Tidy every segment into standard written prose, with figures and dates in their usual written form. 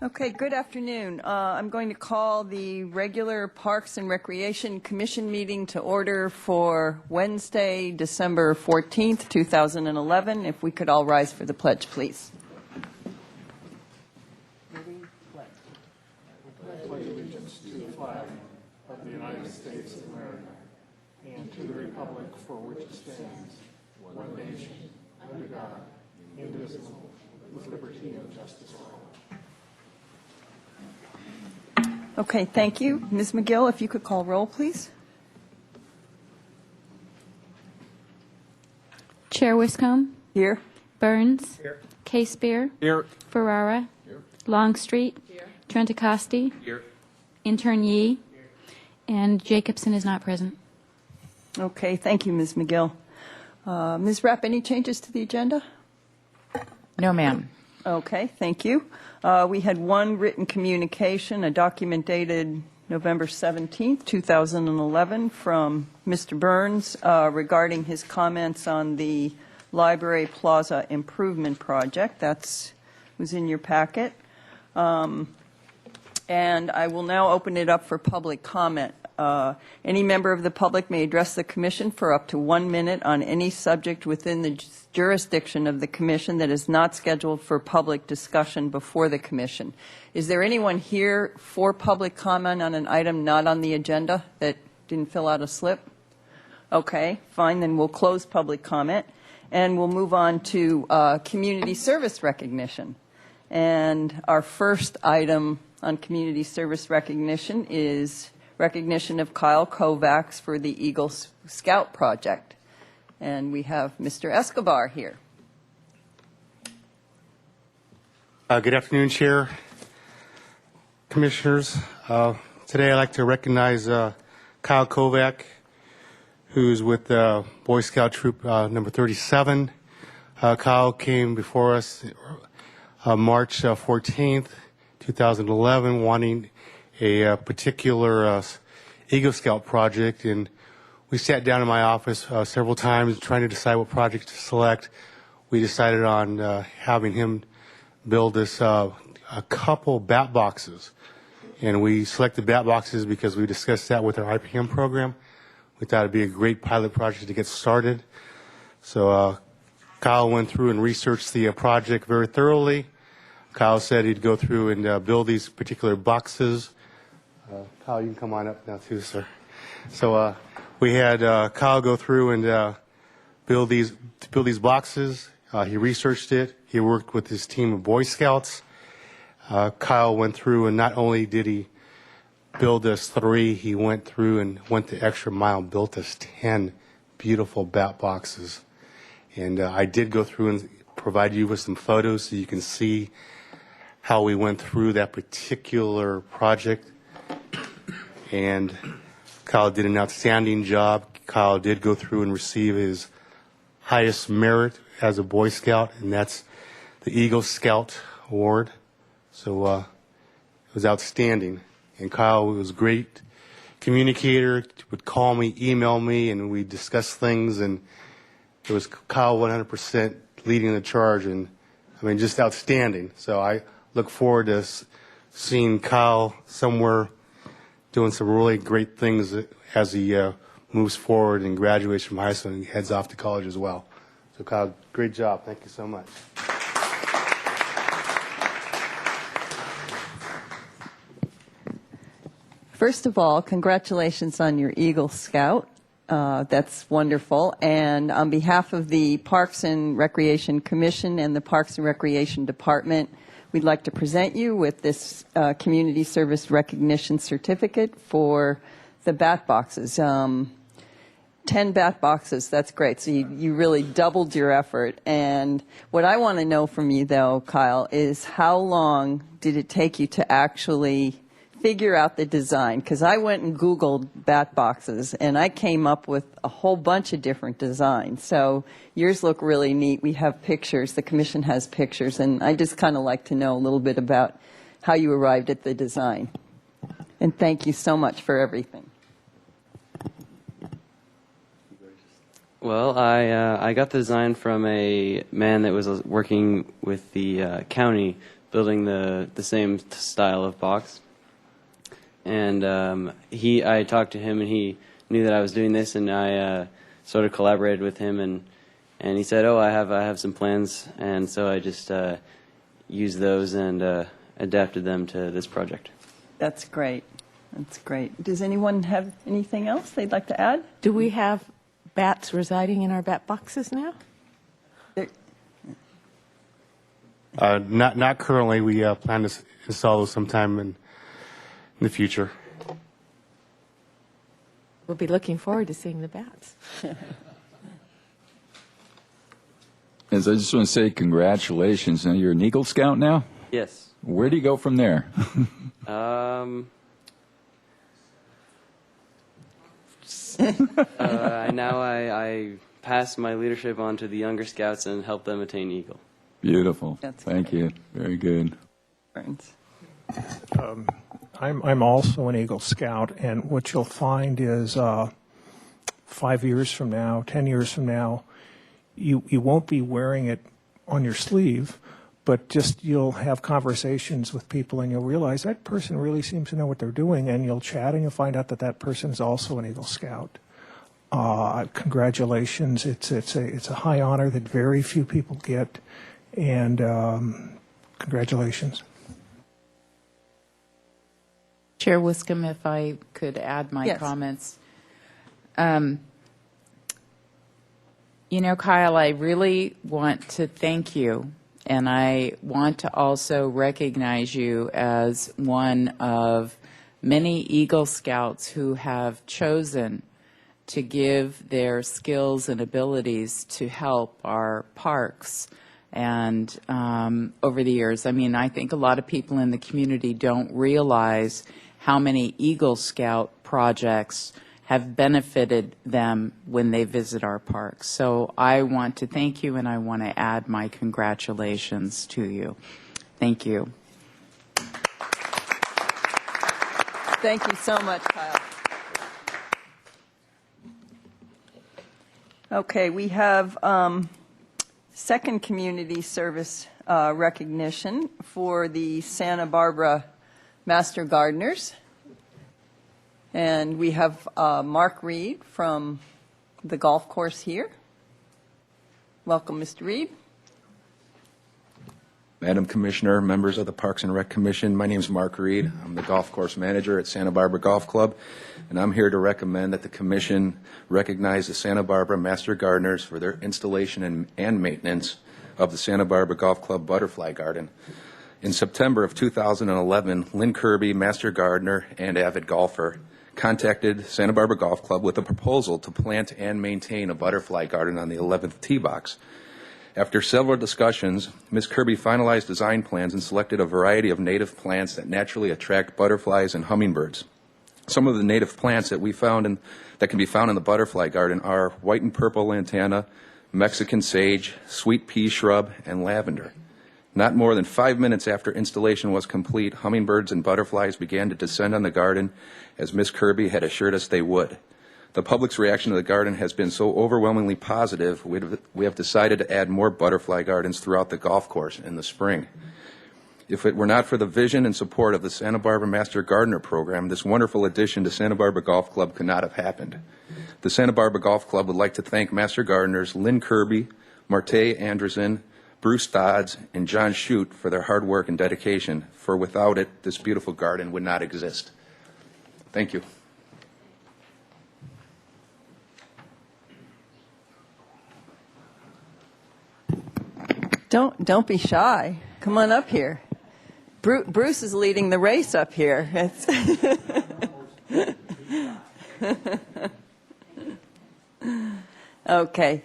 Okay, good afternoon. I'm going to call the regular Parks and Recreation Commission meeting to order for Wednesday, December 14th, 2011. If we could all rise for the pledge, please. Pledge allegiance to the flag of the United States of America and to the republic for which it stands, one nation, under God, indivisible, with liberty and justice for all. Okay, thank you. Ms. McGill, if you could call roll, please. Chair Wiscombe. Here. Burns. Here. K-Spear. Here. Ferrara. Here. Longstreet. Here. Trentacosti. Here. Intern Yee. Here. And Jacobson is not present. Okay, thank you, Ms. McGill. Ms. Rapp, any changes to the agenda? No, ma'am. Okay, thank you. We had one written communication, a document dated November 17th, 2011, from Mr. Burns regarding his comments on the Library Plaza Improvement Project. That was in your packet. And I will now open it up for public comment. Any member of the public may address the Commission for up to 1 minute on any subject within the jurisdiction of the Commission that is not scheduled for public discussion before the Commission. Is there anyone here for public comment on an item not on the agenda that didn't fill out a slip? Okay, fine, then we'll close public comment and we'll move on to community service recognition. And our first item on community service recognition is recognition of Kyle Kovacs for the Eagle Scout Project. And we have Mr. Escobar here. Good afternoon, Chair, Commissioners. Today I'd like to recognize Kyle Kovac, who's with Boy Scout Troop number 37. Kyle came before us March 14th, 2011, wanting a particular Eagle Scout project, and we sat down in my office several times trying to decide what project to select. We decided on having him build this a couple bat boxes, and we selected bat boxes because we discussed that with our IPM program. We thought it'd be a great pilot project to get started. So Kyle went through and researched the project very thoroughly. Kyle said he'd go through and build these particular boxes. Kyle, you can come on up now too, sir. So we had Kyle go through and build these boxes. He researched it. He worked with his team of Boy Scouts. Kyle went through, and not only did he build us 3, he went through and went the extra mile and built us 10 beautiful bat boxes. And I did go through and provide you with some photos so you can see how we went through that particular project. And Kyle did an outstanding job. Kyle did go through and receive his highest merit as a Boy Scout, and that's the Eagle Scout Award. So it was outstanding. And Kyle was a great communicator, would call me, email me, and we discussed things. And it was Kyle 100% leading the charge, and I mean, just outstanding. So I look forward to seeing Kyle somewhere doing some really great things as he moves forward and graduates from high school and heads off to college as well. So Kyle, great job. Thank you so much. First of all, congratulations on your Eagle Scout. That's wonderful. And on behalf of the Parks and Recreation Commission and the Parks and Recreation Department, we'd like to present you with this Community Service Recognition Certificate for the bat boxes. 10 bat boxes, that's great. So you really doubled your effort. And what I want to know from you, though, Kyle, is how long did it take you to actually figure out the design? Because I went and Googled bat boxes, and I came up with a whole bunch of different designs. So yours look really neat. We have pictures. The Commission has pictures, and I just kind of like to know a little bit about how you arrived at the design. And thank you so much for everything. Well, I got the design from a man that was working with the county building the same style of box, and I talked to him and he knew that I was doing this, and I sort of collaborated with him, and he said, "Oh, I have some plans," and so I just used those and adapted them to this project. That's great. That's great. Does anyone have anything else they'd like to add? Do we have bats residing in our bat boxes now? There- Not currently. We plan to install those sometime in the future. We'll be looking forward to seeing the bats. As I just want to say congratulations. Now you're an Eagle Scout now? Yes. Where do you go from there? Now I pass my leadership on to the younger scouts and help them attain Eagle. Beautiful. That's Thank great. you. Very good. Burns. I'm also an Eagle Scout, and what you'll find is 5 years from now, 10 years from now, you won't be wearing it on your sleeve, but just you'll have conversations with people and you'll realize that person really seems to know what they're doing, and you'll chat and you'll find out that that person is also an Eagle Scout. Congratulations. It's a high honor that very few people get, and congratulations. Chair Wiscombe, if I could add my Yes. comments. You know, Kyle, I really want to thank you, and I want to also recognize you as one of many Eagle Scouts who have chosen to give their skills and abilities to help our parks. And over the years, I mean, I think a lot of people in the community don't realize how many Eagle Scout projects have benefited them when they visit our parks. So I want to thank you, and I want to add my congratulations to you. Thank you. Thank you so much, Kyle. Okay, we have second community service recognition for the Santa Barbara Master Gardeners. And we have Mark Reed from the golf course here. Welcome, Mr. Reed. Madam Commissioner, members of the Parks and Rec Commission, my name is Mark Reed. I'm the golf course manager at Santa Barbara Golf Club, and I'm here to recommend that the Commission recognize the Santa Barbara Master Gardeners for their installation and maintenance of the Santa Barbara Golf Club Butterfly Garden. In September of 2011, Lynn Kirby, Master Gardener and avid golfer, contacted Santa Barbara Golf Club with a proposal to plant and maintain a butterfly garden on the 11th tee box. After several discussions, Ms. Kirby finalized design plans and selected a variety of native plants that naturally attract butterflies and hummingbirds. Some of the native plants that that can be found in the butterfly garden are white and purple lantana, Mexican sage, sweet pea shrub, and lavender. Not more than 5 minutes after installation was complete, hummingbirds and butterflies began to descend on the garden, as Ms. Kirby had assured us they would. The public's reaction to the garden has been so overwhelmingly positive, we have decided to add more butterfly gardens throughout the golf course in the spring. If it were not for the vision and support of the Santa Barbara Master Gardener Program, this wonderful addition to Santa Barbara Golf Club could not have happened. The Santa Barbara Golf Club would like to thank Master Gardeners Lynn Kirby, Marte Anderson, Bruce Dodds, and John Shute for their hard work and dedication, for without it, this beautiful garden would not exist. Thank you. Don't be shy. Come on up here. Bruce is leading the race up here. Okay.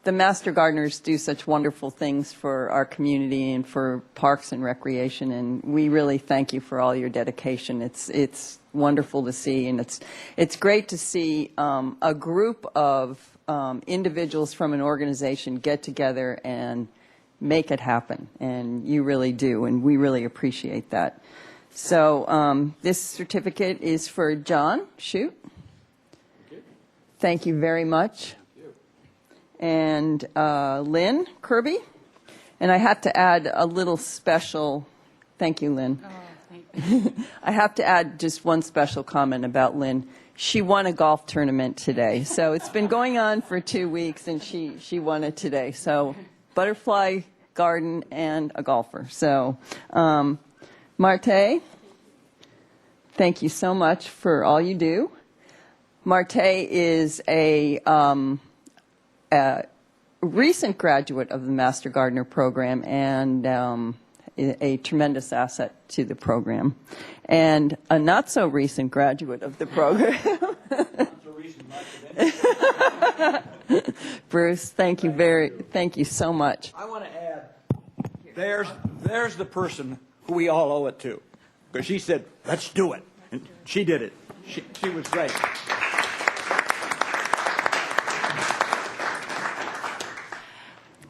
The Master Gardeners do such wonderful things for our community and for parks and recreation, and we really thank you for all your dedication. It's wonderful to see, and it's great to see a group of individuals from an organization get together and make it happen, and you really do, and we really appreciate that. So this certificate is for John Shute. Thank you very much. And Lynn Kirby. And I have to add a little special, thank you, Lynn. I have to add just one special comment about Lynn. She won a golf tournament today. So it's been going on for 2 weeks, and she won it today. So butterfly garden and a golfer. So Marte, thank you so much for all you do. Marte is a recent graduate of the Master Gardener program and a tremendous asset to the program. And a not so recent graduate of the program. Bruce, thank you so much. I want to add, there's the person who we all owe it to, because she said, let's do it, and she did it. She was great.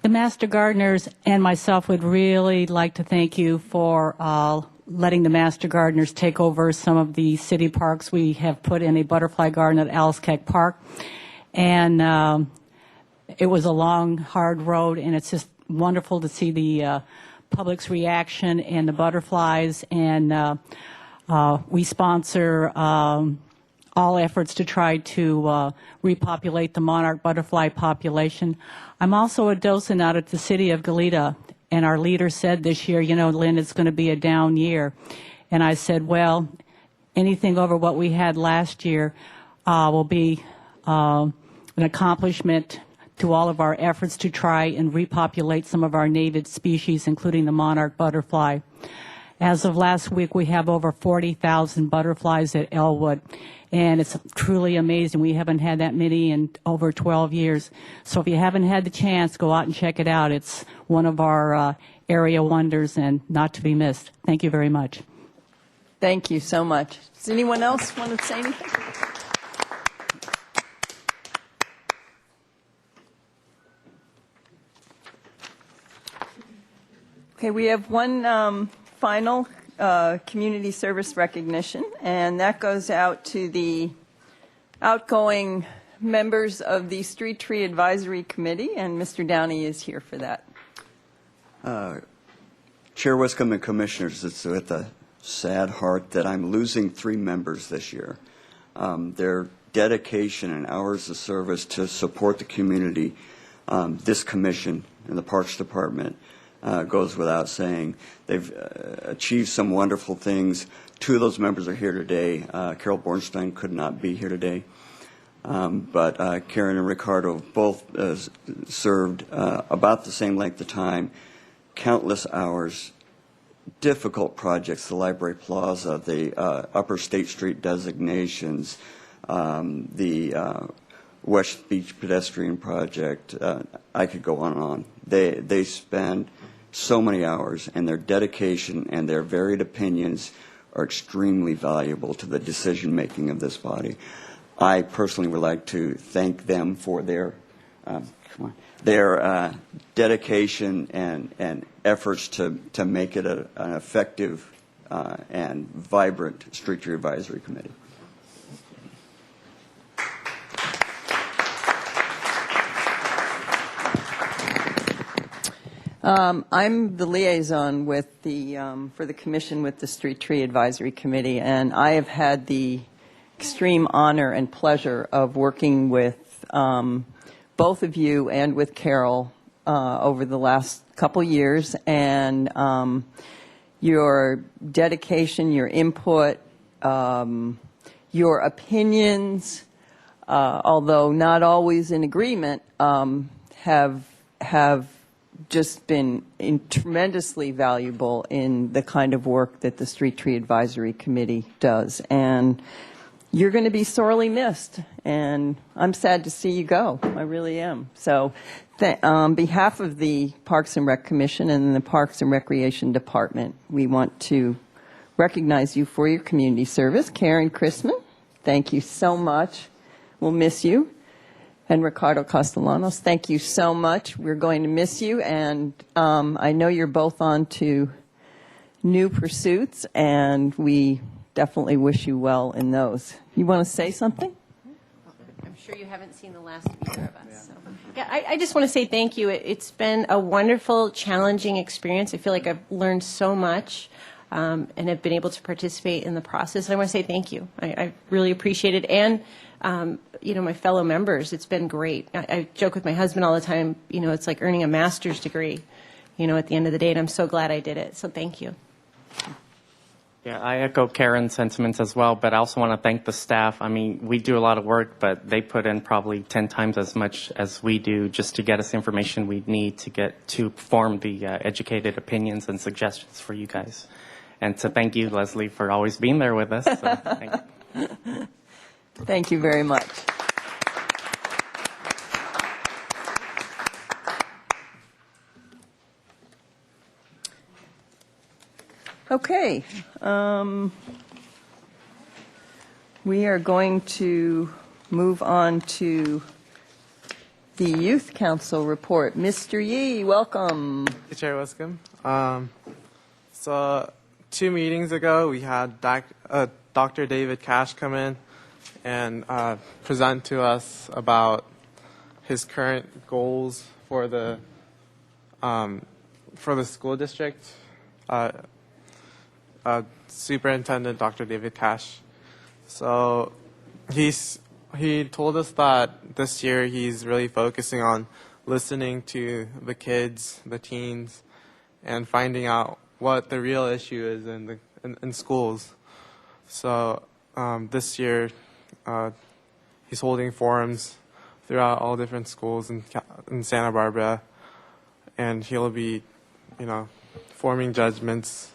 The Master Gardeners and myself would really like to thank you for letting the Master Gardeners take over some of the city parks. We have put in a butterfly garden at Alice Keck Park, and it was a long, hard road, and it's just wonderful to see the public's reaction and the butterflies, and we sponsor all efforts to try to repopulate the monarch butterfly population. I'm also a docent out at the city of Goleta, and our leader said this year, you know, Lynn, it's going to be a down year. And I said, well, anything over what we had last year will be an accomplishment to all of our efforts to try and repopulate some of our native species, including the monarch butterfly. As of last week, we have over 40,000 butterflies at Elwood, and it's truly amazing. We haven't had that many in over 12 years. So if you haven't had the chance, go out and check it out. It's one of our area wonders and not to be missed. Thank you very much. Thank you so much. Does anyone else want to say anything? Okay, we have one final community service recognition, and that goes out to the outgoing members of the Street Tree Advisory Committee, and Mr. Downey is here for that. Chair Wiscombe and Commissioners, it's with a sad heart that I'm losing 3 members this year. Their dedication and hours of service to support the community, this commission and the Parks Department, goes without saying. They've achieved some wonderful things. 2 of those members are here today. Carol Bornstein could not be here today. But Karen and Ricardo both served about the same length of time, countless hours, difficult projects, the Library Plaza, the Upper State Street designations, the West Beach pedestrian project. I could go on and on. They spend so many hours, and their dedication and their varied opinions are extremely valuable to the decision making of this body. I personally would like to thank them for their dedication and efforts to make it an effective and vibrant Street Tree Advisory Committee. I'm the liaison with the for the commission with the Street Tree Advisory Committee, and I have had the extreme honor and pleasure of working with both of you and with Carol over the last couple years, and your dedication, your input, your opinions, although not always in agreement, have just been tremendously valuable in the kind of work that the Street Tree Advisory Committee does. And you're going to be sorely missed, and I'm sad to see you go. I really am. So on behalf of the Parks and Rec Commission and the Parks and Recreation Department, we want to recognize you for your community service. Karen Chrisman, thank you so much. We'll miss you. And Ricardo Castellanos, thank you so much. We're going to miss you, and I know you're both on to new pursuits, and we definitely wish you well in those. You want to say something? I'm sure you haven't seen the last of either of us. So. Yeah, I just want to say thank you. It's been a wonderful, challenging experience. I feel like I've learned so much and have been able to participate in the process. I want to say thank you. I really appreciate it. And, my fellow members, it's been great. I joke with my husband all the time, it's like earning a master's degree, at the end of the day, and I'm so glad I did it. So thank you. Yeah, I echo Karen's sentiments as well, but I also want to thank the staff. I mean, we do a lot of work, but they put in probably 10 times as much as we do just to get us information we need to form the educated opinions and suggestions for you guys. And to thank you, Leslie, for always being there with us. So, thank you. Thank you very much. Okay. We are going to move on to the Youth Council report. Mr. Yee, welcome. Hey, Chair Wiscombe. So 2 meetings ago, we had Dr. David Cash come in and present to us about his current goals for the school district. Superintendent Dr. David Cash. So he told us that this year he's really focusing on listening to the kids, the teens, and finding out what the real issue is in schools. So this year he's holding forums throughout all different schools in Santa Barbara, and he'll be, forming judgments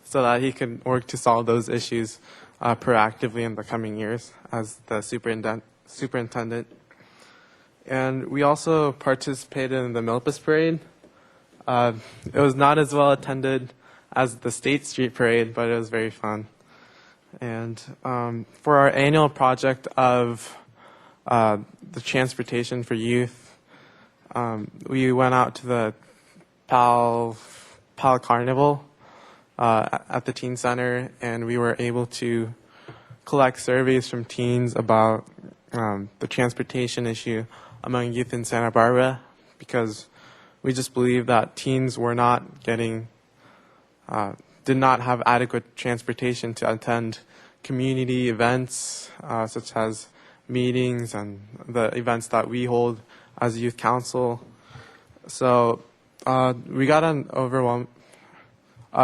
so that he can work to solve those issues proactively in the coming years as the superintendent. And we also participated in the Milpas Parade. It was not as well attended as the State Street Parade, but it was very fun. And for our annual project of the transportation for youth, we went out to the Pal Carnival at the Teen Center, and we were able to collect surveys from teens about the transportation issue among youth in Santa Barbara, because we just believe that teens were not did not have adequate transportation to attend community events such as meetings and the events that we hold as a youth council. So we got an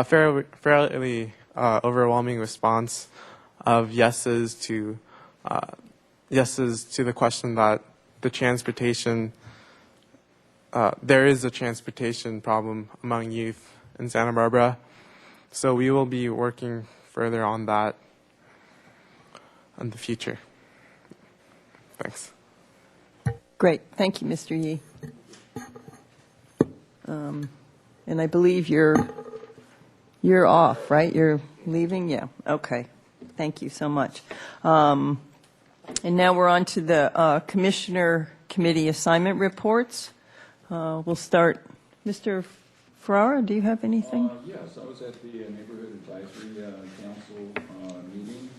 fairly overwhelming response of yeses to the question that the transportation, there is a transportation problem among youth in Santa Barbara. So we will be working further on that in the future. Thanks. Great. Thank you, Mr. Yee. And I believe you're off, right? You're leaving? Yeah. Okay. Thank you so much. And now we're on to the Commissioner Committee assignment reports. We'll start. Mr. Ferrara, do you have anything? Yes, I was at the Neighborhood Advisory Council meeting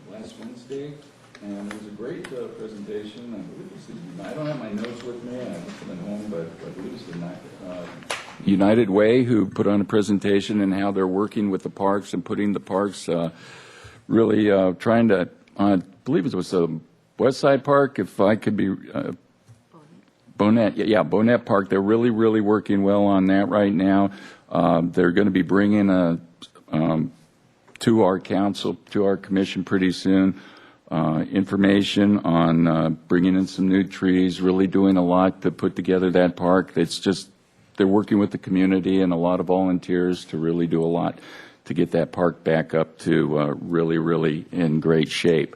last Wednesday, and it was a great presentation. I believe it was I don't have my notes with me. I left them at home, but I believe it was the United Way who put on a presentation and how they're working with the parks and putting the parks really trying to, I believe it was a West Side Park, if I could be, Bonnet, yeah, Bonnet Park. They're really, really working well on that right now. They're going to be bringing to our council, to our commission pretty soon, information on bringing in some new trees, really doing a lot to put together that park. It's just, they're working with the community and a lot of volunteers to really do a lot to get that park back up to really, really in great shape.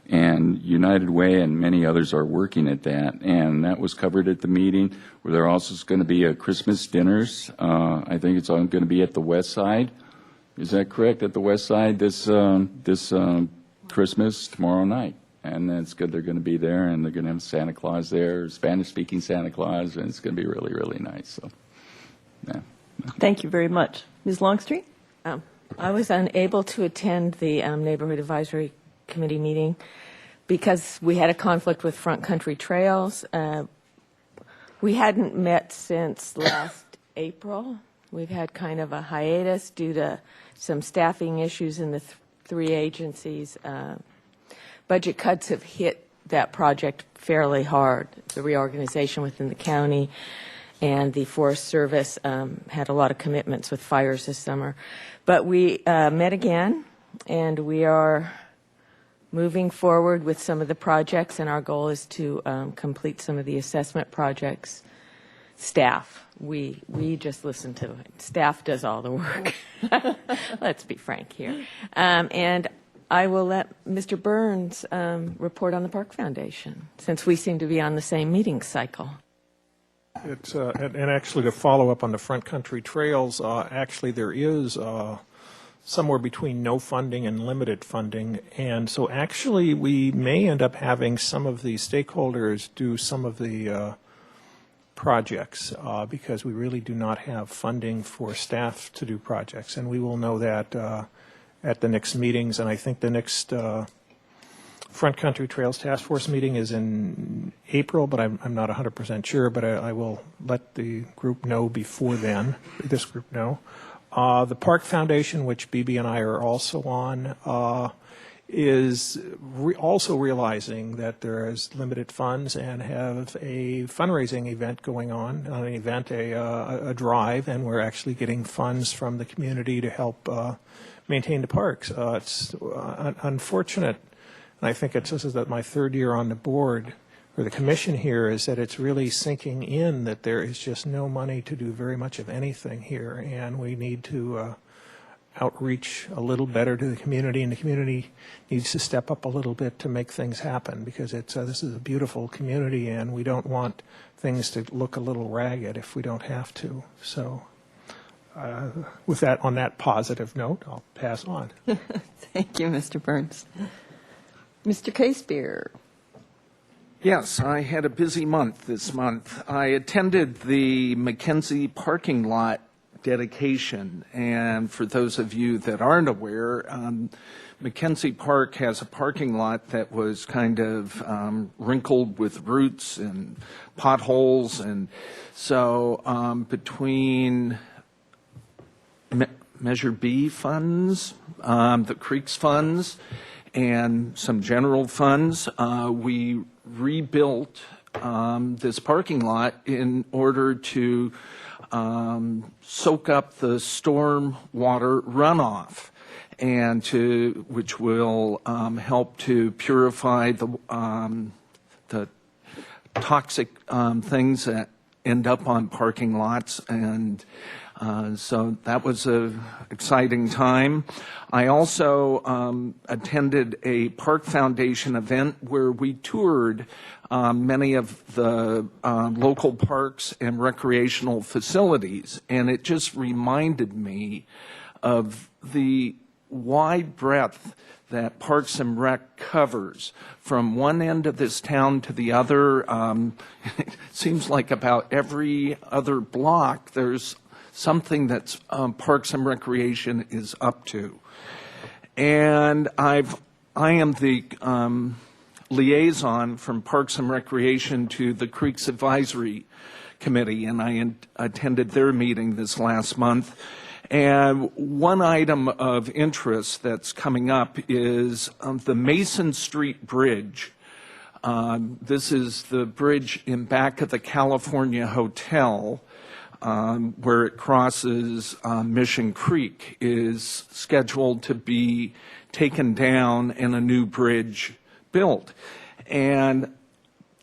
And United Way and many others are working at that. And that was covered at the meeting, where there also is going to be a Christmas dinners. I think it's going to be at the West Side. Is that correct? At the West Side this Christmas tomorrow night. And that's good. They're going to be there, and they're going to have Santa Claus there, Spanish-speaking Santa Claus, and it's going to be really, really nice. So, yeah. Thank you very much. Ms. Longstreet? I was unable to attend the Neighborhood Advisory Committee meeting because we had a conflict with Front Country Trails. We hadn't met since last April. We've had kind of a hiatus due to some staffing issues in the three agencies. Budget cuts have hit that project fairly hard. The reorganization within the county and the Forest Service had a lot of commitments with fires this summer. But we met again, and we are moving forward with some of the projects, and our goal is to complete some of the assessment projects. Staff, we just listen to it. Staff does all the work. Let's be frank here. And I will let Mr. Burns report on the Park Foundation, since we seem to be on the same meeting cycle. It's and actually, to follow up on the Front Country Trails, actually there is somewhere between no funding and limited funding, and so actually we may end up having some of the stakeholders do some of the projects because we really do not have funding for staff to do projects, and we will know that at the next meetings. And I think the next Front Country Trails Task Force meeting is in April, but I'm not 100% sure, but I will let the group know before then, this group know. The Park Foundation, which BB and I are also on, is also realizing that there is limited funds and have a fundraising event going on, not an event, a drive, and we're actually getting funds from the community to help maintain the parks. It's unfortunate, and I think this is my third year on the board, or the commission here, is that it's really sinking in that there is just no money to do very much of anything here, and we need to outreach a little better to the community, and the community needs to step up a little bit to make things happen, because this is a beautiful community, and we don't want things to look a little ragged if we don't have to. So with that, on that positive note, I'll pass on. Thank you, Mr. Burns. Mr. Casebeer. Yes, I had a busy month this month. I attended the Mackenzie parking lot dedication, and for those of you that aren't aware, Mackenzie Park has a parking lot that was kind of wrinkled with roots and potholes, and so between Measure B funds, the Creeks funds, and some general funds, we rebuilt this parking lot in order to soak up the storm water runoff, and which will help to purify the toxic things that end up on parking lots. And so that was an exciting time. I also attended a Park Foundation event where we toured many of the local parks and recreational facilities, and it just reminded me of the wide breadth that Parks and Rec covers from one end of this town to the other. It seems like about every other block there's something that's Parks and Recreation is up to. And I am the liaison from Parks and Recreation to the Creeks Advisory Committee, and I attended their meeting this last month. And one item of interest that's coming up is the Mason Street Bridge. This is the bridge in back of the California Hotel, where it crosses Mission Creek, is scheduled to be taken down and a new bridge built. And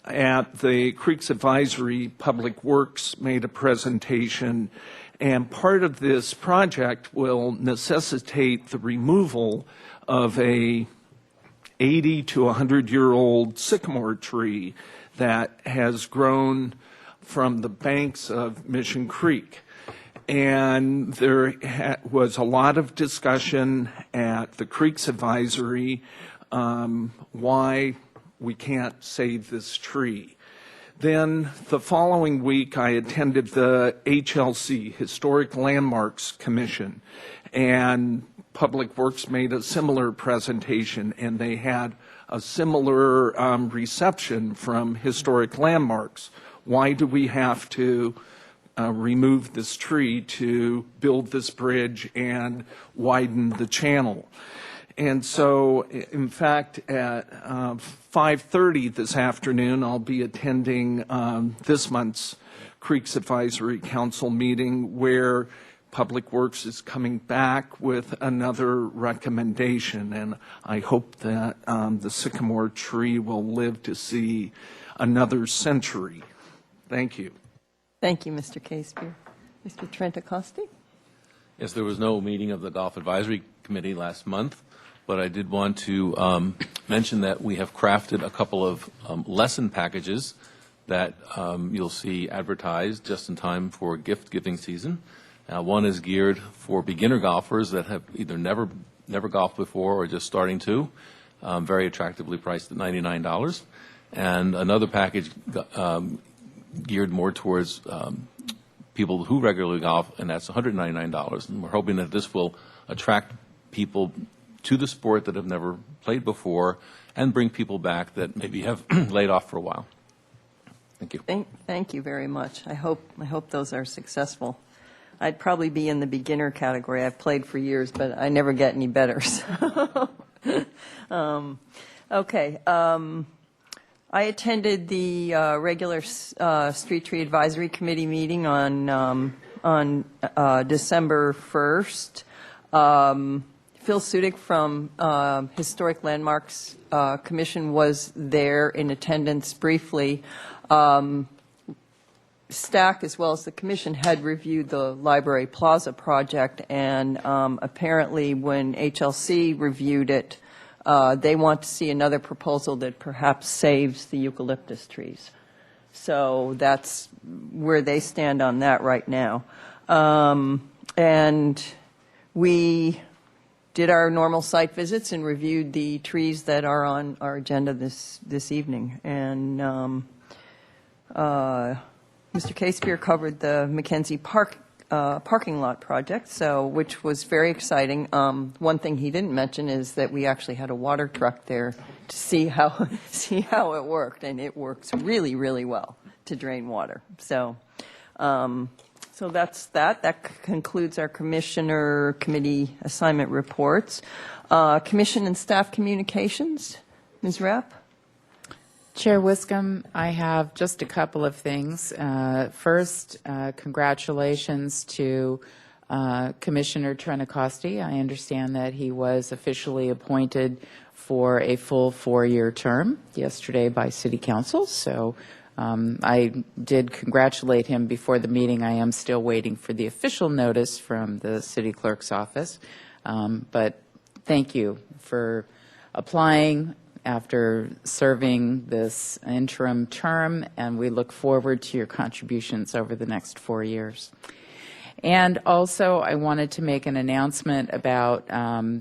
at the Creeks Advisory, Public Works made a presentation, and part of this project will necessitate the removal of a 80 to 100-year-old sycamore tree that has grown from the banks of Mission Creek. And there was a lot of discussion at the Creeks Advisory why we can't save this tree. Then the following week, I attended the HLC, Historic Landmarks Commission, and Public Works made a similar presentation, and they had a similar reception from Historic Landmarks. Why do we have to remove this tree to build this bridge and widen the channel? And so, in fact, at 5:30 this afternoon, I'll be attending this month's Creeks Advisory Council meeting where Public Works is coming back with another recommendation. And I hope that the sycamore tree will live to see another century. Thank you. Thank you, Mr. Casebeer. Mr. Trent Acosti? Yes, there was no meeting of the Golf Advisory Committee last month, but I did want to mention that we have crafted a couple of lesson packages that you'll see advertised just in time for gift-giving season. One is geared for beginner golfers that have either never golfed before or just starting to, very attractively priced at $99. And another package geared more towards people who regularly golf, and that's $199. And we're hoping that this will attract people to the sport that have never played before and bring people back that maybe have laid off for a while. Thank you. Thank you very much. I hope those are successful. I'd probably be in the beginner category. I've played for years, but I never get any better. So. Okay. I attended the regular Street Tree Advisory Committee meeting on December 1st. Phil Sudik from Historic Landmarks Commission was there in attendance briefly. STAC, as well as the commission, had reviewed the Library Plaza project, and apparently when HLC reviewed it, they want to see another proposal that perhaps saves the eucalyptus trees. So that's where they stand on that right now. And we did our normal site visits and reviewed the trees that are on our agenda this evening. And Mr. Casebeer covered the Mackenzie Park parking lot project, which was very exciting. One thing he didn't mention is that we actually had a water truck there to see how it worked, and it works really, really well to drain water. So that's that. That concludes our commissioner committee assignment reports. Commission and staff communications. Ms. Rapp? Chair Wiscombe, I have just a couple of things. First, congratulations to Commissioner Trent Acosti. I understand that he was officially appointed for a full 4-year term yesterday by City Council. So I did congratulate him before the meeting. I am still waiting for the official notice from the City Clerk's office. But thank you for applying after serving this interim term, and we look forward to your contributions over the next 4 years. And also, I wanted to make an announcement about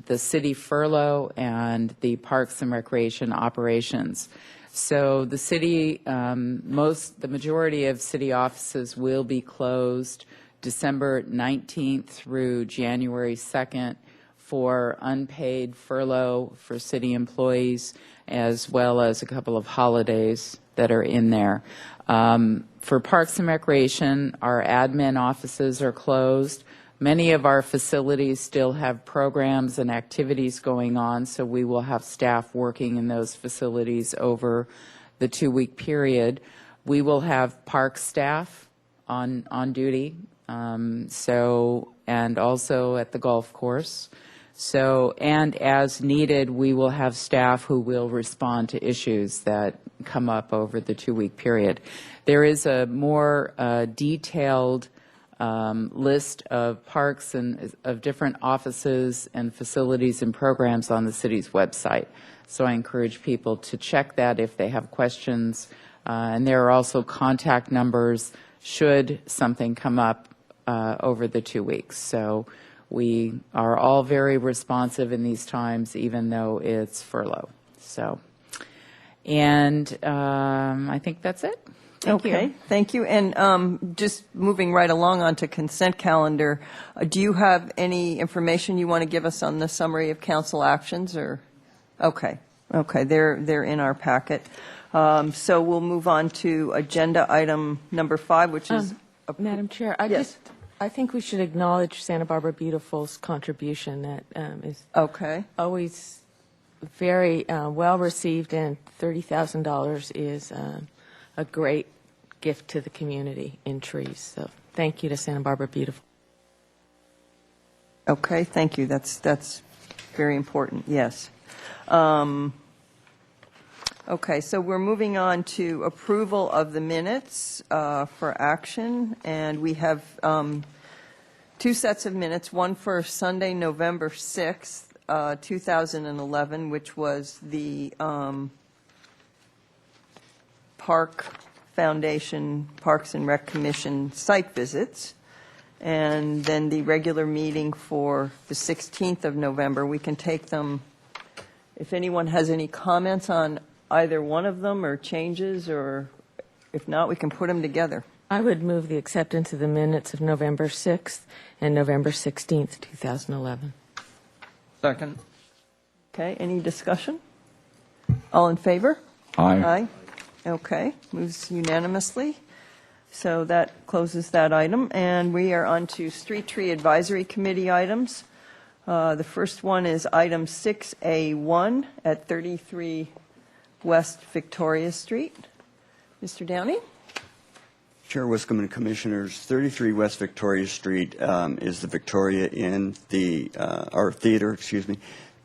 the city furlough and the Parks and Recreation operations. So the city, the majority of city offices will be closed December 19th through January 2nd for unpaid furlough for city employees, as well as a couple of holidays that are in there. For Parks and Recreation, our admin offices are closed. Many of our facilities still have programs and activities going on, so we will have staff working in those facilities over the 2-week period. We will have park staff on duty, and also at the golf course. So, and as needed, we will have staff who will respond to issues that come up over the 2-week period. There is a more detailed list of parks and of different offices and facilities and programs on the city's website. So I encourage people to check that if they have questions. And there are also contact numbers should something come up over the 2 weeks. So we are all very responsive in these times, even though it's furlough. So, And I think that's it. Thank Okay, you. thank you. And just moving right along onto consent calendar, do you have any information you want to give us on the summary of council actions, or? Okay, they're in our packet. So we'll move on to agenda item number 5, which is. Madam Chair, I think we should acknowledge Santa Barbara Beautiful's contribution that is always very well received, and $30,000 is a great gift to the community in trees. So thank you to Santa Barbara Beautiful. Okay, thank you. That's very important, yes. Okay, so we're moving on to approval of the minutes for action, and we have 2 sets of minutes, one for Sunday, November 6th, 2011, which was the Park Foundation, Parks and Rec Commission site visits, and then the regular meeting for the 16th of November. We can take them, if anyone has any comments on either one of them or changes, or if not, we can put them together. I would move the acceptance of the minutes of November 6th and November 16th, 2011. Second. Okay, any discussion? All in favor? Aye. Aye. Okay, moves unanimously. So that closes that item. And we are on to Street Tree Advisory Committee items. The first one is item 6A1 at 33 West Victoria Street. Mr. Downey? Chair Wiscombe and Commissioners, 33 West Victoria Street is the Victoria Inn, our theater, excuse me.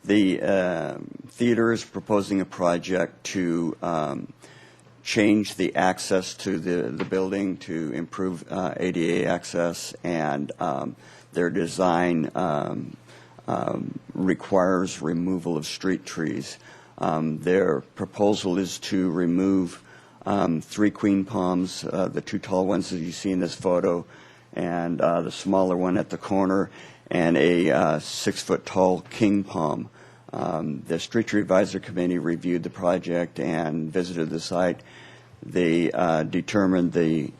The theater is proposing a project to change the access to the building to improve ADA access, and their design requires removal of street trees. Their proposal is to remove 3 queen palms, the 2 tall ones that you see in this photo, and the smaller one at the corner, and a 6-foot tall king palm. The Street Tree Advisory Committee reviewed the project and visited the site. They determined the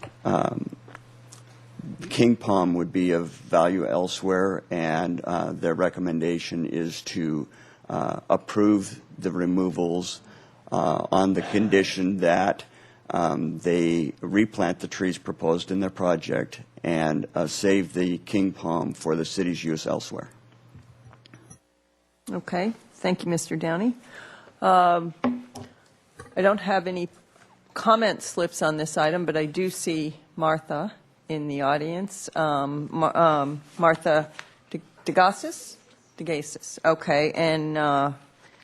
king palm would be of value elsewhere, and their recommendation is to approve the removals on the condition that they replant the trees proposed in their project and save the king palm for the city's use elsewhere. Okay, thank you, Mr. Downey. I don't have any comment slips on this item, but I do see Martha in the audience. Martha DeGasis? DeGasis, okay, and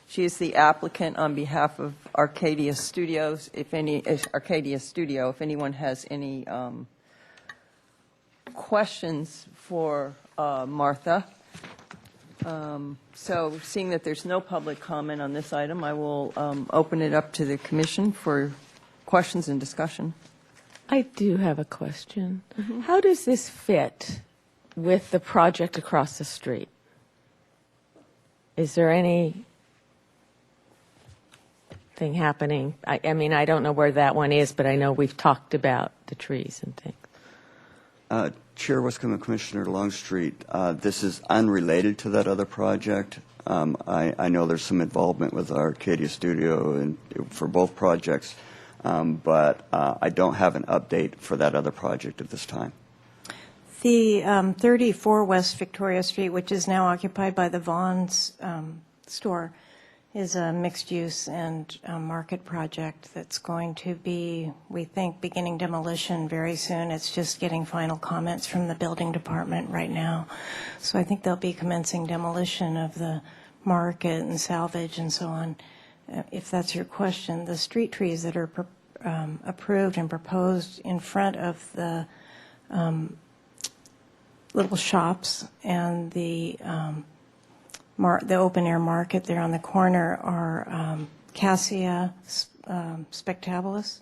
she is the applicant on behalf of Arcadia Studios. If anyone has any questions for Martha. So seeing that there's no public comment on this item, I will open it up to the commission for questions and discussion. I do have a question. How does this fit with the project across the street? Is there anything happening? I mean, I don't know where that one is, but I know we've talked about the trees and things. Chair Wiscombe and Commissioner Longstreet, this is unrelated to that other project. I know there's some involvement with Arcadia Studio and for both projects, but I don't have an update for that other project at this time. The 34 West Victoria Street, which is now occupied by the Vaughn's store, is a mixed-use and market project that's going to be, we think, beginning demolition very soon. It's just getting final comments from the building department right now. So I think they'll be commencing demolition of the market and salvage and so on. If that's your question, the street trees that are approved and proposed in front of the little shops and the open-air market there on the corner are Cassia spectabilis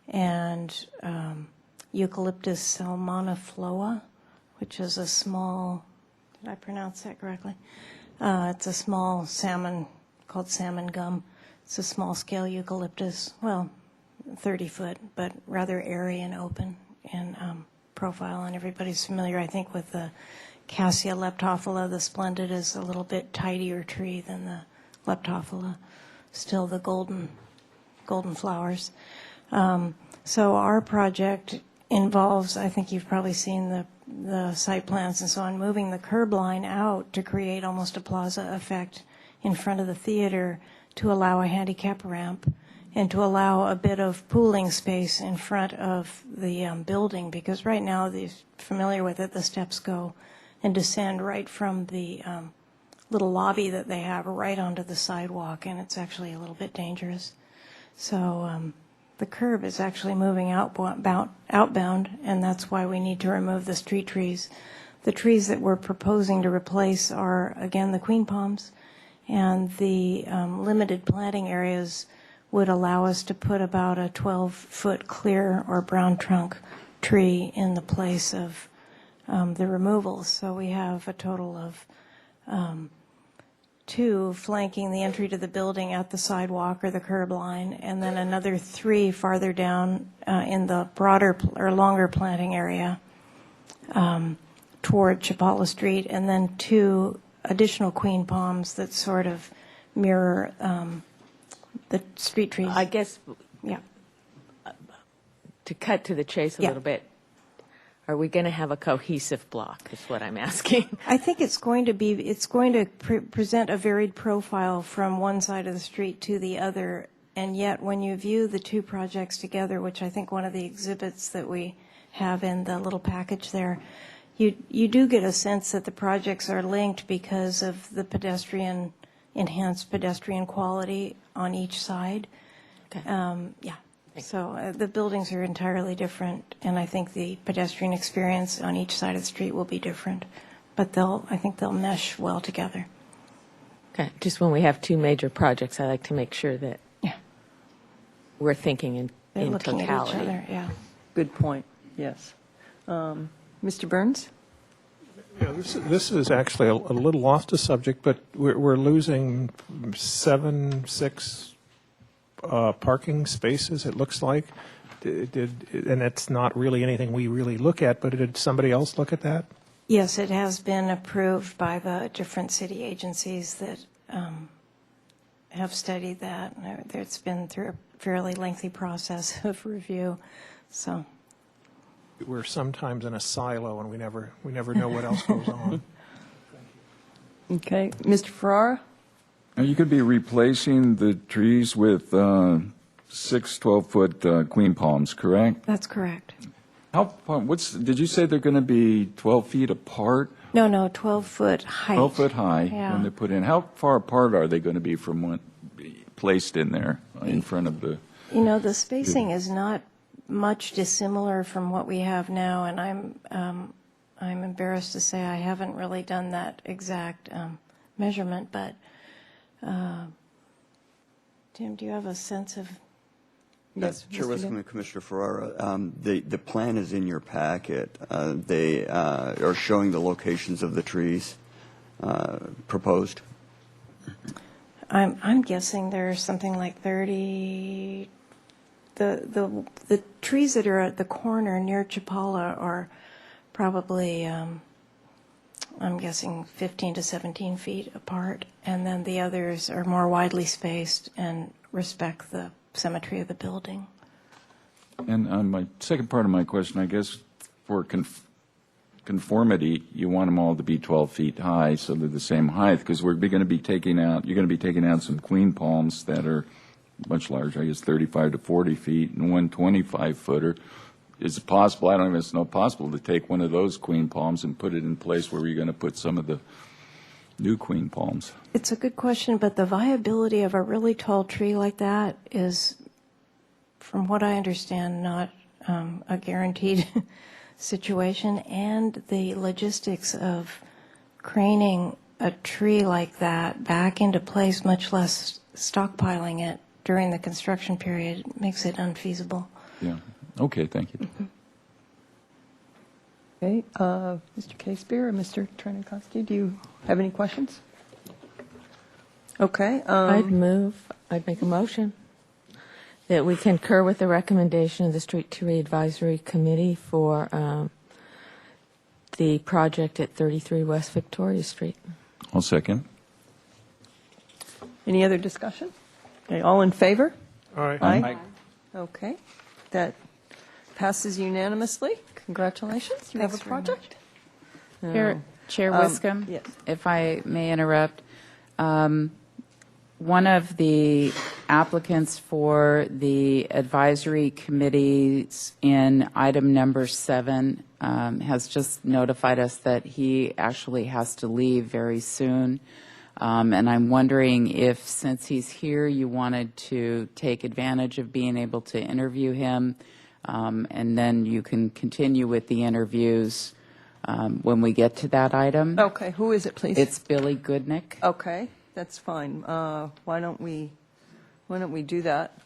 and Eucalyptus salmonifloa, which is a small, did I pronounce that correctly? It's a small salmon called salmon gum. It's a small-scale eucalyptus, well, 30-foot, but rather airy and open in profile. And everybody's familiar, I think, with the Cassia leptophila. The splendid is a little bit tidier tree than the leptophila. Still the golden flowers. So our project involves, I think you've probably seen the site plans and so on, moving the curb line out to create almost a plaza effect in front of the theater to allow a handicap ramp and to allow a bit of pooling space in front of the building, because right now, these familiar with it, the steps go and descend right from the little lobby that they have right onto the sidewalk, and it's actually a little bit dangerous. So the curb is actually moving outbound, and that's why we need to remove the street trees. The trees that we're proposing to replace are, again, the queen palms, and the limited planting areas would allow us to put about a 12-foot clear or brown trunk tree in the place of the removals. So we have a total of 2 flanking the entry to the building at the sidewalk or the curb line, and then another 3 farther down in the broader or longer planting area toward Chapala Street, and then 2 additional queen palms that sort of mirror the street trees. I guess, Yeah. to cut to the chase a little bit, are we going to have a cohesive block, is what I'm asking. I think it's going to present a varied profile from one side of the street to the other, and yet when you view the 2 projects together, which I think one of the exhibits that we have in the little package there, you do get a sense that the projects are linked because of the enhanced pedestrian quality on each side. Okay. Yeah. So the buildings are entirely different, and I think the pedestrian experience on each side of the street will be different, but I think they'll mesh well together. Okay. Just when we have 2 major projects, I like to make sure that we're thinking They're in looking totality. at each other, yeah. Good point, yes. Mr. Burns? Yeah, this is actually a little off the subject, but we're losing 6 parking spaces, it looks like. And it's not really anything we really look at, but did somebody else look at that? Yes, it has been approved by the different city agencies that have studied that. It's been through a fairly lengthy process of review, so. We're sometimes in a silo and we never know what else goes on. Okay, Mr. Ferrara? Now, you could be replacing the trees with 6 12-foot queen palms, correct? That's correct. How far, did you say they're going to be 12 feet apart? No, 12-foot height. 12 foot high Yeah. when they're put in. How far apart are they going to be from what placed in there in front of the? The spacing is not much dissimilar from what we have now, and I'm embarrassed to say I haven't really done that exact measurement, but Tim, do you have a sense of? Yes, Chairwoman and Commissioner Ferrara, the plan is in your packet. They are showing the locations of the trees proposed. I'm guessing there's something like 30. The trees that are at the corner near Chapala are probably, I'm guessing 15 to 17 feet apart, and then the others are more widely spaced and respect the symmetry of the building. And on my second part of my question, I guess for conformity, you want them all to be 12 feet high, so they're the same height, because you're going to be taking out some queen palms that are much larger, I guess 35 to 40 feet, and one 25-footer. Is it possible, I don't even know, possible to take one of those queen palms and put it in place where you're going to put some of the new queen palms? It's a good question, but the viability of a really tall tree like that is, from what I understand, not a guaranteed situation, and the logistics of craning a tree like that back into place, much less stockpiling it during the construction period, makes it unfeasible. Yeah. Okay, thank you. Okay, Mr. Casebeer or Mr. Trenikoski, do you have any questions? Okay. I'd move I'd make a motion that we concur with the recommendation of the Street Tree Advisory Committee for the project at 33 West Victoria Street. I'll second. Any other discussion? Okay, all in favor? Aye. Aye. Okay, that passes unanimously. Congratulations, you have a Thanks very project. Chair Wiscombe, yes. if I may interrupt, one of the applicants for the advisory committees in item number 7 has just notified us that he actually has to leave very soon. And I'm wondering if, since he's here, you wanted to take advantage of being able to interview him, and then you can continue with the interviews when we get to that item. Okay, who is it, please? It's Billy Goodnick. Okay, that's fine. Why don't we do that?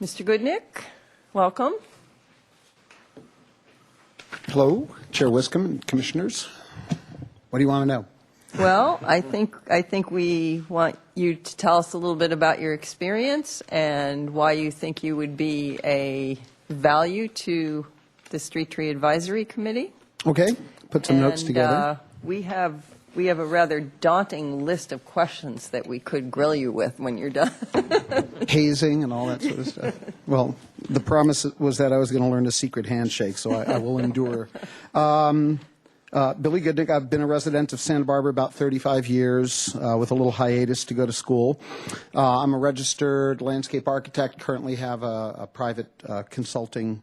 Mr. Goodnick, welcome. Hello, Chair Wiscombe and Commissioners. What do you want to know? Well, I think we want you to tell us a little bit about your experience and why you think you would be a value to the Street Tree Advisory Committee. Okay, put some notes together. We have a rather daunting list of questions that we could grill you with when you're done. Hazing and all that sort of stuff. Well, the promise was that I was going to learn a secret handshake, so I will endure. Billy Goodnick, I've been a resident of Santa Barbara about 35 years with a little hiatus to go to school. I'm a registered landscape architect, currently have a private consulting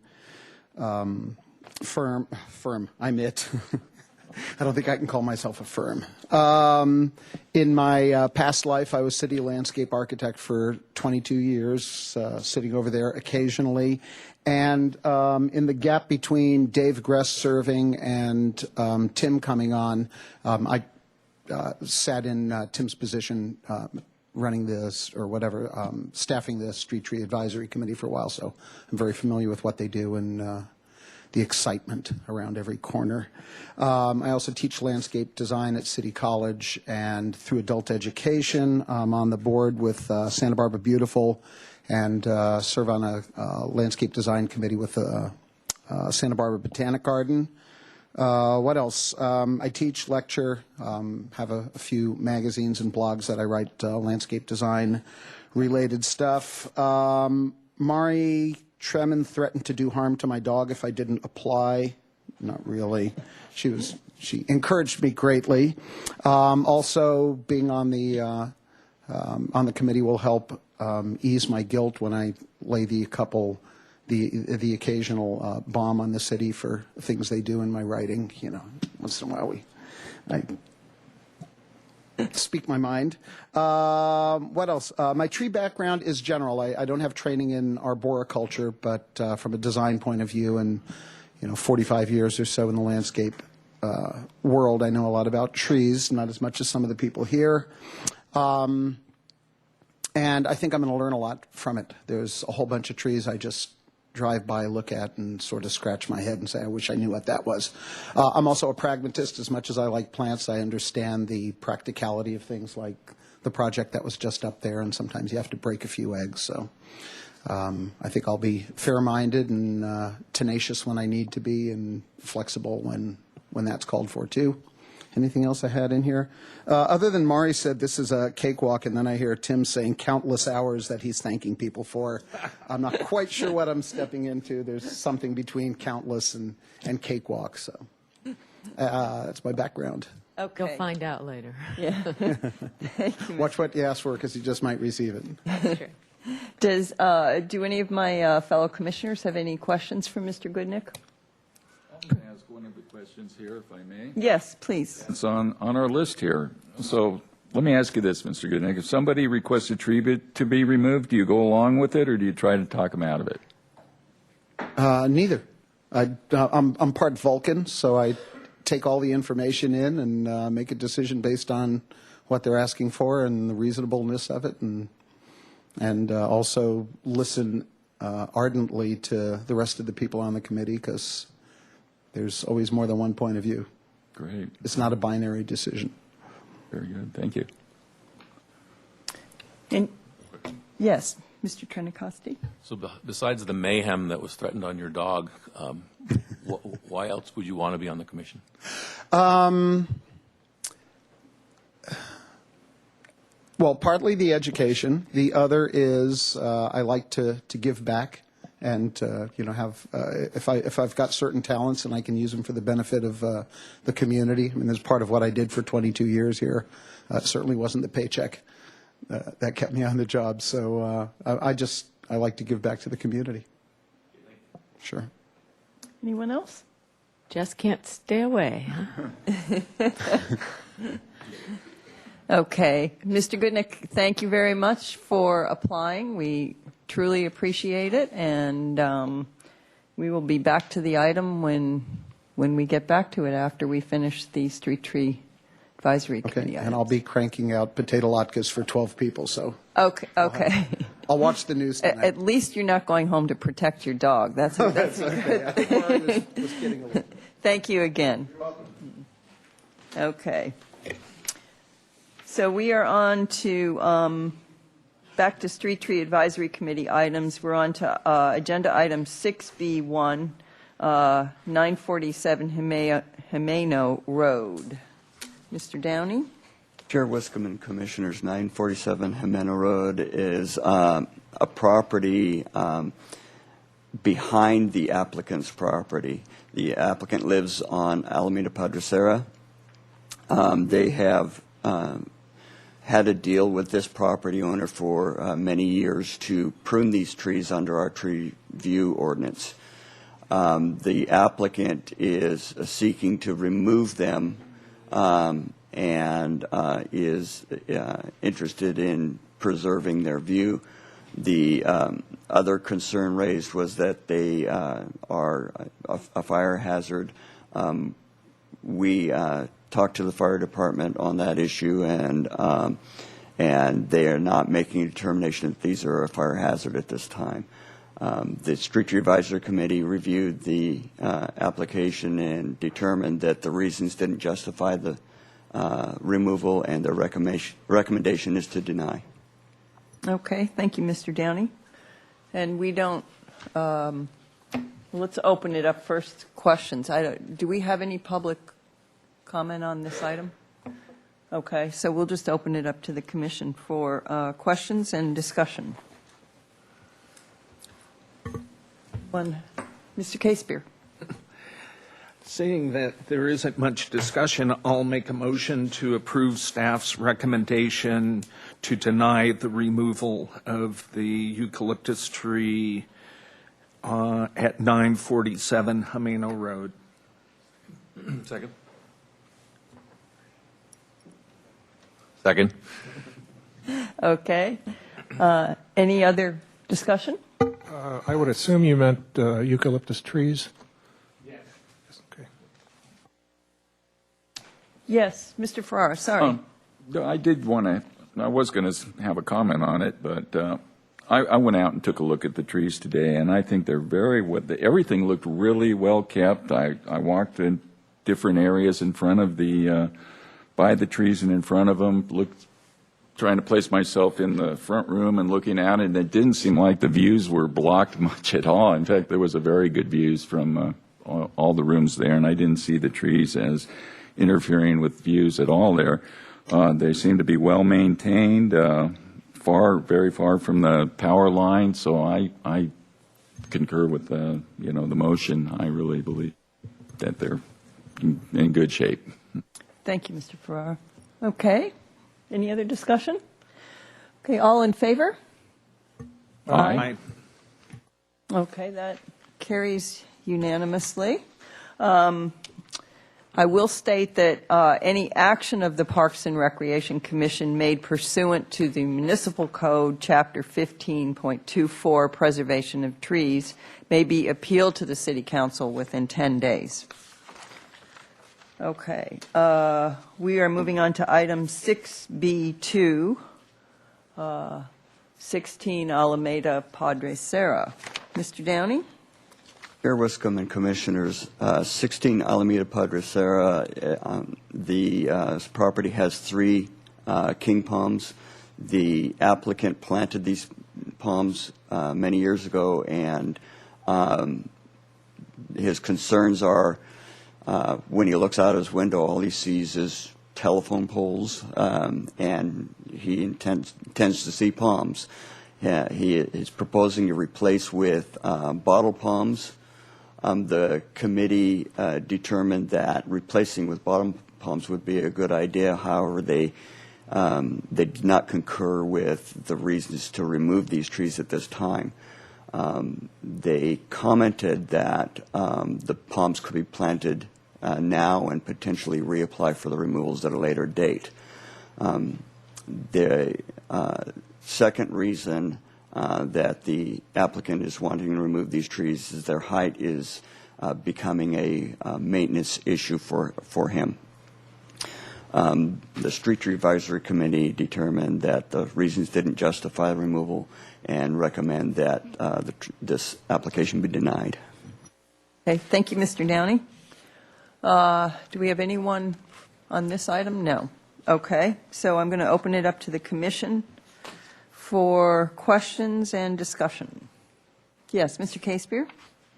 firm. I'm it. I don't think I can call myself a firm. In my past life, I was city landscape architect for 22 years, sitting over there occasionally. And in the gap between Dave Gress serving and Tim coming on, I sat in Tim's position running this or whatever, staffing the Street Tree Advisory Committee for a while. So I'm very familiar with what they do and the excitement around every corner. I also teach landscape design at City College, and through adult education, I'm on the board with Santa Barbara Beautiful and serve on a landscape design committee with the Santa Barbara Botanic Garden. What else? I teach, lecture, have a few magazines and blogs that I write landscape design related stuff. Mari Tremon threatened to do harm to my dog if I didn't apply. Not really. She encouraged me greatly. Also, being on the committee will help ease my guilt when I lay the occasional bomb on the city for things they do in my writing. You know, once in a while I speak my mind. What else? My tree background is general. I don't have training in arboriculture, but from a design point of view and 45 years or so in the landscape world, I know a lot about trees, not as much as some of the people here. And I think I'm going to learn a lot from it. There's a whole bunch of trees I just drive by, look at, and sort of scratch my head and say, I wish I knew what that was. I'm also a pragmatist. As much as I like plants, I understand the practicality of things like the project that was just up there, and sometimes you have to break a few eggs. So I think I'll be fair-minded and tenacious when I need to be, and flexible when that's called for, too. Anything else I had in here? Other than Mari said this is a cakewalk, and then I hear Tim saying countless hours that he's thanking people for. I'm not quite sure what I'm stepping into. There's something between countless and cakewalk, so that's my background. Okay. You'll find out later. Yeah. Thank you. Watch what you ask for, because you just might receive it. Do any of my fellow commissioners have any questions for Mr. Goodnick? I'm going to ask one of the questions here, if I may. Yes, please. It's on our list here. So let me ask you this, Mr. Goodnick. If somebody requests a tree to be removed, do you go along with it, or do you try to talk them out of it? Neither. I'm part Vulcan, so I take all the information in and make a decision based on what they're asking for and the reasonableness of it, and also listen ardently to the rest of the people on the committee, because there's always more than one point of view. Great. It's not a binary decision. Very good. Thank you. And Yes, Mr. Trenicosti? So besides the mayhem that was threatened on your dog, why else would you want to be on the commission? Well, partly the education. The other is I like to give back, and have if I've got certain talents and I can use them for the benefit of the community. I mean, that's part of what I did for 22 years here. It certainly wasn't the paycheck that kept me on the job. So I like to give back to the community. Sure. Anyone else? Just can't stay away, huh? Okay. Mr. Goodnick, thank you very much for applying. We truly appreciate it, and we will be back to the item when we get back to it after we finish the Street Tree Advisory Committee items. And I'll be cranking out potato latkes for 12 people, so. Okay. I'll watch the news tonight. At least you're not going home to protect your dog. That's a good okay. I think Lauren was kidding a little. Thank you again. You're welcome. Okay. So we are on to, back to Street Tree Advisory Committee items. We're on to Agenda Item 6B1, 947 Jimeno Road. Mr. Downey? Chair Wiscombe and Commissioners, 947 Jimeno Road is a property behind the applicant's property. The applicant lives on Alameda Padrecera. They have had a deal with this property owner for many years to prune these trees under our tree view ordinance. The applicant is seeking to remove them and is interested in preserving their view. The other concern raised was that they are a fire hazard. We talked to the fire department on that issue, and they are not making a determination that these are a fire hazard at this time. The Street Tree Advisory Committee reviewed the application and determined that the reasons didn't justify the removal, and the recommendation is to deny. Okay, thank you, Mr. Downey. And we don't, let's open it up first. Questions. Do we have any public comment on this item? Okay, so we'll just open it up to the commission for questions and discussion. One, Mr. Casebeer. Seeing that there isn't much discussion, I'll make a motion to approve staff's recommendation to deny the removal of the eucalyptus tree at 947 Jimeno Road. Second. Second. Okay. Any other discussion? I would assume you meant eucalyptus trees. Yes. Okay. Yes, Mr. Farrar, sorry. I did want to, I was going to have a comment on it, but I went out and took a look at the trees today, and I think they're everything looked really well kept. I walked in different areas in front of by the trees and in front of them, trying to place myself in the front room and looking out, and it didn't seem like the views were blocked much at all. In fact, there was a very good views from all the rooms there, and I didn't see the trees as interfering with views at all there. They seem to be well maintained, very far from the power line, so I concur with the motion. I really believe that they're in good shape. Thank you, Mr. Farrar. Okay. Any other discussion? Okay, all in favor? Aye. Okay, that carries unanimously. I will state that any action of the Parks and Recreation Commission made pursuant to the Municipal Code, Chapter 15.24, Preservation of Trees, may be appealed to the City Council within 10 days. Okay. We are moving on to item 6B2, 16 Alameda Padrecera. Mr. Downey? Chair Wiscombe and Commissioners, 16 Alameda Padrecera, the property has 3 king palms. The applicant planted these palms many years ago, and his concerns are when he looks out his window, all he sees is telephone poles, and he intends to see palms. He is proposing to replace with bottle palms. The committee determined that replacing with bottle palms would be a good idea. However, they did not concur with the reasons to remove these trees at this time. They commented that the palms could be planted now and potentially reapply for the removals at a later date. The second reason that the applicant is wanting to remove these trees is their height is becoming a maintenance issue for him. The Street Tree Advisory Committee determined that the reasons didn't justify the removal and recommend that this application be denied. Okay, thank you, Mr. Downey. Do we have anyone on this item? No. Okay, so I'm going to open it up to the commission for questions and discussion. Yes, Mr. Casebeer?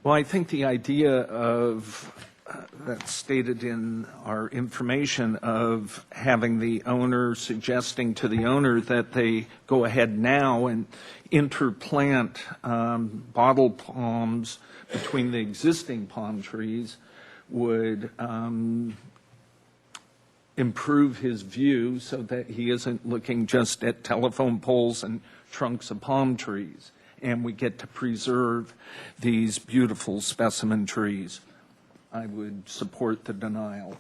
Well, I think the idea of that's stated in our information of having the owner suggesting to the owner that they go ahead now and interplant bottle palms between the existing palm trees would improve his view so that he isn't looking just at telephone poles and trunks of palm trees, and we get to preserve these beautiful specimen trees. I would support the denial.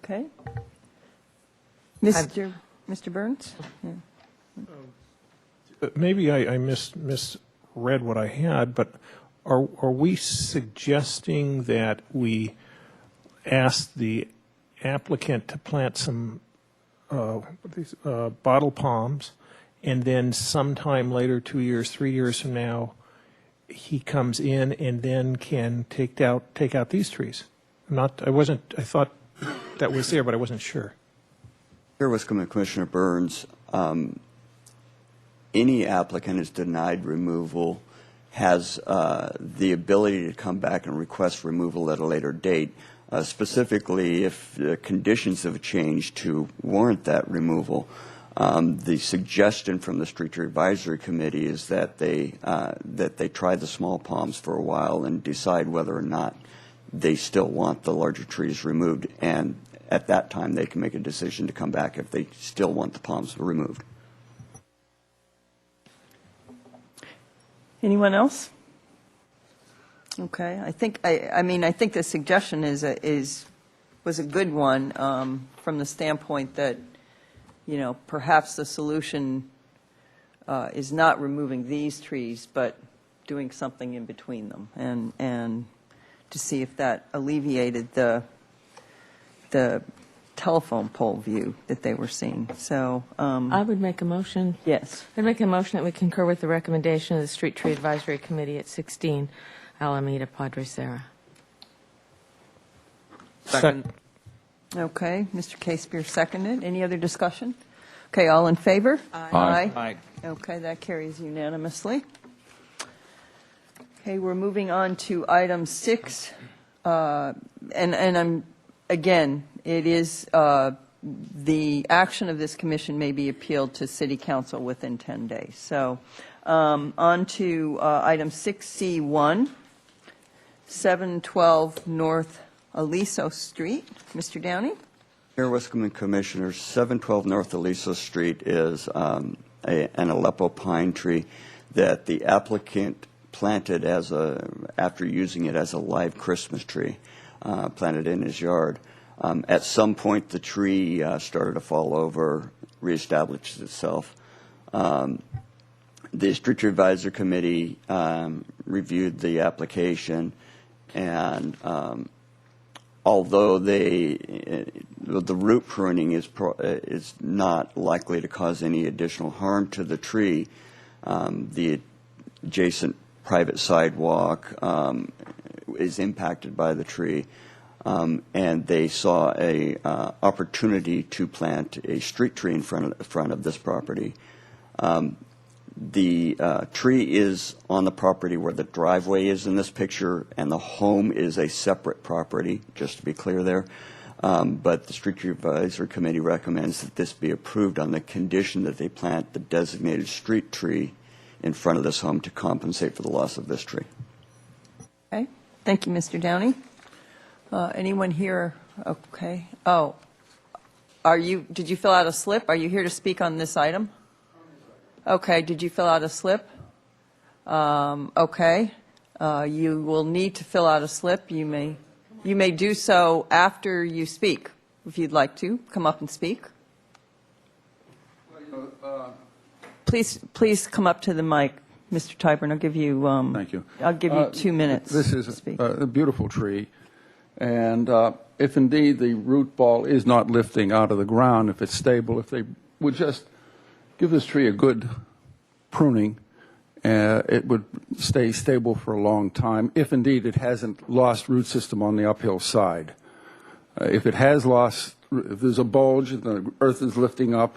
Okay. Mr. Burns? Yeah. Maybe I misread what I had, but are we suggesting that we ask the applicant to plant some bottle palms, and then sometime later, 2 years, 3 years from now, he comes in and then can take out these trees? I thought that was there, but I wasn't sure. Here with Commissioner Burns, any applicant is denied removal has the ability to come back and request removal at a later date, specifically if the conditions have changed to warrant that removal. The suggestion from the Street Tree Advisory Committee is that they try the small palms for a while and decide whether or not they still want the larger trees removed, and at that time they can make a decision to come back if they still want the palms removed. Anyone else? Okay, I think the suggestion was a good one from the standpoint that, perhaps the solution is not removing these trees, but doing something in between them, and to see if that alleviated the telephone pole view that they were seeing. So I would make a motion. Yes. I'd make a motion that we concur with the recommendation of the Street Tree Advisory Committee at 16 Alameda Padre Serra. Second. Okay, Mr. Casebeer seconded. Any other discussion? Okay, all in favor? Aye. Aye. Okay, that carries unanimously. Okay, we're moving on to item 6, and I'm, again, it is, the action of this commission may be appealed to City Council within 10 days. So on to item 6C1, 712 North Aliso Street. Mr. Downey? Mayor Wiscombe Commissioners, 712 North Aliso Street is an Aleppo pine tree that the applicant planted after using it as a live Christmas tree, planted in his yard. At some point, the tree started to fall over, reestablished itself. The Street Tree Advisory Committee reviewed the application, and although the root pruning is not likely to cause any additional harm to the tree, the adjacent private sidewalk is impacted by the tree, and they saw a opportunity to plant a street tree in front of this property. The tree is on the property where the driveway is in this picture, and the home is a separate property, just to be clear there. But the Street Tree Advisory Committee recommends that this be approved on the condition that they plant the designated street tree in front of this home to compensate for the loss of this tree. Okay, thank you, Mr. Downey. Anyone here? Okay. Oh, did you fill out a slip? Are you here to speak on this item? Okay, did you fill out a slip? Okay. You will need to fill out a slip. You may do so after you speak, if you'd like to. Come up and speak. Please come up to the mic, Mr. Tyburn. I'll give you. Thank you. I'll give you 2 minutes. This is a beautiful tree, and if indeed the root ball is not lifting out of the ground, if it's stable, if they would just give this tree a good pruning, it would stay stable for a long time, if indeed it hasn't lost root system on the uphill side. If it has lost, if there's a bulge, the earth is lifting up,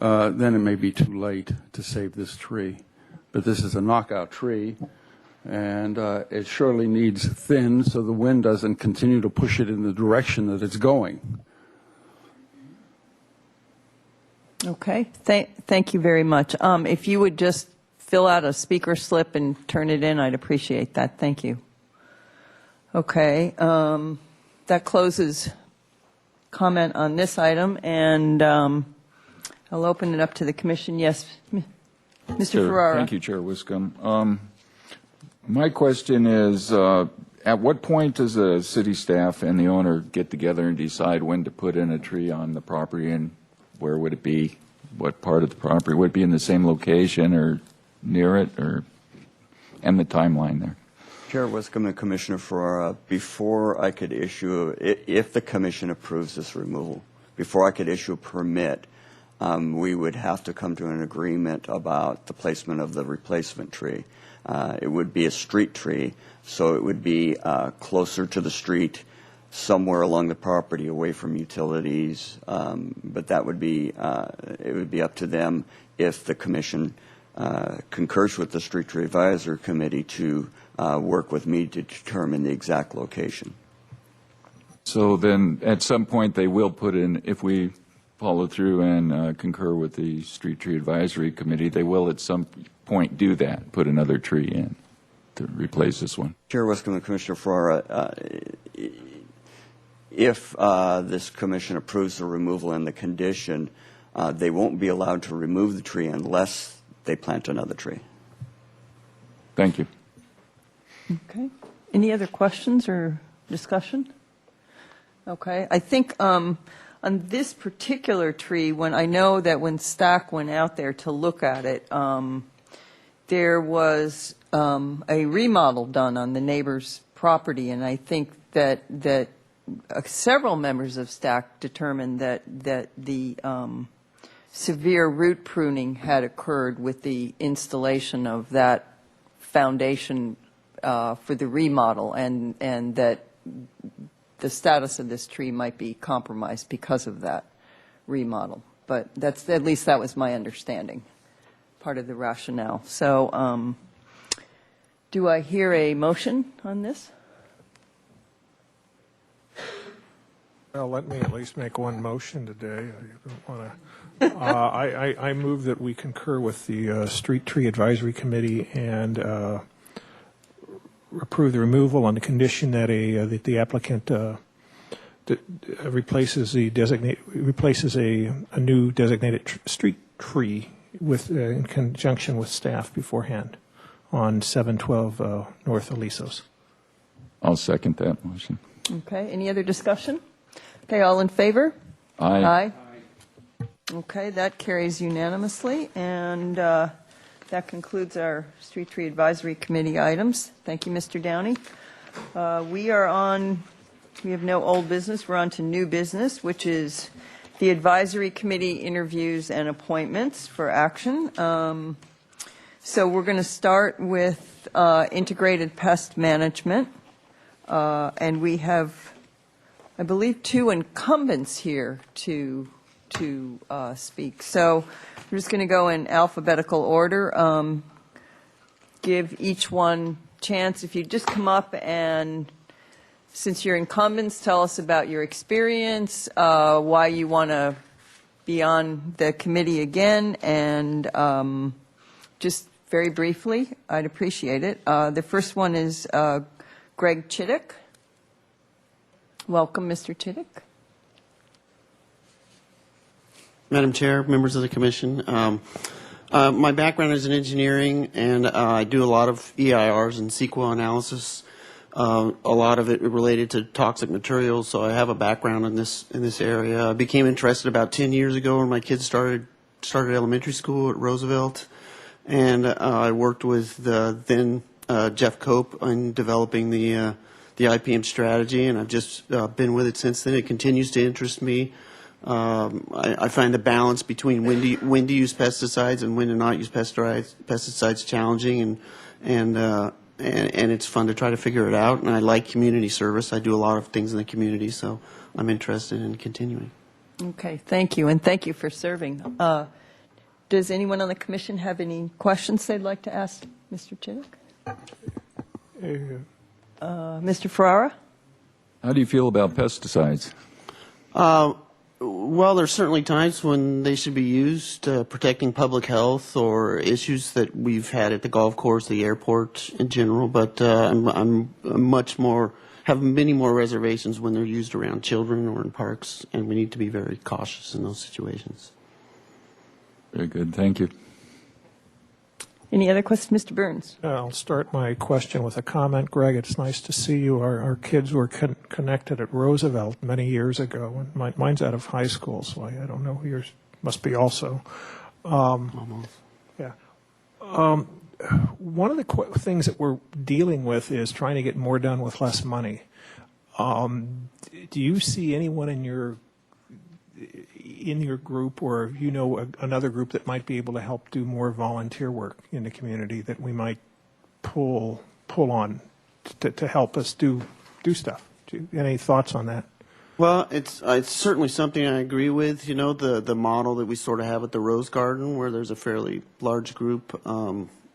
then it may be too late to save this tree. But this is a knockout tree, and it surely needs thin so the wind doesn't continue to push it in the direction that it's going. Okay, thank you very much. If you would just fill out a speaker slip and turn it in, I'd appreciate that. Thank you. Okay, that closes comment on this item, and I'll open it up to the commission. Yes, Mr. Ferrara. Thank you, Chair Wiscombe. My question is, at what point does the city staff and the owner get together and decide when to put in a tree on the property, and where would it be? What part of the property? Would it be in the same location or near it, and the timeline there? Chair Wiscombe and Commissioner Ferrara, before I could issue, if the commission approves this removal, before I could issue a permit, we would have to come to an agreement about the placement of the replacement tree. It would be a street tree, so it would be closer to the street, somewhere along the property, away from utilities. But that would be it would be up to them if the commission concurs with the Street Tree Advisory Committee to work with me to determine the exact location. So then, at some point, they will put in, if we follow through and concur with the Street Tree Advisory Committee, they will at some point do that, put another tree in to replace this one. Chair Wiscombe and Commissioner Ferrara, if this commission approves the removal and the condition, they won't be allowed to remove the tree unless they plant another tree. Thank you. Okay. Any other questions or discussion? Okay. I think on this particular tree, when I know that when Stack went out there to look at it, there was a remodel done on the neighbor's property, and I think that several members of Stack determined that the severe root pruning had occurred with the installation of that foundation for the remodel, and that the status of this tree might be compromised because of that remodel. But that's, at least that was my understanding, part of the rationale. So do I hear a motion on this? Well, let me at least make one motion today. I don't want to. I move that we concur with the Street Tree Advisory Committee and approve the removal on the condition that the applicant replaces a new designated street tree with in conjunction with staff beforehand on 712 North Alisos. I'll second that motion. Okay. Any other discussion? Okay. All in favor? Aye. Aye. Okay. That carries unanimously, and that concludes our Street Tree Advisory Committee items. Thank you, Mr. Downey. We have no old business. We're on to new business, which is the Advisory Committee interviews and appointments for action. So we're going to start with integrated pest management. And we have, I believe, two incumbents here to to speak. So we're just going to go in alphabetical order. Give each one chance. If you just come up and, since you're incumbents, tell us about your experience, why you want to be on the committee again, and just very briefly, I'd appreciate it. The first one is Greg Chittick. Welcome, Mr. Chittick. Madam Chair, members of the Commission, my background is in engineering, and I do a lot of EIRs and SQL analysis. A lot of it related to toxic materials, so I have a background in this area. I became interested about 10 years ago when my kids started elementary school at Roosevelt, and I worked with then Jeff Cope in developing the IPM strategy, and I've just been with it since then. It continues to interest me. I find the balance between when to use pesticides and when to not use pesticides challenging, and it's fun to try to figure it out. And I like community service. I do a lot of things in the community, so I'm interested in continuing. Okay, thank you, and thank you for serving. Does anyone on the Commission have any questions they'd like to ask Mr. Chittick? Mr. Ferrara? How do you feel about pesticides? Well, there's certainly times when they should be used, protecting public health or issues that we've had at the golf course, the airport in general. But I'm much more, have many more reservations when they're used around children or in parks, and we need to be very cautious in those situations. Very good. Thank you. Any other questions? Mr. Burns? I'll start my question with a comment. Greg, it's nice to see you. Our kids were connected at Roosevelt many years ago. And mine's out of high school, so I don't know who yours must be also. Almost. Yeah. One of the things that we're dealing with is trying to get more done with less money. Do you see anyone in your group, or another group that might be able to help do more volunteer work in the community that we might pull on to help us do stuff? Any thoughts on that? Well, it's certainly something I agree with. You know, the model that we sort of have at the Rose Garden, where there's a fairly large group.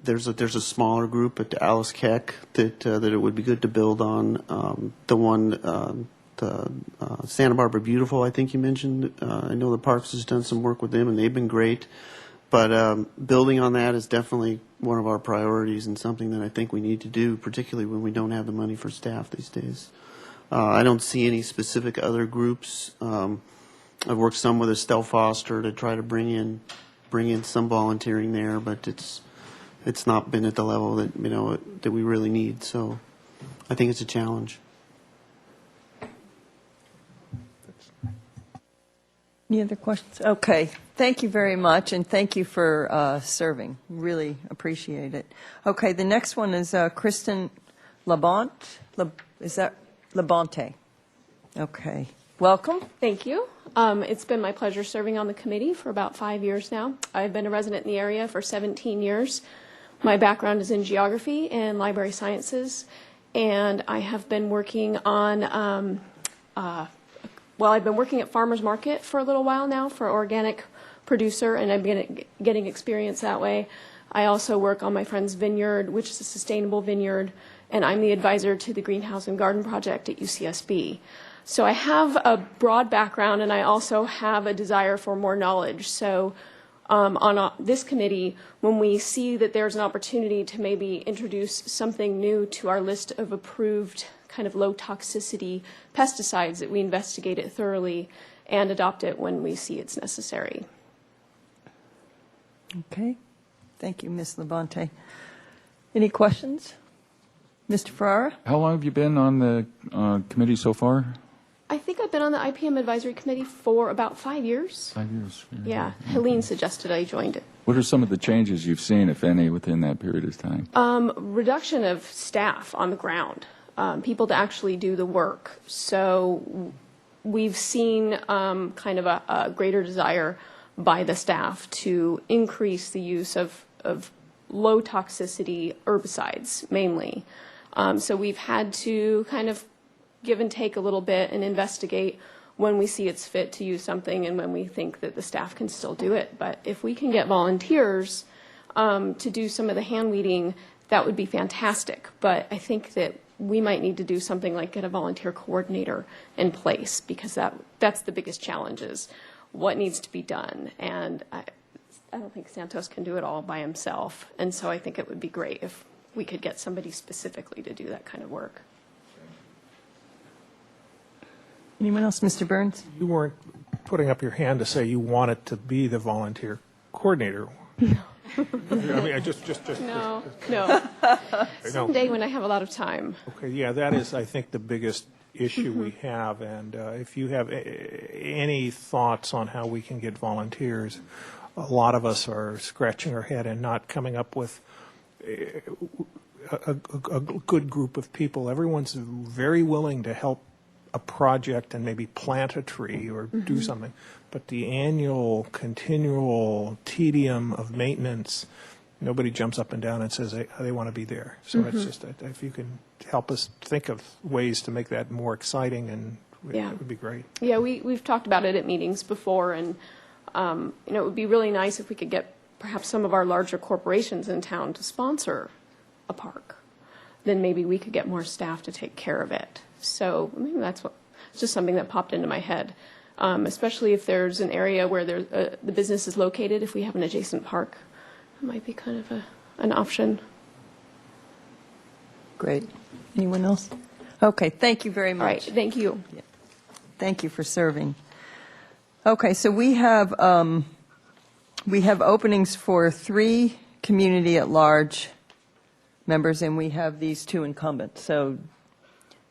There's a smaller group at Alice Keck that it would be good to build on. The one. Santa Barbara Beautiful, I think you mentioned. I know the Parks has done some work with them, and they've been great. But building on that is definitely one of our priorities and something that I think we need to do, particularly when we don't have the money for staff these days. I don't see any specific other groups. I've worked some with Estelle Foster to try to bring in some volunteering there, but it's not been at the level that we really need. So I think it's a challenge. Any other questions? Okay. Thank you very much, and thank you for serving. Really appreciate it. Okay, the next one is Kristen Labonte. Is that Labonte? Okay. Welcome. Thank you. It's been my pleasure serving on the committee for about 5 years now. I've been a resident in the area for 17 years. My background is in geography and library sciences, and I have been working on I've been working at Farmers Market for a little while now for organic producer, and I've been getting experience that way. I also work on my friend's vineyard, which is a sustainable vineyard, and I'm the advisor to the Greenhouse and Garden Project at UCSB. So I have a broad background, and I also have a desire for more knowledge. So on this committee, when we see that there's an opportunity to maybe introduce something new to our list of approved kind of low toxicity pesticides, that we investigate it thoroughly and adopt it when we see it's necessary. Okay. Thank you, Ms. Labonte. Any questions? Mr. Ferrara? How long have you been on the committee so far? I think I've been on the IPM Advisory Committee for about 5 years. 5 years. Yeah. Helene suggested I joined it. What are some of the changes you've seen, if any, within that period of time? Reduction of staff on the ground. People to actually do the work. So we've seen kind of a greater desire by the staff to increase the use of low toxicity herbicides mainly. So we've had to kind of give and take a little bit and investigate when we see it's fit to use something and when we think that the staff can still do it. But if we can get volunteers to do some of the hand weeding, that would be fantastic. But I think that we might need to do something like get a volunteer coordinator in place, because that's the biggest challenge is what needs to be done. And I don't think Santos can do it all by himself. And so I think it would be great if we could get somebody specifically to do that kind of work. Anyone else? Mr. Burns? You weren't putting up your hand to say you wanted to be the volunteer coordinator. I mean, I just No. Someday when I have a lot of time. Okay, yeah, that is, I think, the biggest issue we have. And if you have any thoughts on how we can get volunteers, a lot of us are scratching our head and not coming up with a good group of people. Everyone's very willing to help a project and maybe plant a tree or do something. But the annual, continual tedium of maintenance, nobody jumps up and down and says they want to be there. So it's just, if you can help us think of ways to make that more exciting, and Yeah. that would be great. Yeah, we've talked about it at meetings before, and it would be really nice if we could get perhaps some of our larger corporations in town to sponsor a park. Then maybe we could get more staff to take care of it. So maybe it's just something that popped into my head, especially if there's an area where the business is located. If we have an adjacent park, it might be kind of an option. Great. Anyone else? Okay, thank you very much. All right, thank you. Thank you for serving. Okay, so we have openings for 3 community at large members, and we have these 2 incumbents. So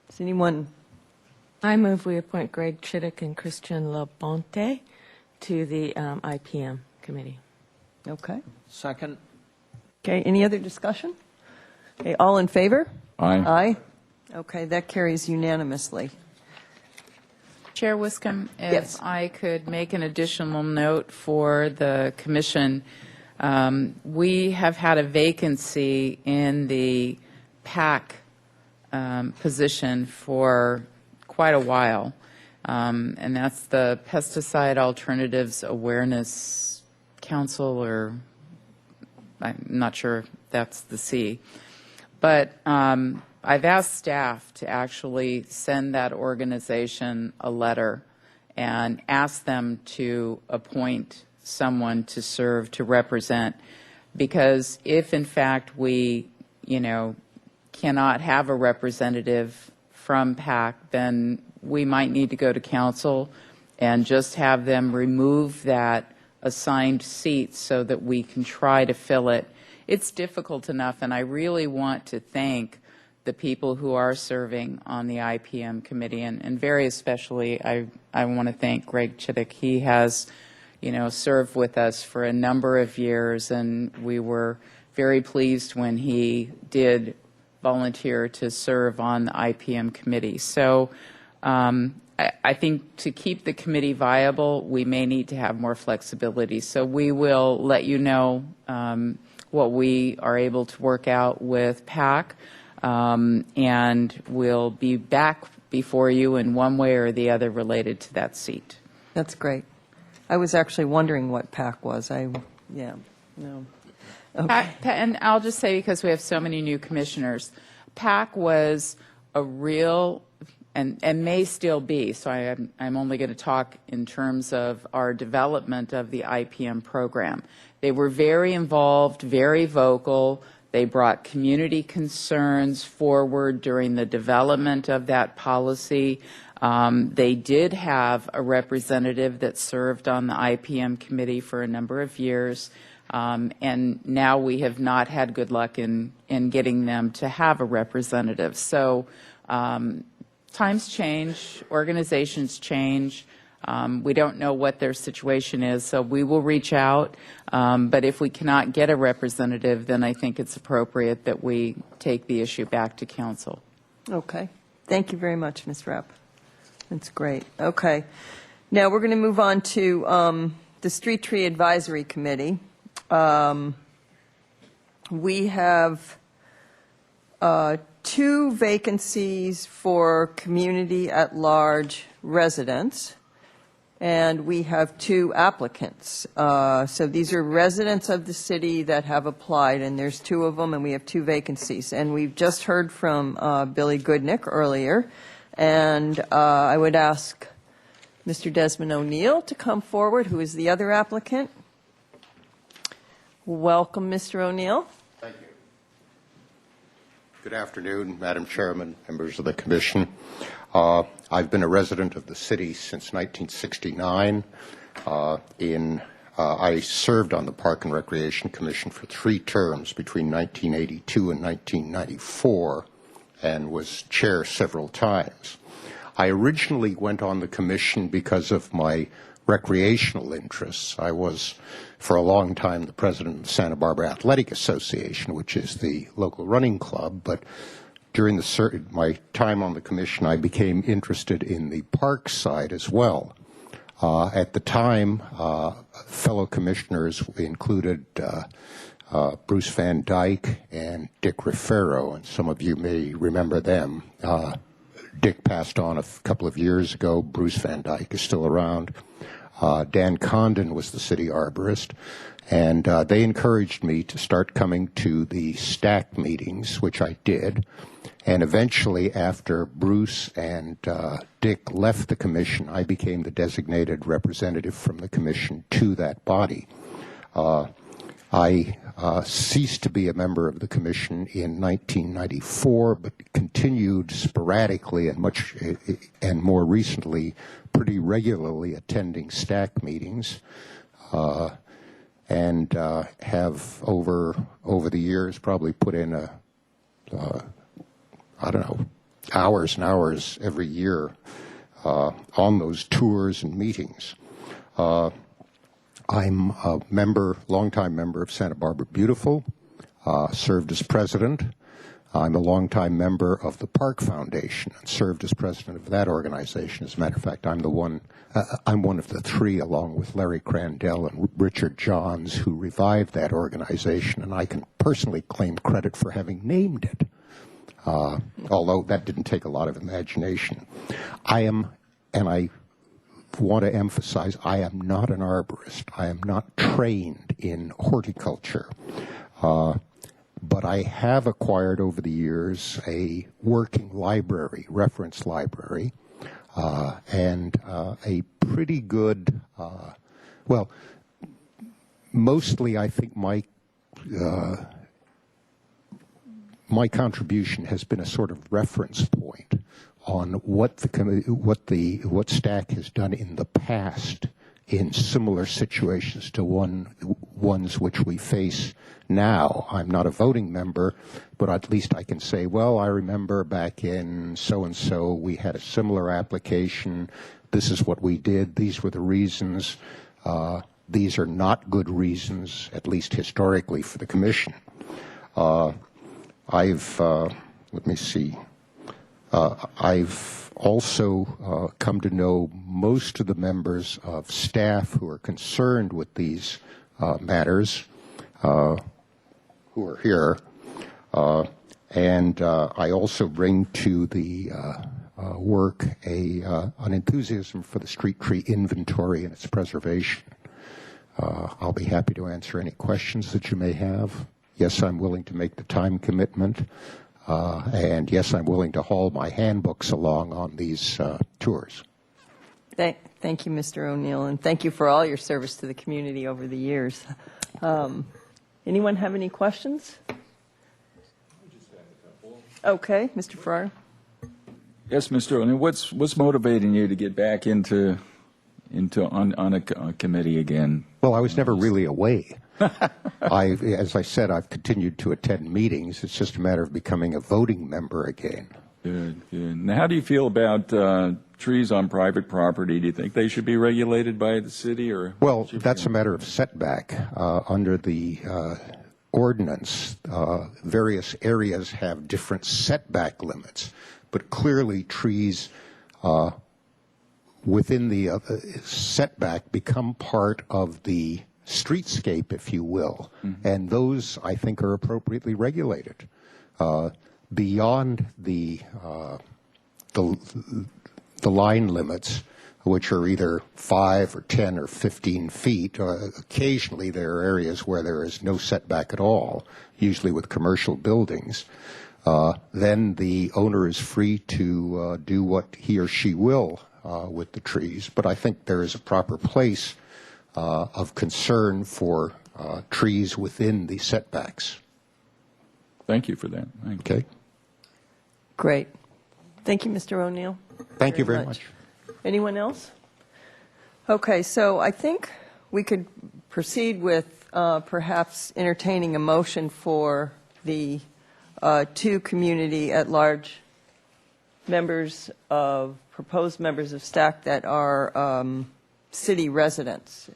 does anyone? I move we appoint Greg Chittick and Christian Labonte to the IPM committee. Okay. Second. Okay, any other discussion? Okay, all in favor? Aye. Aye. Okay, that carries unanimously. Chair Wiscombe, if Yes. I could make an additional note for the commission. We have had a vacancy in the PAC position for quite a while, and that's the Pesticide Alternatives Awareness Council, or I'm not sure if that's the C. But I've asked staff to actually send that organization a letter and ask them to appoint someone to serve, to represent, because if in fact we, cannot have a representative from PAC, then we might need to go to council and just have them remove that assigned seat so that we can try to fill it. It's difficult enough, and I really want to thank the people who are serving on the IPM committee, and very especially I want to thank Greg Chittick. He has, served with us for a number of years, and we were very pleased when he did volunteer to serve on the IPM committee. So I think to keep the committee viable, we may need to have more flexibility. So we will let you know what we are able to work out with PAC, and we'll be back before you in one way or the other related to that seat. That's great. I was actually wondering what PAC was. No. Okay. And I'll just say, because we have so many new commissioners, PAC was a real, and may still be, so I'm only going to talk in terms of our development of the IPM program. They were very involved, very vocal. They brought community concerns forward during the development of that policy. They did have a representative that served on the IPM committee for a number of years. And now we have not had good luck in getting them to have a representative. So times change, organizations change. We don't know what their situation is, so we will reach out. But if we cannot get a representative, then I think it's appropriate that we take the issue back to council. Okay. Thank you very much, Ms. Rapp. That's great. Okay. Now we're going to move on to the Street Tree Advisory Committee. We have 2 vacancies for community at large residents, and we have 2 applicants. So these are residents of the city that have applied, and there's 2 of them, and we have 2 vacancies. And we've just heard from Billy Goodnick earlier, and I would ask Mr. Desmond O'Neill to come forward, who is the other applicant. Welcome, Mr. O'Neill. Thank you. Good afternoon, Madam Chairman, members of the Commission. I've been a resident of the city since 1969. I served on the Park and Recreation Commission for 3 terms between 1982 and 1994 and was chair several times. I originally went on the commission because of my recreational interests. I was, for a long time, the president of the Santa Barbara Athletic Association, which is the local running club, but during my time on the commission, I became interested in the park side as well. At the time, fellow commissioners included Bruce Van Dyke and Dick Rifero, and some of you may remember them. Dick passed on a couple of years ago. Bruce Van Dyke is still around. Dan Condon was the city arborist, and they encouraged me to start coming to the STAC meetings, which I did. And eventually, after Bruce and Dick left the commission, I became the designated representative from the commission to that body. I ceased to be a member of the commission in 1994, but continued sporadically and more recently pretty regularly attending STAC meetings, and have over the years probably put in hours and hours every year on those tours and meetings. I'm a longtime member of Santa Barbara Beautiful, served as president. I'm a longtime member of the Park Foundation and served as president of that organization. As a matter of fact, I'm one of the 3, along with Larry Crandell and Richard Johns, who revived that organization, and I can personally claim credit for having named it, although that didn't take a lot of imagination. I want to emphasize, I am not an arborist. I am not trained in horticulture. But I have acquired over the years a working library, reference library, and a pretty good, mostly I think my contribution has been a sort of reference point on what STAC has done in the past in similar situations to ones which we face now. I'm not a voting member, but at least I can say, well, I remember back in so-and-so we had a similar application. This is what we did. These were the reasons. These are not good reasons, at least historically, for the commission. I've also come to know most of the members of staff who are concerned with these matters, who are here, and I also bring to the work an enthusiasm for the street tree inventory and its preservation. I'll be happy to answer any questions that you may have. Yes, I'm willing to make the time commitment. And yes, I'm willing to haul my handbooks along on these tours. Thank you, Mr. O'Neill, and thank you for all your service to the community over the years. Anyone have any questions? Okay, Mr. Farrar. Yes, Mr. O'Neill, what's motivating you to get back on a committee again? Well, I was never really away. As I said, I've continued to attend meetings. It's just a matter of becoming a voting member again. Good, good. Now, how do you feel about trees on private property? Do you think they should be regulated by the city, or? Well, that's a matter of setback. Under the ordinance, various areas have different setback limits, but clearly trees within the setback become part of the streetscape, if you will, and those, I think, are appropriately regulated. beyond the line limits, which are either 5 or 10 or 15 feet. Occasionally there are areas where there is no setback at all, usually with commercial buildings. Then the owner is free to do what he or she will with the trees. But I think there is a proper place of concern for trees within the setbacks. Thank you for that. Okay. Great. Thank you, Mr. O'Neill. Thank you very much. Anyone else? Okay, so I think we could proceed with perhaps entertaining a motion for the 2 community at-large members of, proposed members of STAC that are city residents.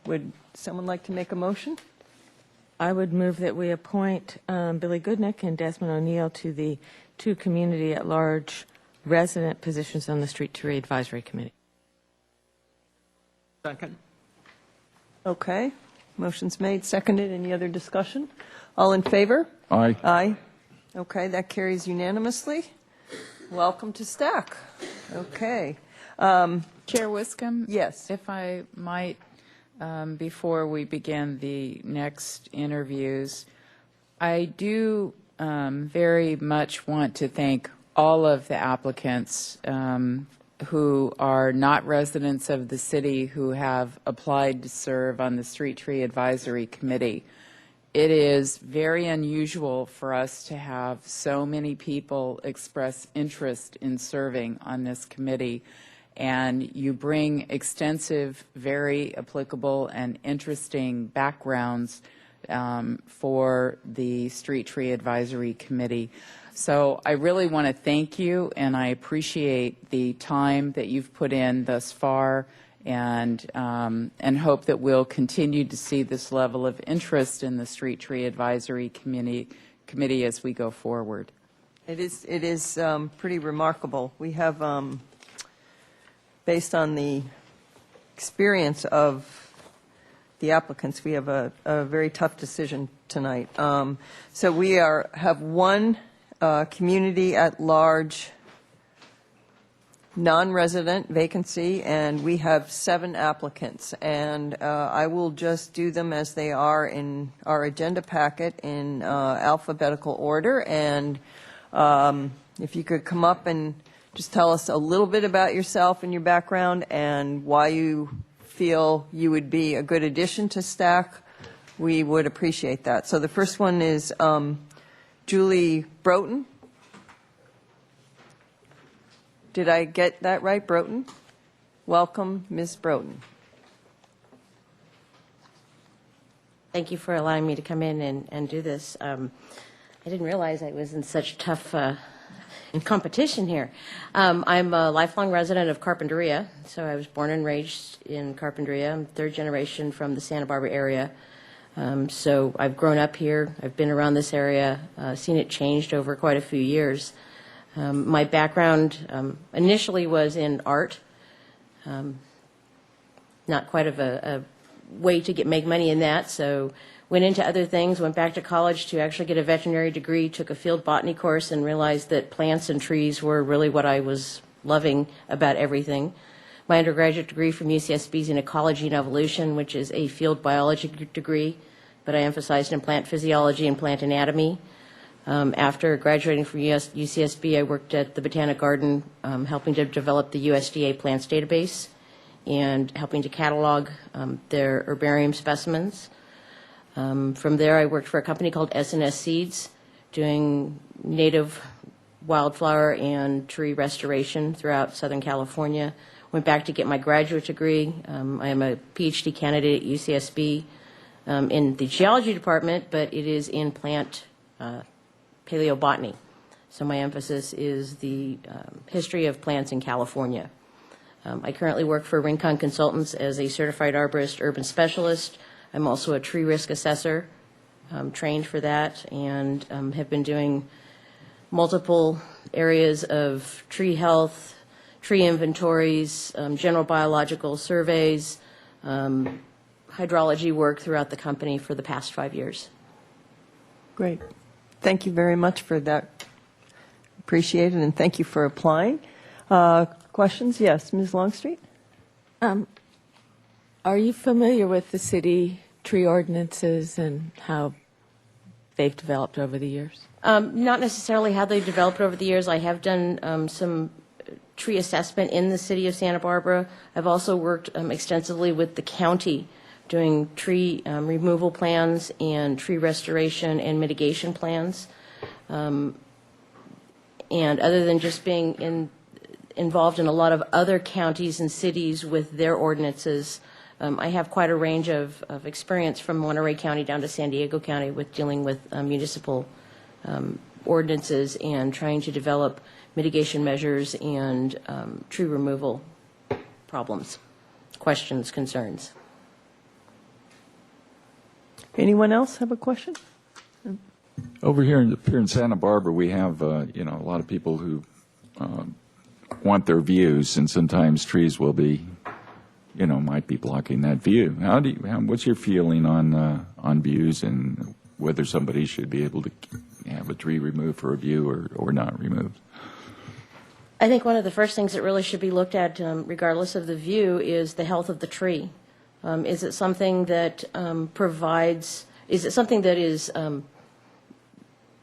Would someone like to make a motion? I would move that we appoint Billy Goodnick and Desmond O'Neill to the 2 community at-large resident positions on the Street Tree Advisory Committee. Second. Okay. Motion's made, seconded. Any other discussion? All in favor? Aye. Aye. Okay, that carries unanimously. Welcome to STAC. Okay. Chair Wiscombe? Yes. If I might, before we begin the next interviews, I do very much want to thank all of the applicants who are not residents of the city who have applied to serve on the Street Tree Advisory Committee. It is very unusual for us to have so many people express interest in serving on this committee, and you bring extensive, very applicable and interesting backgrounds for the Street Tree Advisory Committee. So I really want to thank you, and I appreciate the time that you've put in thus far, and hope that we'll continue to see this level of interest in the Street Tree Advisory Committee as we go forward. It is pretty remarkable. We have, based on the experience of the applicants, we have a very tough decision tonight. So we have 1 community at large non-resident vacancy, and we have 7 applicants. And I will just do them as they are in our agenda packet in alphabetical order. And if you could come up and just tell us a little bit about yourself and your background and why you feel you would be a good addition to STAC, we would appreciate that. So the first one is Julie Broughton. Did I get that right, Broughton? Welcome, Ms. Broughton. Thank you for allowing me to come in and do this. I didn't realize I was in such tough competition here. I'm a lifelong resident of Carpinteria, so I was born and raised in Carpinteria. I'm 3rd generation from the Santa Barbara area. So I've grown up here. I've been around this area, seen it changed over quite a few years. My background initially was in art, not quite of a way to make money in that, so went into other things, went back to college to actually get a veterinary degree, took a field botany course, and realized that plants and trees were really what I was loving about everything. My undergraduate degree from UCSB is in ecology and evolution, which is a field biology degree, but I emphasized in plant physiology and plant anatomy. After graduating from UCSB, I worked at the Botanic Garden, helping to develop the USDA plants database and helping to catalog their herbarium specimens. From there, I worked for a company called S&S Seeds, doing native wildflower and tree restoration throughout Southern California. Went back to get my graduate degree. I am a PhD candidate at UCSB in the geology department, but it is in plant paleobotany. So my emphasis is the history of plants in California. I currently work for Rincon Consultants as a certified arborist urban specialist. I'm also a tree risk assessor, trained for that, and have been doing multiple areas of tree health, tree inventories, general biological surveys, hydrology work throughout the company for the past 5 years. Great. Thank you very much for that Appreciate it, and thank you for applying. Questions? Yes, Ms. Longstreet? Are you familiar with the city tree ordinances and how they've developed over the years? Not necessarily how they've developed over the years. I have done some tree assessment in the city of Santa Barbara. I've also worked extensively with the county doing tree removal plans and tree restoration and mitigation plans. And other than just being involved in a lot of other counties and cities with their ordinances, I have quite a range of experience from Monterey County down to San Diego County with dealing with municipal ordinances and trying to develop mitigation measures and tree removal problems, questions, concerns. Anyone else have a question? Over here in Santa Barbara, we have a lot of people who want their views, and sometimes trees will be, might be blocking that view. What's your feeling on views and whether somebody should be able to have a tree removed for a view or not removed? I think one of the first things that really should be looked at, regardless of the view, is the health of the tree. Is it something that is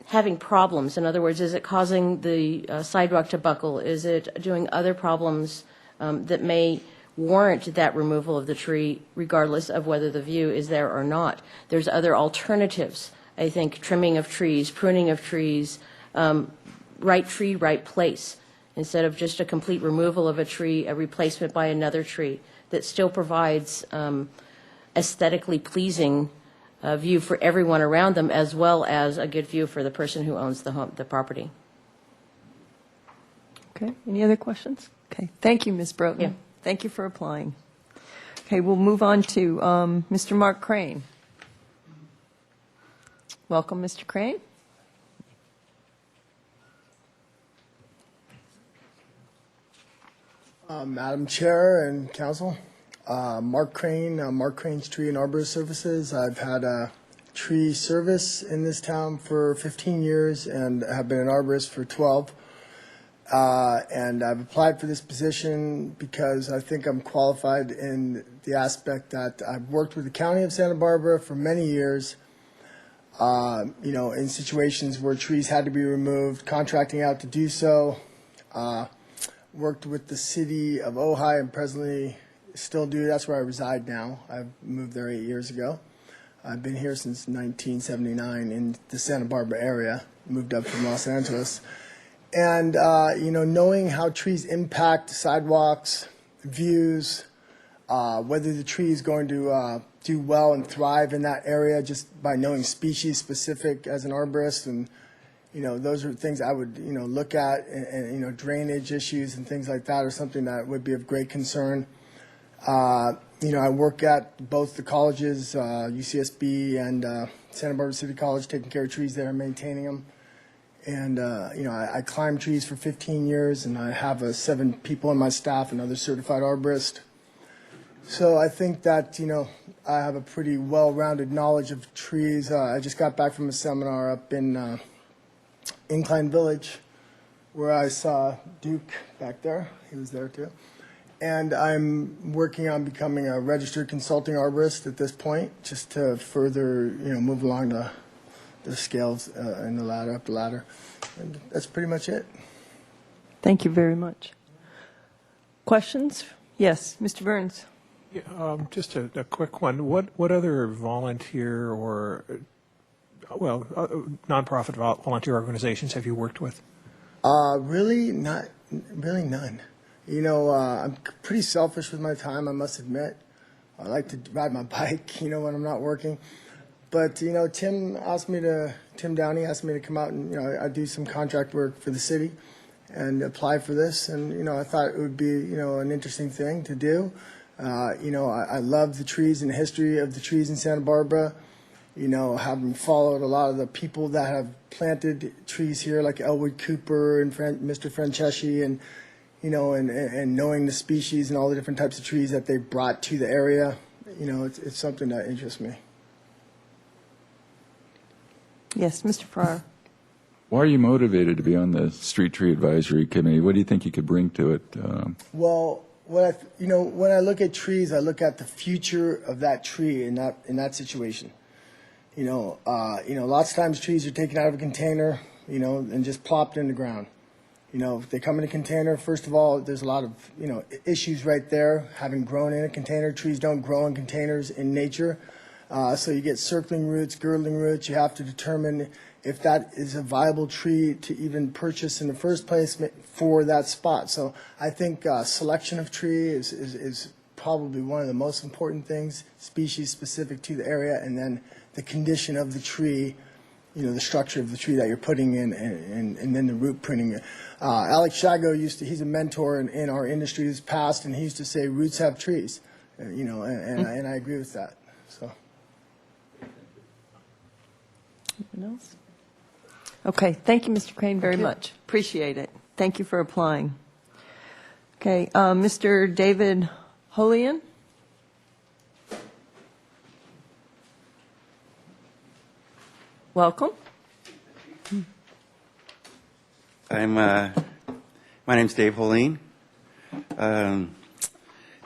having problems? In other words, is it causing the sidewalk to buckle? Is it doing other problems that may warrant that removal of the tree, regardless of whether the view is there or not? There's other alternatives. I think trimming of trees, pruning of trees, right tree, right place. Instead of just a complete removal of a tree, a replacement by another tree that still provides aesthetically pleasing view for everyone around them, as well as a good view for the person who owns the property. Okay, any other questions? Okay, thank you, Ms. Broughton. Yeah. Thank you for applying. Okay, we'll move on to Mr. Mark Crane. Welcome, Mr. Crane. Madam Chair and Council, Mark Crane, Mark Crane's Tree and Arborist Services. I've had a tree service in this town for 15 years and have been an arborist for 12. And I've applied for this position because I think I'm qualified in the aspect that I've worked with the County of Santa Barbara for many years, in situations where trees had to be removed, contracting out to do so. Worked with the city of Ojai and presently still do. That's where I reside now. I've moved there 8 years ago. I've been here since 1979 in the Santa Barbara area, moved up from Los Angeles. And, knowing how trees impact sidewalks, views, whether the tree is going to do well and thrive in that area just by knowing species specific as an arborist. And, those are things I would, look at, and drainage issues and things like that are something that would be of great concern. I work at both the colleges, UCSB and Santa Barbara City College, taking care of trees there and maintaining them. And, I climbed trees for 15 years, and I have 7 people on my staff, another certified arborist. So I think that, I have a pretty well-rounded knowledge of trees. I just got back from a seminar up in Incline Village, where I saw Duke back there. He was there, too. And I'm working on becoming a registered consulting arborist at this point, just to further, move along the scales and the ladder, up the ladder. And that's pretty much it. Thank you very much. Questions? Yes, Mr. Burns. Yeah, just a quick one. What other volunteer or, nonprofit volunteer organizations have you worked with? Really none. I'm pretty selfish with my time, I must admit. I like to ride my bike, when I'm not working. But, Tim Downey asked me to come out and, I do some contract work for the city and apply for this. And, I thought it would be, an interesting thing to do. I love the trees and the history of the trees in Santa Barbara. Having followed a lot of the people that have planted trees here, like Elwood Cooper and Mr. Franceschi, and, and knowing the species and all the different types of trees that they brought to the area, it's something that interests me. Yes, Mr. Farrar. Why are you motivated to be on the Street Tree Advisory Committee? What do you think you could bring to it? Well, when I look at trees, I look at the future of that tree in that situation. Lots of times trees are taken out of a container, and just plopped in the ground. If they come in a container, first of all, there's a lot of, issues right there. Having grown in a container, trees don't grow in containers in nature. So you get circling roots, girdling roots. You have to determine if that is a viable tree to even purchase in the first place for that spot. So I think selection of tree is probably one of the most important things, species specific to the area, and then the condition of the tree, the structure of the tree that you're putting in, and then the root pruning. Alex Shago he's a mentor in our industry's past, and he used to say, roots have trees, and I agree with that. So. Anyone else? Okay, thank you, Mr. Crane, very much. Appreciate it. Thank you for applying. Okay, Mr. David Holian. Welcome. My name's Dave Holine. Been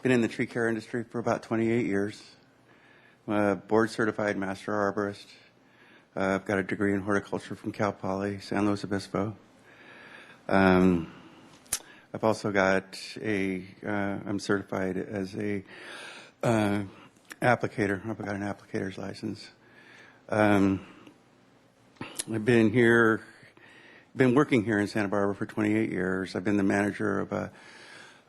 in the tree care industry for about 28 years. I'm a board certified master arborist. I've got a degree in horticulture from Cal Poly, San Luis Obispo. I've also got I'm certified as a applicator. I've got an applicator's license. I've been working here in Santa Barbara for 28 years. I've been the manager of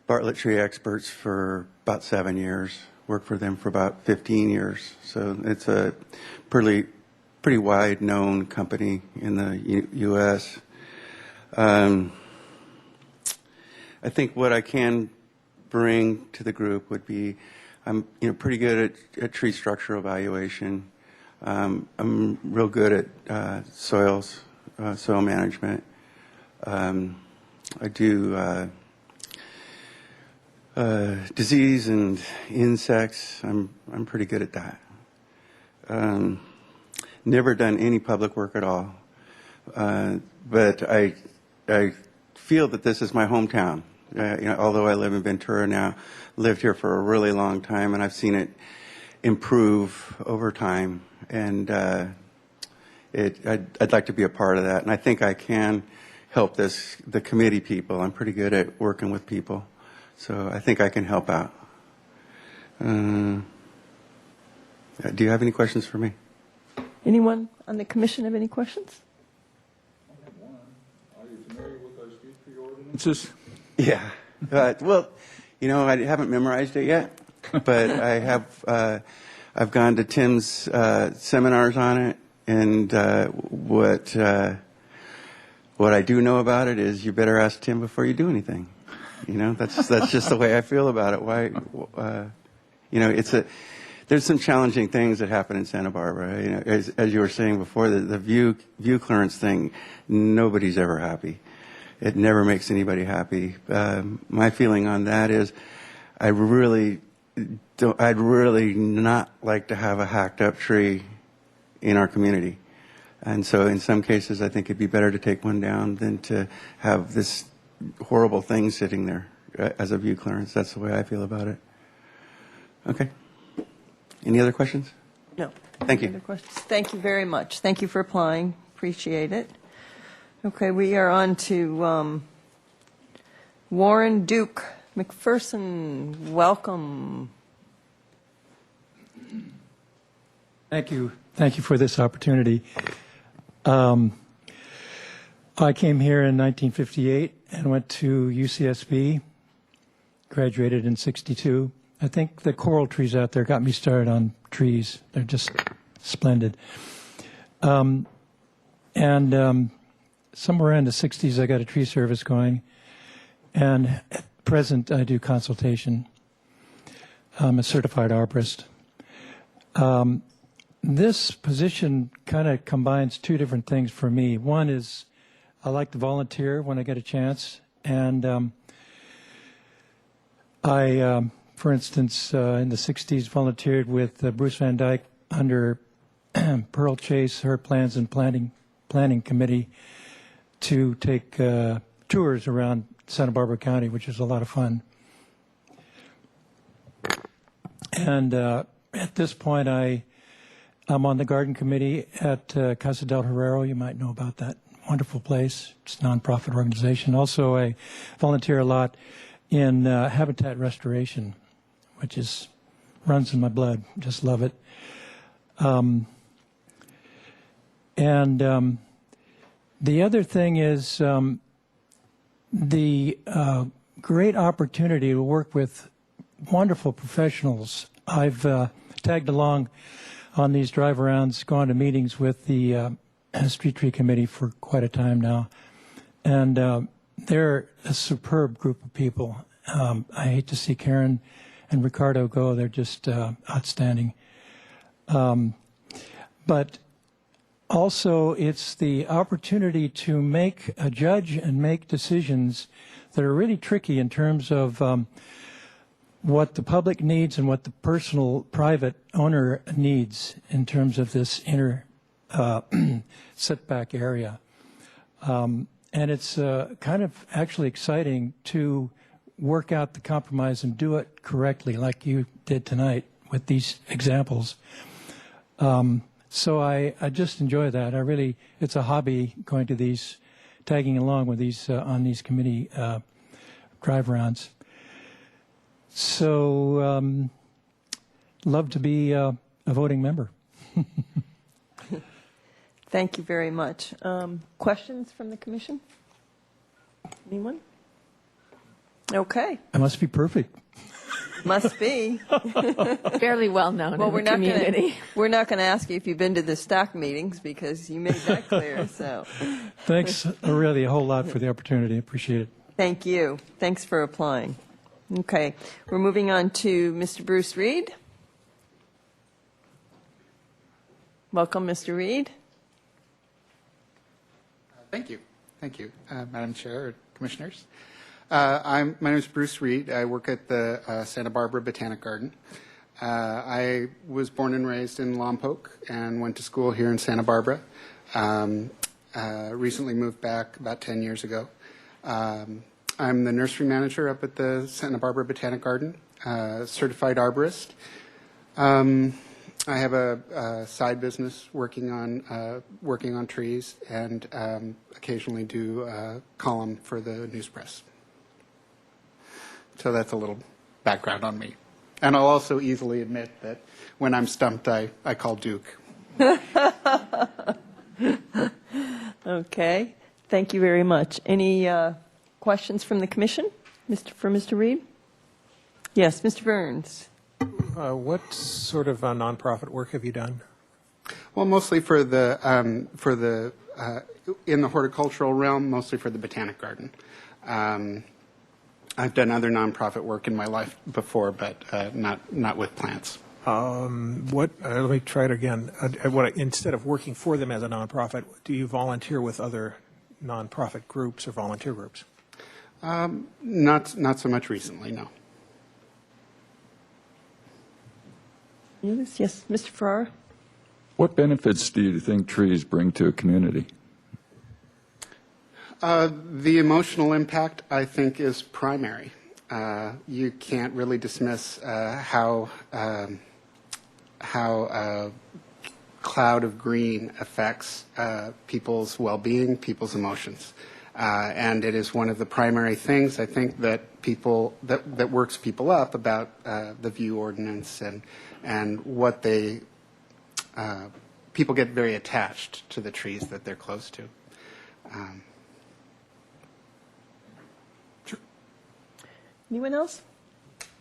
Bartlett Tree Experts for about 7 years. Worked for them for about 15 years. So it's a pretty wide known company in the U.S. I think what I can bring to the group would be I'm pretty good at tree structure evaluation. I'm real good at soil management. I do disease and insects. I'm pretty good at that. Never done any public work at all, but I feel that this is my hometown. Although I live in Ventura now, lived here for a really long time, and I've seen it improve over time. And I'd like to be a part of that, and I think I can help the committee people. I'm pretty good at working with people, so I think I can help out. Do you have any questions for me? Anyone on the commission have any questions? Are you familiar with our street tree ordinances? Yeah. Well, I haven't memorized it yet, but I have. I've gone to Tim's seminars on it, and what I do know about it is you better ask Tim before you do anything. That's just the way I feel about it. Why? There's some challenging things that happen in Santa Barbara. As you were saying before, the view clearance thing, nobody's ever happy. It never makes anybody happy. My feeling on that is I'd really not like to have a hacked up tree in our community. And so in some cases, I think it'd be better to take one down than to have this horrible thing sitting there as a view clearance. That's the way I feel about it. Okay. Any other questions? No. Thank you. Any other questions? Thank you very much. Thank you for applying. Appreciate it. Okay, we are on to Warren Duke McPherson. Welcome. Thank you. Thank you for this opportunity. I came here in 1958 and went to UCSB, graduated in 62. I think the coral trees out there got me started on trees. They're just splendid. And somewhere in the 60s, I got a tree service going. And at present, I do consultation. I'm a certified arborist. This position kind of combines two different things for me. One is I like to volunteer when I get a chance. And I, for instance, in the 60s, volunteered with Bruce Van Dyke under Pearl Chase, her Plans and Planning Committee to take tours around Santa Barbara County, which is a lot of fun. And at this point, I'm on the garden committee at Casa del Herrero. You might know about that wonderful place. It's a nonprofit organization. Also, I volunteer a lot in habitat restoration, which runs in my blood. Just love it. The other thing is the great opportunity to work with wonderful professionals. I've tagged along on these drive-arounds, gone to meetings with the Street Tree Committee for quite a time now, and they're a superb group of people. I hate to see Karen and Ricardo go. They're just outstanding. But also, it's the opportunity to judge and make decisions that are really tricky in terms of what the public needs and what the personal, private owner needs in terms of this inner setback area. And it's kind of actually exciting to work out the compromise and do it correctly, like you did tonight with these examples. So I just enjoy that. It's a hobby going to these, tagging along with these on these committee drive-arounds. So, love to be a voting member. Thank you very much. Questions from the commission? Anyone? Okay. I must be perfect. Must be. Fairly well known Well, in we're the community. we're not going to ask you if you've been to the stack meetings because you made that clear. So, Thanks really a whole lot for the opportunity. Appreciate it. thank you. Thanks for applying. Okay, we're moving on to Mr. Bruce Reed. Welcome, Mr. Reed. Thank you. Thank you, Madam Chair, Commissioners. My name is Bruce Reed. I work at the Santa Barbara Botanic Garden. I was born and raised in Lompoc and went to school here in Santa Barbara. Recently moved back about 10 years ago. I'm the nursery manager up at the Santa Barbara Botanic Garden, certified arborist. I have a side business working on trees, and occasionally do a column for the news press. So that's a little background on me. And I'll also easily admit that when I'm stumped, I call Duke. Okay, thank you very much. Any questions from the commission for Mr. Reed? Yes, Mr. Burns. What sort of nonprofit work have you done? Well, mostly in the horticultural realm, mostly for the Botanic Garden. I've done other nonprofit work in my life before, but not with plants. Let me try it again. Instead of working for them as a nonprofit, do you volunteer with other nonprofit groups or volunteer groups? Not so much recently, no. Yes, Mr. Farrar. What benefits do you think trees bring to a community? The emotional impact, I think, is primary. You can't really dismiss how a cloud of green affects people's well-being, people's emotions. And it is one of the primary things, I think, that works people up about the view ordinance and what people get very attached to the trees that they're close to. Anyone else?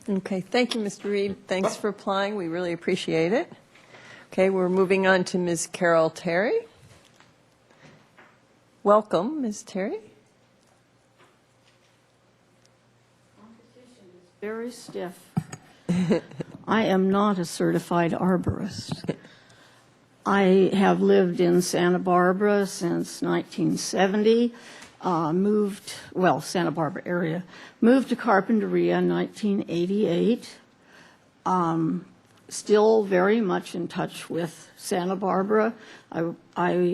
Okay, thank you, Mr. Reed. Thanks for applying. We really appreciate it. Okay, we're moving on to Ms. Carol Terry. Welcome, Ms. Terry. Competition is very stiff. I am not a certified arborist. I have lived in Santa Barbara since 1970. Santa Barbara area. Moved to Carpinteria in 1988. Still very much in touch with Santa Barbara. I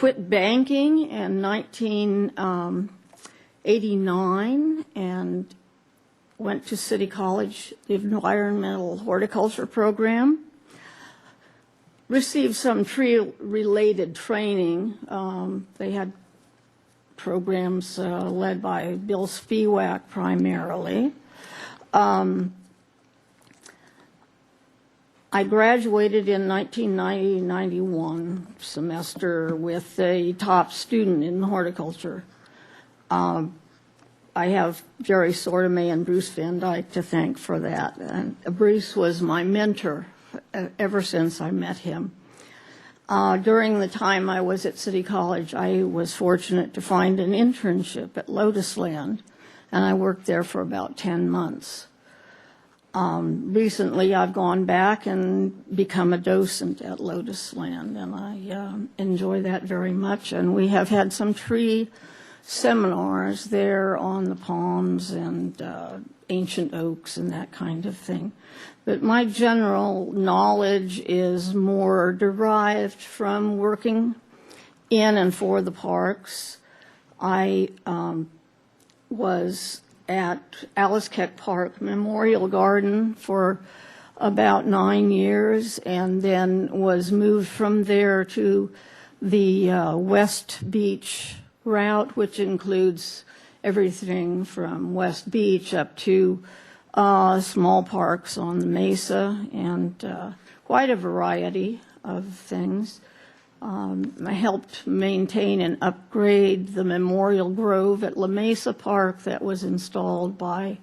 quit banking in 1989 and went to City College, the environmental horticulture program. Received some tree-related training. They had programs led by Bill Spiewak primarily. I graduated in 1990-91 semester with a top student in horticulture. I have Jerry Sortemay and Bruce Van Dyke to thank for that. And Bruce was my mentor ever since I met him. During the time I was at City College, I was fortunate to find an internship at Lotus Land, and I worked there for about 10 months. Recently, I've gone back and become a docent at Lotus Land, and I enjoy that very much. And we have had some tree seminars there on the palms and ancient oaks and that kind of thing. But my general knowledge is more derived from working in and for the parks. I was at Alice Keck Park Memorial Garden for about 9 years, and then was moved from there to the West Beach route, which includes everything from West Beach up to small parks on the Mesa, and quite a variety of things. I helped maintain and upgrade the Memorial Grove at La Mesa Park that was installed by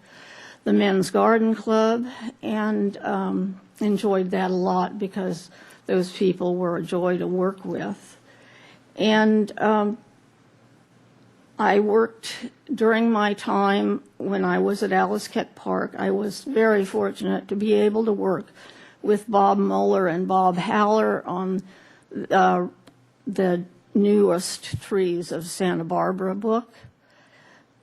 the Men's Garden Club, and enjoyed that a lot because those people were a joy to work with. And I worked during my time when I was at Alice Keck Park. I was very fortunate to be able to work with Bob Mueller and Bob Haller on the newest Trees of Santa Barbara book.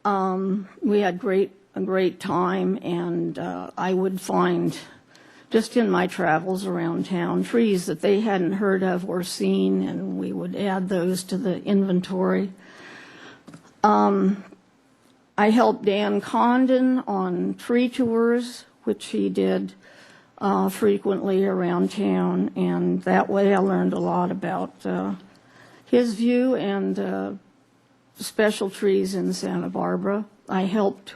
We had a great time, and I would find, just in my travels around town, trees that they hadn't heard of or seen, and we would add those to the inventory. I helped Dan Condon on tree tours, which he did frequently around town, and that way I learned a lot about his view and special trees in Santa Barbara. I helped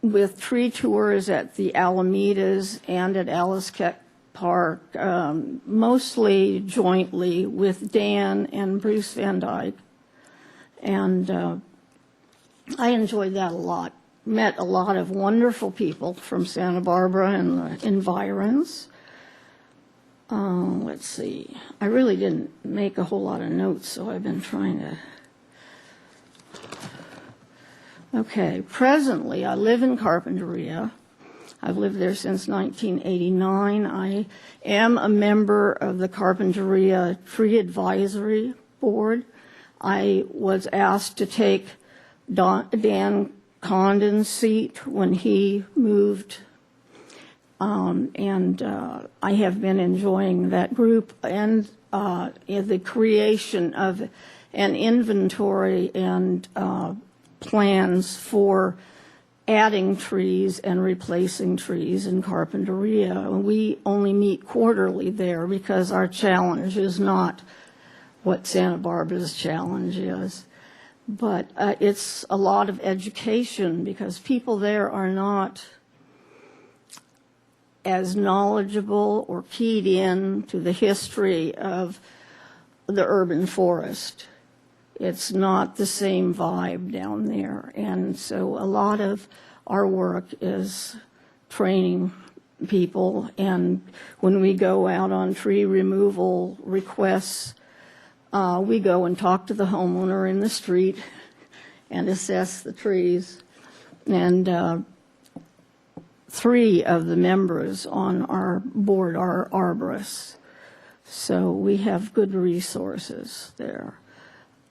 with tree tours at the Alamedas and at Alice Keck Park, mostly jointly with Dan and Bruce Van Dyke. And I enjoyed that a lot. Met a lot of wonderful people from Santa Barbara and the environs. Let's see. I really didn't make a whole lot of notes, so I've been trying to. Okay, presently I live in Carpinteria. I've lived there since 1989. I am a member of the Carpinteria Tree Advisory Board. I was asked to take Dan Condon's seat when he moved, and I have been enjoying that group and the creation of an inventory and plans for adding trees and replacing trees in Carpinteria. We only meet quarterly there because our challenge is not what Santa Barbara's challenge is. But it's a lot of education because people there are not as knowledgeable or keyed in to the history of the urban forest. It's not the same vibe down there. And so a lot of our work is training people. And when we go out on tree removal requests, we go and talk to the homeowner in the street and assess the trees. And 3 of the members on our board are arborists. So we have good resources there.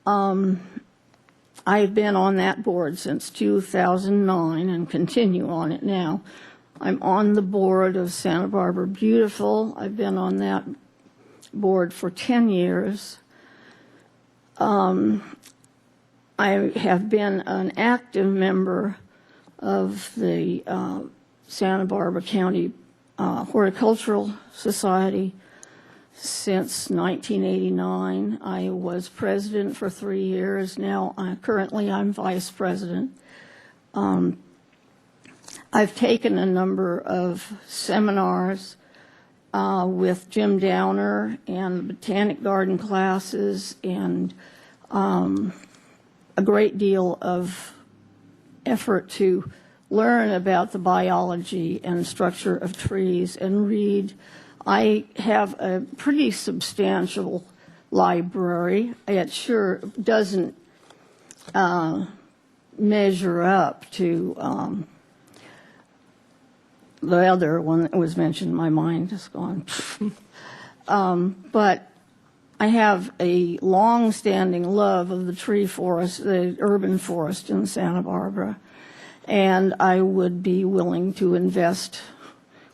I've been on that board since 2009 and continue on it now. I'm on the board of Santa Barbara Beautiful. I've been on that board for 10 years. I have been an active member of the Santa Barbara County Horticultural Society since 1989. I was president for 3 years. Now, currently, I'm vice president. I've taken a number of seminars with Jim Downer and botanic garden classes and a great deal of effort to learn about the biology and structure of trees and read. I have a pretty substantial library. It sure doesn't measure up to the other one that was mentioned. My mind is gone. But I have a long-standing love of the tree forest, the urban forest in Santa Barbara, and I would be willing to invest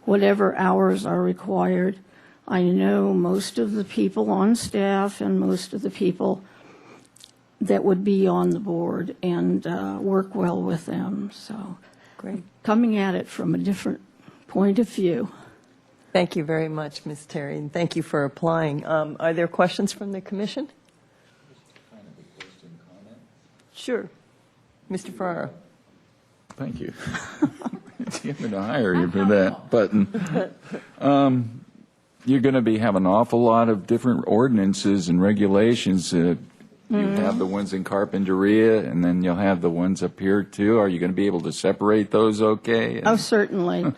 whatever hours are required. I know most of the people on staff and most of the people that would be on the board and work well with them. So, Great. Coming at it from a different point of view. Thank you very much, Ms. Terry, and thank you for applying. Are there questions from the commission? Sure. Mr. Ferrara. Thank you. I'm going to hire you for that button. You're going to be having an awful lot of different ordinances and regulations. You have the ones in Carpinteria, and then you'll have the ones up here, too. Are you going to be able to separate those okay? Oh, certainly.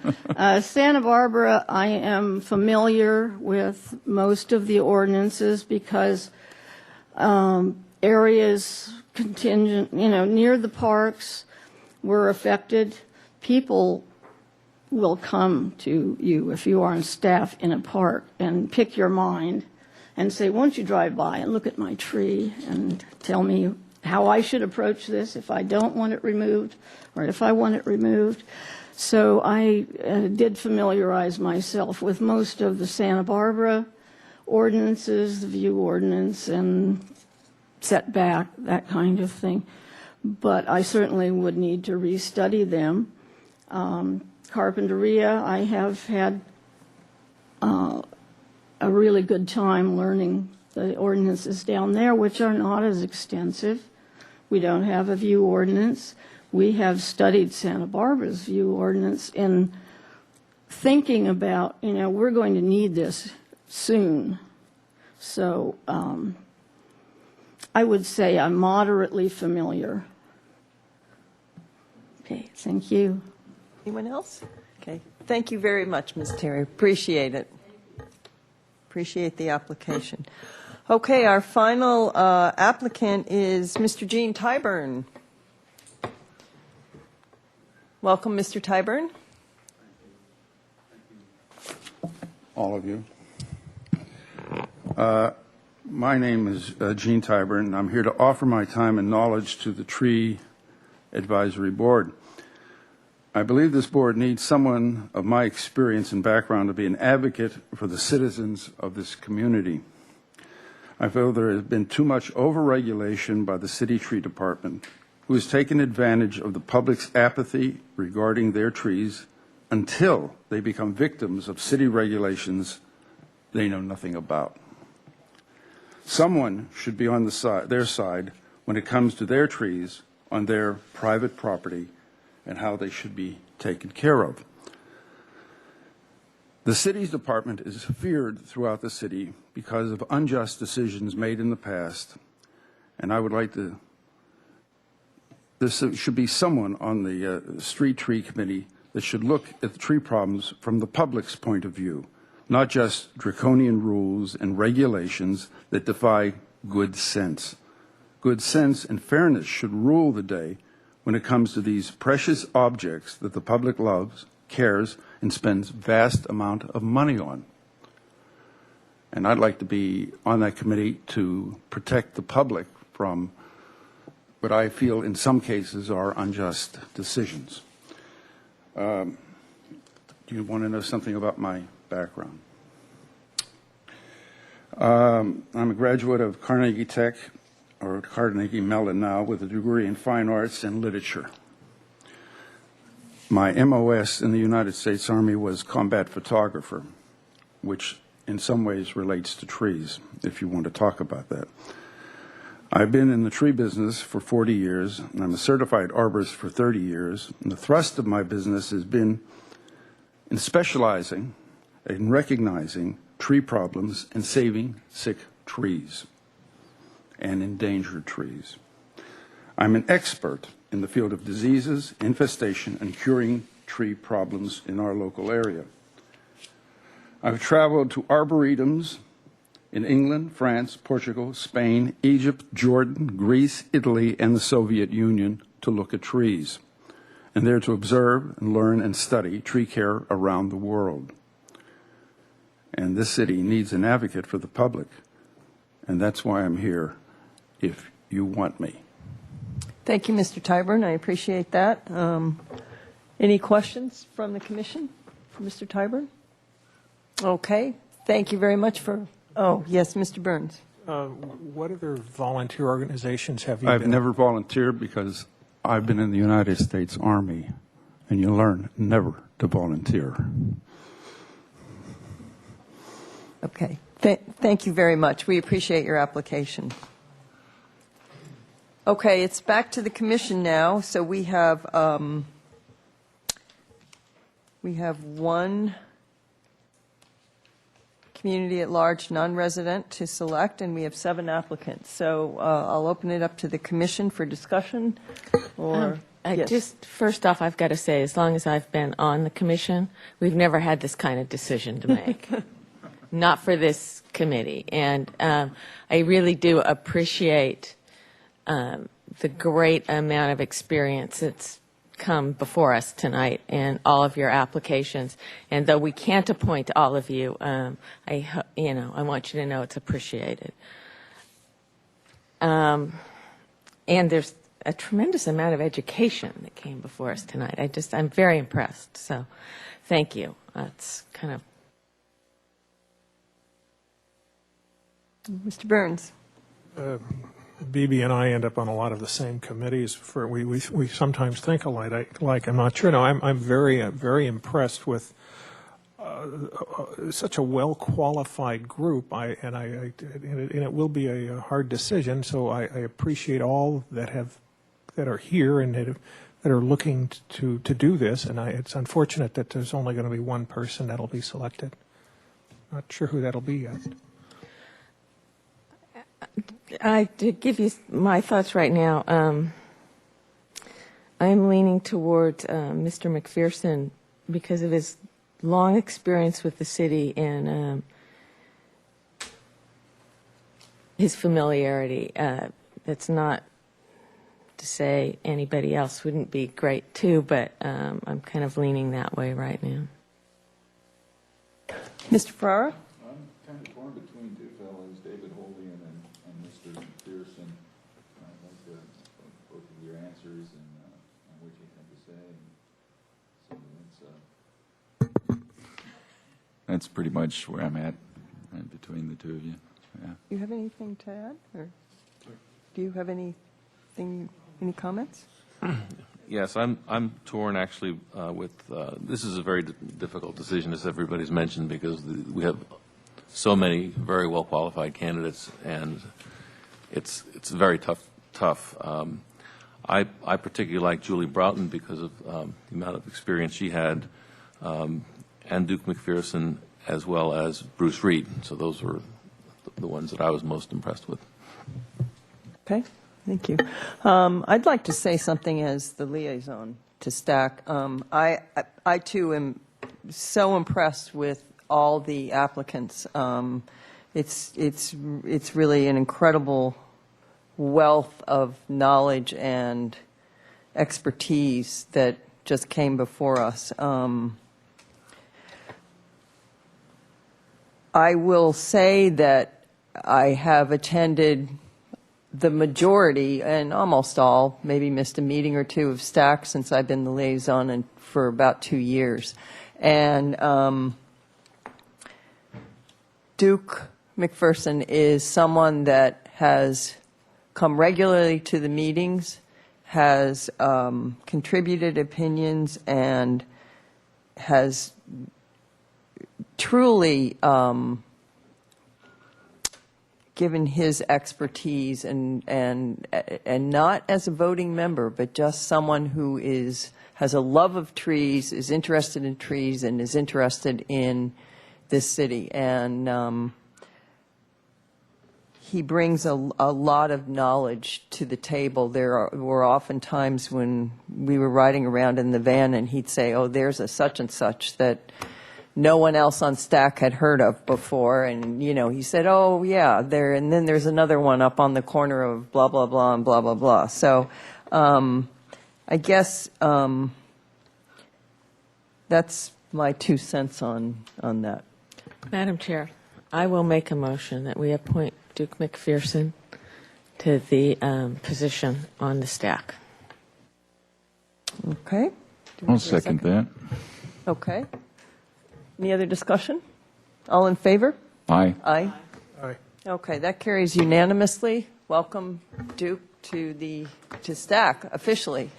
Santa Barbara, I am familiar with most of the ordinances because areas contingent, near the parks were affected. People will come to you if you are on staff in a park and pick your mind and say, won't you drive by and look at my tree and tell me how I should approach this if I don't want it removed or if I want it removed. So I did familiarize myself with most of the Santa Barbara ordinances, the view ordinance and setback, that kind of thing. But I certainly would need to restudy them. Carpinteria, I have had a really good time learning the ordinances down there, which are not as extensive. We don't have a view ordinance. We have studied Santa Barbara's view ordinance in thinking about, we're going to need this soon. So I would say I'm moderately familiar. Okay, thank you. Anyone else? Okay. Thank you very much, Ms. Terry. Appreciate it. Appreciate the application. Okay, our final applicant is Mr. Gene Tyburn. Welcome, Mr. Tyburn. All of you. My name is Gene Tyburn, and I'm here to offer my time and knowledge to the Tree Advisory Board. I believe this board needs someone of my experience and background to be an advocate for the citizens of this community. I feel there has been too much overregulation by the city tree department, who has taken advantage of the public's apathy regarding their trees until they become victims of city regulations they know nothing about. Someone should be on their side when it comes to their trees on their private property and how they should be taken care of. The city's department is feared throughout the city because of unjust decisions made in the past, and I would like to, there should be someone on the street tree committee that should look at the tree problems from the public's point of view, not just draconian rules and regulations that defy good sense. Good sense and fairness should rule the day when it comes to these precious objects that the public loves, cares, and spends vast amount of money on. And I'd like to be on that committee to protect the public from what I feel in some cases are unjust decisions. Do you want to know something about my background? I'm a graduate of Carnegie Tech, or Carnegie Mellon now, with a degree in fine arts and literature. My MOS in the United States Army was combat photographer, which in some ways relates to trees, if you want to talk about that. I've been in the tree business for 40 years, and I'm a certified arborist for 30 years, and the thrust of my business has been in specializing in recognizing tree problems and saving sick trees and endangered trees. I'm an expert in the field of diseases, infestation, and curing tree problems in our local area. I've traveled to arboretums in England, France, Portugal, Spain, Egypt, Jordan, Greece, Italy, and the Soviet Union to look at trees, and there to observe and learn and study tree care around the world. And this city needs an advocate for the public, and that's why I'm here, if you want me. Thank you, Mr. Tyburn. I appreciate that. Any questions from the commission for Mr. Tyburn? Okay. Thank you very much for, oh, yes, Mr. Burns. What other volunteer organizations have you I've been? never volunteered because I've been in the United States Army, and you learn never to volunteer. Okay. Thank you very much. We appreciate your application. Okay, it's back to the commission now. So we have one community at large non-resident to select, and we have 7 applicants. So I'll open it up to the commission for discussion. Or yes. Just first off, I've got to say, as long as I've been on the commission, we've never had this kind of decision to make. Not for this committee. And I really do appreciate the great amount of experience that's come before us tonight and all of your applications. And though we can't appoint all of you, I want you to know it's appreciated. And there's a tremendous amount of education that came before us tonight. I'm very impressed. So thank you. That's kind of. Mr. Burns. BB and I end up on a lot of the same committees. We sometimes think alike. I'm not sure. No, I'm very impressed with such a well qualified group. And it will be a hard decision. So I appreciate all that are here and that are looking to do this. And it's unfortunate that there's only going to be one person that'll be selected. Not sure who that'll be yet. To give you my thoughts right now, I'm leaning towards Mr. McPherson because of his long experience with the city and his familiarity. That's not to say anybody else wouldn't be great too, but I'm kind of leaning that way right now. Mr. Ferrara? I'm kind of torn between two fellows, David Holy and Mr. McPherson. I'd like both of your answers and what you have to say. So that's pretty much where I'm at between the two of you. Yeah. Do you have anything to add, or do you have any comments? Yes, I'm torn actually with, this is a very difficult decision, as everybody's mentioned, because we have so many very well-qualified candidates, and it's very tough. I particularly like Julie Broughton because of the amount of experience she had, and Duke McPherson, as well as Bruce Reed. So those were the ones that I was most impressed with. Okay. Thank you. I'd like to say something as the liaison to STAC. I too am so impressed with all the applicants. It's really an incredible wealth of knowledge and expertise that just came before us. I will say that I have attended the majority and almost all, maybe missed a meeting or two of STAC since I've been the liaison for about 2 years. And Duke McPherson is someone that has come regularly to the meetings, has contributed opinions, and has truly given his expertise, and not as a voting member, but just someone who has a love of trees, is interested in trees, and is interested in this city. And he brings a lot of knowledge to the table. There were often times when we were riding around in the van and he'd say, oh, there's a such and such that no one else on stack had heard of before. And, he said, oh, yeah, and then there's another one up on the corner of blah, blah, blah, and blah, blah, blah. So I guess that's my 2 cents on that. Madam Chair, I will make a motion that we appoint Duke McPherson to the position on the stack. Okay. I'll second that. Okay. Any other discussion? All in favor? Aye. Aye. Aye. Okay, that carries unanimously. Welcome, Duke, to stack officially.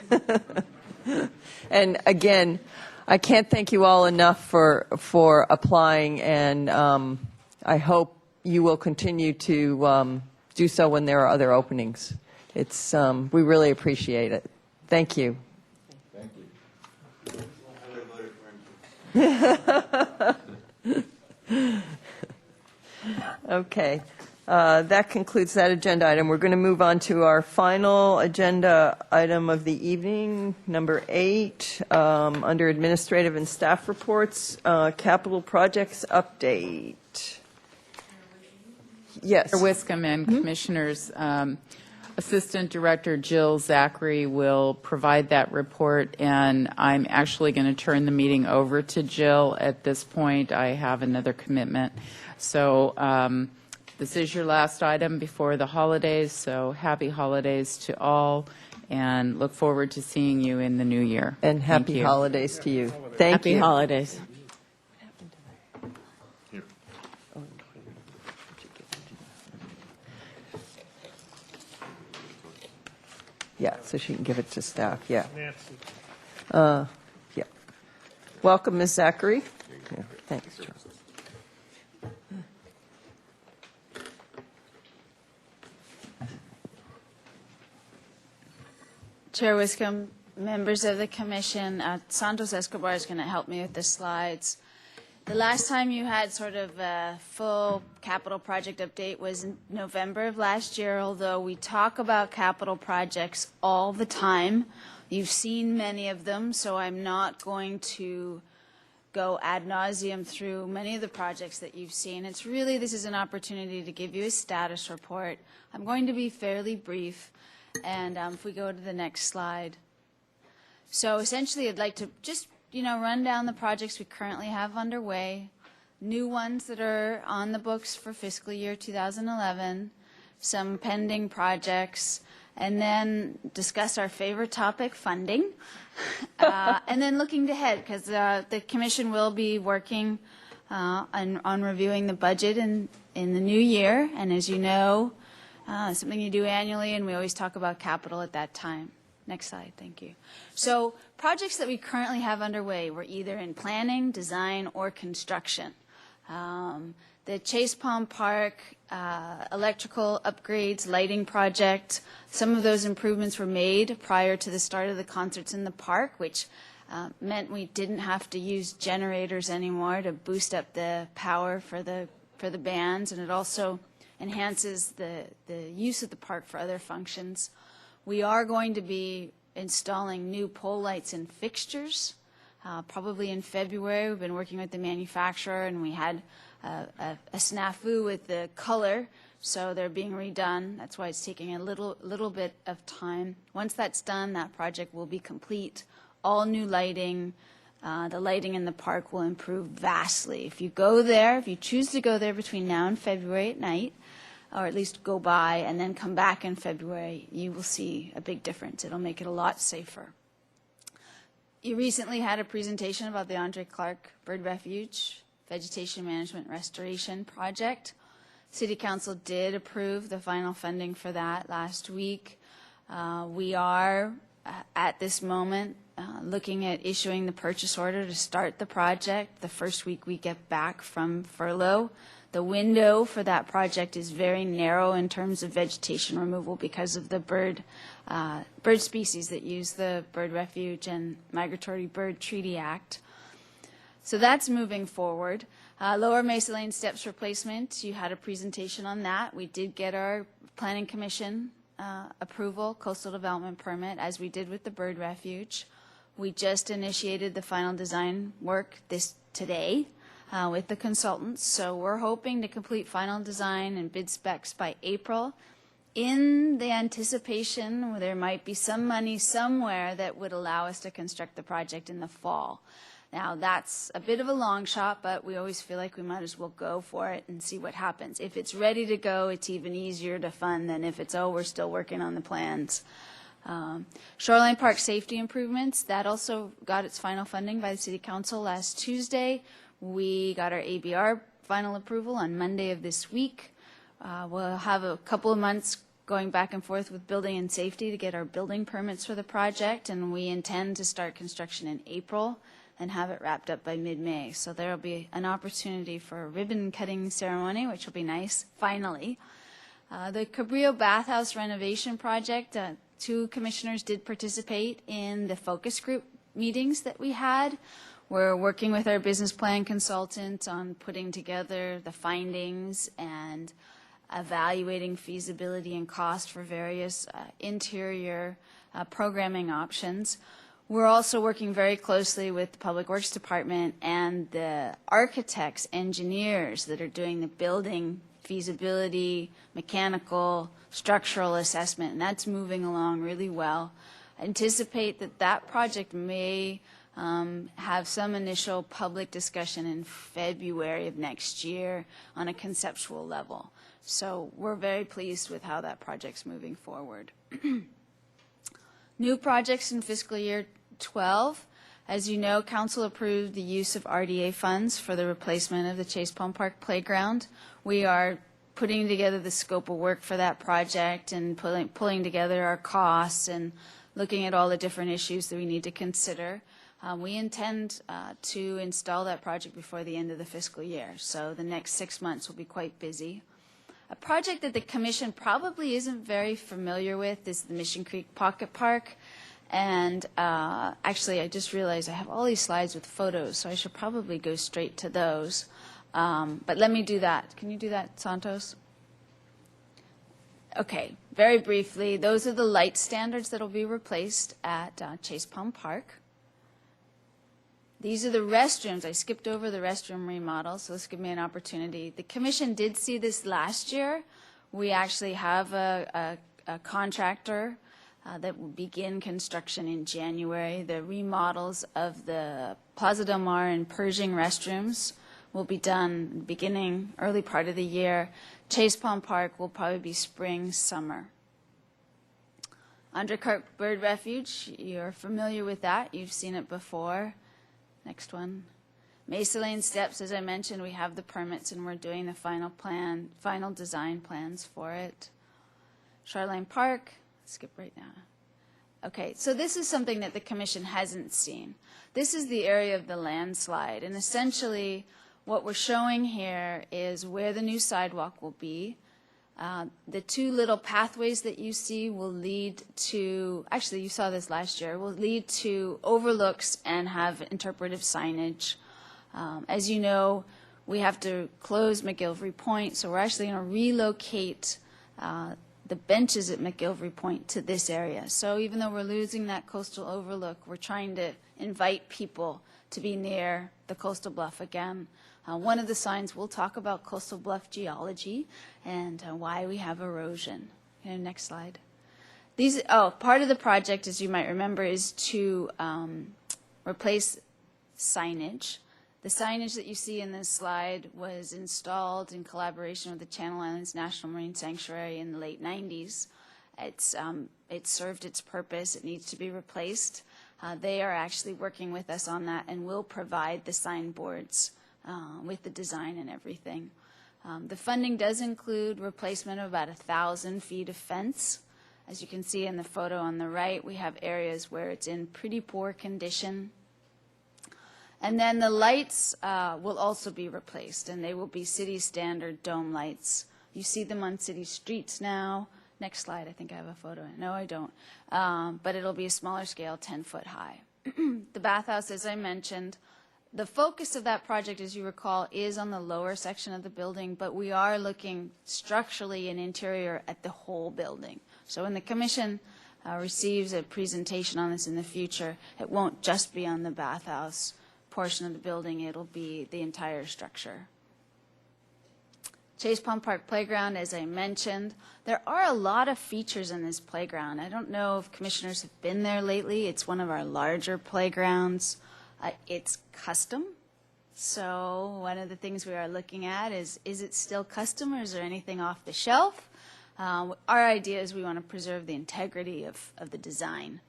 And again, I can't thank you all enough for applying, and I hope you will continue to do so when there are other openings. We really appreciate it. Thank you. Okay. That concludes that agenda item. We're going to move on to our final agenda item of the evening, number 8, under administrative and staff reports, capital projects update. Yes. Chair Wiscombe and Commissioners, Assistant Director Jill Zachary will provide that report, and I'm actually going to turn the meeting over to Jill at this point. I have another commitment. So this is your last item before the holidays, so happy holidays to all, and look forward to seeing you in the new year. And happy holidays to you. Thank you. Happy holidays. Yeah, so she can give it to staff, yeah. Nancy. Yeah. Welcome, Ms. Zachary. Yeah, thanks, Charles. Chair Wiscombe, members of the commission, Santos Escobar is going to help me with the slides. The last time you had sort of a full capital project update was in November of last year, although we talk about capital projects all the time. You've seen many of them, so I'm not going to go ad nauseum through many of the projects that you've seen. This is an opportunity to give you a status report. I'm going to be fairly brief, and if we go to the next slide. So essentially, I'd like to just run down the projects we currently have underway, new ones that are on the books for fiscal year 2011, some pending projects, and then discuss our favorite topic, funding, and then looking ahead, because the commission will be working on reviewing the budget in the new year, and as you know, something you do annually, and we always talk about capital at that time. Next slide, thank you. So projects that we currently have underway, we're either in planning, design, or construction. The Chase Palm Park electrical upgrades, lighting project, some of those improvements were made prior to the start of the concerts in the park, which meant we didn't have to use generators anymore to boost up the power for the bands, and it also enhances the use of the park for other functions. We are going to be installing new pole lights and fixtures, probably in February. We've been working with the manufacturer, and we had a snafu with the color, so they're being redone. That's why it's taking a little bit of time. Once that's done, that project will be complete. All new lighting. The lighting in the park will improve vastly. If you go there, if you choose to go there between now and February at night, or at least go by and then come back in February, you will see a big difference. It'll make it a lot safer. You recently had a presentation about the Andre Clark Bird Refuge Vegetation Management Restoration Project. City Council did approve the final funding for that last week. We are, at this moment, looking at issuing the purchase order to start the project the first week we get back from furlough. The window for that project is very narrow in terms of vegetation removal because of the bird species that use the Bird Refuge and Migratory Bird Treaty Act. So that's moving forward. Lower Mesa Lane steps replacement, you had a presentation on that. We did get our Planning Commission approval, coastal development permit, as we did with the Bird Refuge. We just initiated the final design work today with the consultants, so we're hoping to complete final design and bid specs by April, in the anticipation there might be some money somewhere that would allow us to construct the project in the fall. Now, that's a bit of a long shot, but we always feel like we might as well go for it and see what happens. If it's ready to go, it's even easier to fund than if it's, oh, we're still working on the plans. Shoreline Park safety improvements, that also got its final funding by the City Council last Tuesday. We got our ABR final approval on Monday of this week. We'll have a couple of months going back and forth with building and safety to get our building permits for the project, and we intend to start construction in April and have it wrapped up by mid-May. So there will be an opportunity for a ribbon cutting ceremony, which will be nice, finally. The Cabrillo Bathhouse renovation project, 2 commissioners did participate in the focus group meetings that we had. We're working with our business plan consultant on putting together the findings and evaluating feasibility and cost for various interior programming options. We're also working very closely with the Public Works Department and the architects, engineers that are doing the building feasibility, mechanical, structural assessment, and that's moving along really well. I anticipate that that project may have some initial public discussion in February of next year on a conceptual level. So we're very pleased with how that project's moving forward. New projects in fiscal year 12. As you know, Council approved the use of RDA funds for the replacement of the Chase Palm Park Playground. We are putting together the scope of work for that project and pulling together our costs and looking at all the different issues that we need to consider. We intend to install that project before the end of the fiscal year, so the next 6 months will be quite busy. A project that the Commission probably isn't very familiar with is the Mission Creek Pocket Park. And actually, I just realized I have all these slides with photos, so I should probably go straight to those. But let me do that. Can you do that, Santos? Okay, very briefly, those are the light standards that will be replaced at Chase Palm Park. These are the restrooms. I skipped over the restroom remodel, so this gives me an opportunity. The Commission did see this last year. We actually have a contractor that will begin construction in January. The remodels of the Plaza Del Mar and Pershing restrooms will be done beginning early part of the year. Chase Palm Park will probably be spring, summer. Undercurk Bird Refuge, you're familiar with that. You've seen it before. Next one. Mesa Lane Steps, as I mentioned, we have the permits and we're doing the final design plans for it. Shoreline Park, skip right now. Okay, so this is something that the Commission hasn't seen. This is the area of the landslide, and essentially what we're showing here is where the new sidewalk will be. The 2 little pathways that you see will lead to, actually you saw this last year, will lead to overlooks and have interpretive signage. As you know, we have to close McGilvery Point, so we're actually going to relocate the benches at McGilvery Point to this area. So even though we're losing that coastal overlook, we're trying to invite people to be near the coastal bluff again. One of the signs will talk about coastal bluff geology and why we have erosion. Next slide. Part of the project, as you might remember, is to replace signage. The signage that you see in this slide was installed in collaboration with the Channel Islands National Marine Sanctuary in the late 90s. It served its purpose. It needs to be replaced. They are actually working with us on that and will provide the signboards with the design and everything. The funding does include replacement of about 1,000 feet of fence. As you can see in the photo on the right, we have areas where it's in pretty poor condition. And then the lights will also be replaced, and they will be city standard dome lights. You see them on city streets now. Next slide, I think I have a photo. No, I don't. But it'll be a smaller scale, 10 foot high. The bathhouse, as I mentioned, the focus of that project, as you recall, is on the lower section of the building, but we are looking structurally and interior at the whole building. So when the commission receives a presentation on this in the future, it won't just be on the bathhouse portion of the building, it'll be the entire structure. Chase Pond Park Playground, as I mentioned, there are a lot of features in this playground. I don't know if commissioners have been there lately. It's one of our larger playgrounds. It's custom. So one of the things we are looking at is it still custom, or is there anything off the shelf? Our idea is we want to preserve the integrity of the design.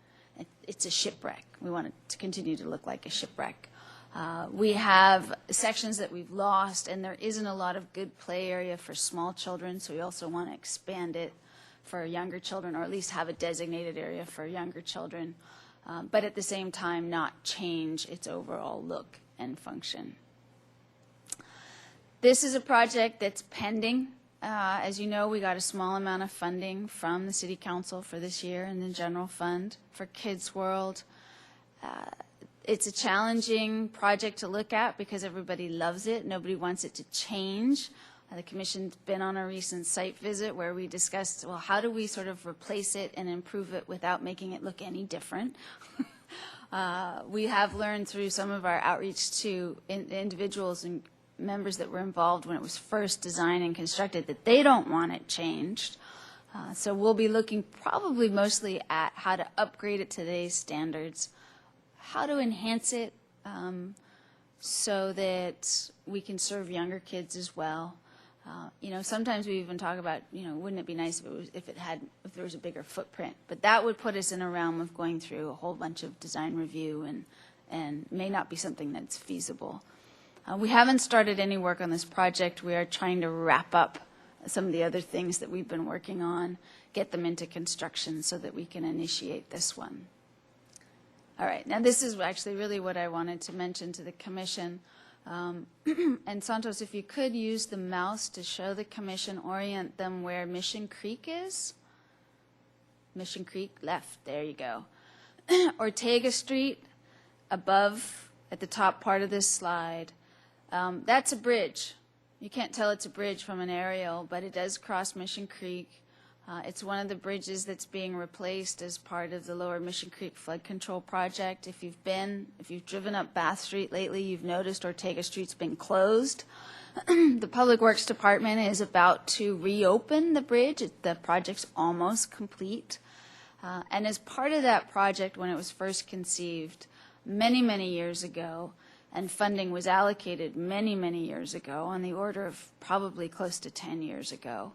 It's a shipwreck. We want it to continue to look like a shipwreck. We have sections that we've lost, and there isn't a lot of good play area for small children, so we also want to expand it for younger children, or at least have a designated area for younger children, but at the same time not change its overall look and function. This is a project that's pending. As you know, we got a small amount of funding from the City Council for this year in the general fund for Kids World. It's a challenging project to look at because everybody loves it. Nobody wants it to change. The Commission's been on a recent site visit where we discussed, well, how do we sort of replace it and improve it without making it look any different? We have learned through some of our outreach to individuals and members that were involved when it was first designed and constructed that they don't want it changed. So we'll be looking probably mostly at how to upgrade it to today's standards, how to enhance it so that we can serve younger kids as well. You know, sometimes we even talk about, you know, wouldn't it be nice if there was a bigger footprint? But that would put us in a realm of going through a whole bunch of design review and may not be something that's feasible. We haven't started any work on this project. We are trying to wrap up some of the other things that we've been working on, get them into construction so that we can initiate this one. All right, now this is actually really what I wanted to mention to the Commission. And Santos, if you could use the mouse to show the Commission, orient them where Mission Creek is. Mission Creek, left, there you go. Ortega Street, above, at the top part of this slide. That's a bridge. You can't tell it's a bridge from an aerial, but it does cross Mission Creek. It's one of the bridges that's being replaced as part of the Lower Mission Creek Flood Control Project. If you've driven up Bath Street lately, you've noticed Ortega Street's been closed. The Public Works Department is about to reopen the bridge. The project's almost complete. And as part of that project, when it was first conceived many, many years ago, and funding was allocated many, many years ago, on the order of probably close to 10 years ago,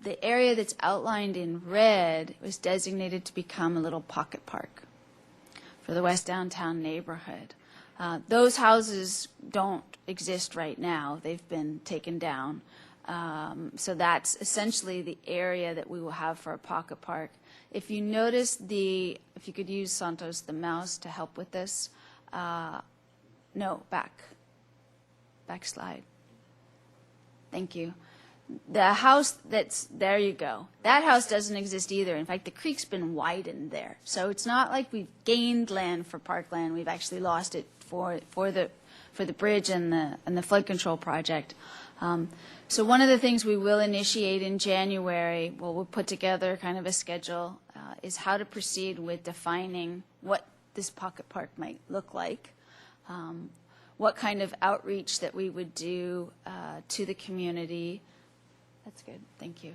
the area that's outlined in red was designated to become a little pocket park for the West Downtown neighborhood. Those houses don't exist right now. They've been taken down. So that's essentially the area that we will have for a pocket park. If you notice if you could use, Santos, the mouse to help with this. No, back slide. Thank you. The house there you go. That house doesn't exist either. In fact, the creek's been widened there. So it's not like we've gained land for parkland. We've actually lost it for the bridge and the flood control project. So one of the things we will initiate in January, we'll put together kind of a schedule, is how to proceed with defining what this pocket park might look like. What kind of outreach that we would do to the community. That's good, thank you.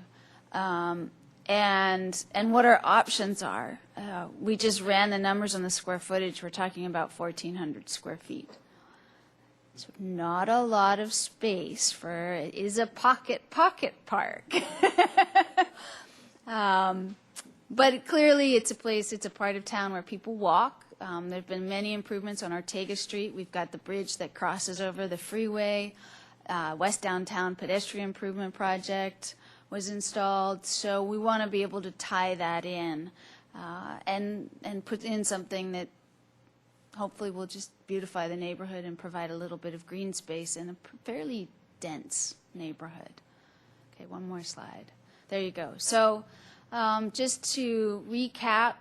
And what our options are. We just ran the numbers on the square footage. We're talking about 1,400 square feet. So not a lot of space for, it is a pocket park. But clearly it's a place, it's a part of town where people walk. There have been many improvements on Ortega Street. We've got the bridge that crosses over the freeway. West Downtown Pedestrian Improvement Project was installed. So we want to be able to tie that in and put in something that hopefully will just beautify the neighborhood and provide a little bit of green space in a fairly dense neighborhood. Okay, one more slide. There you go. So just to recap,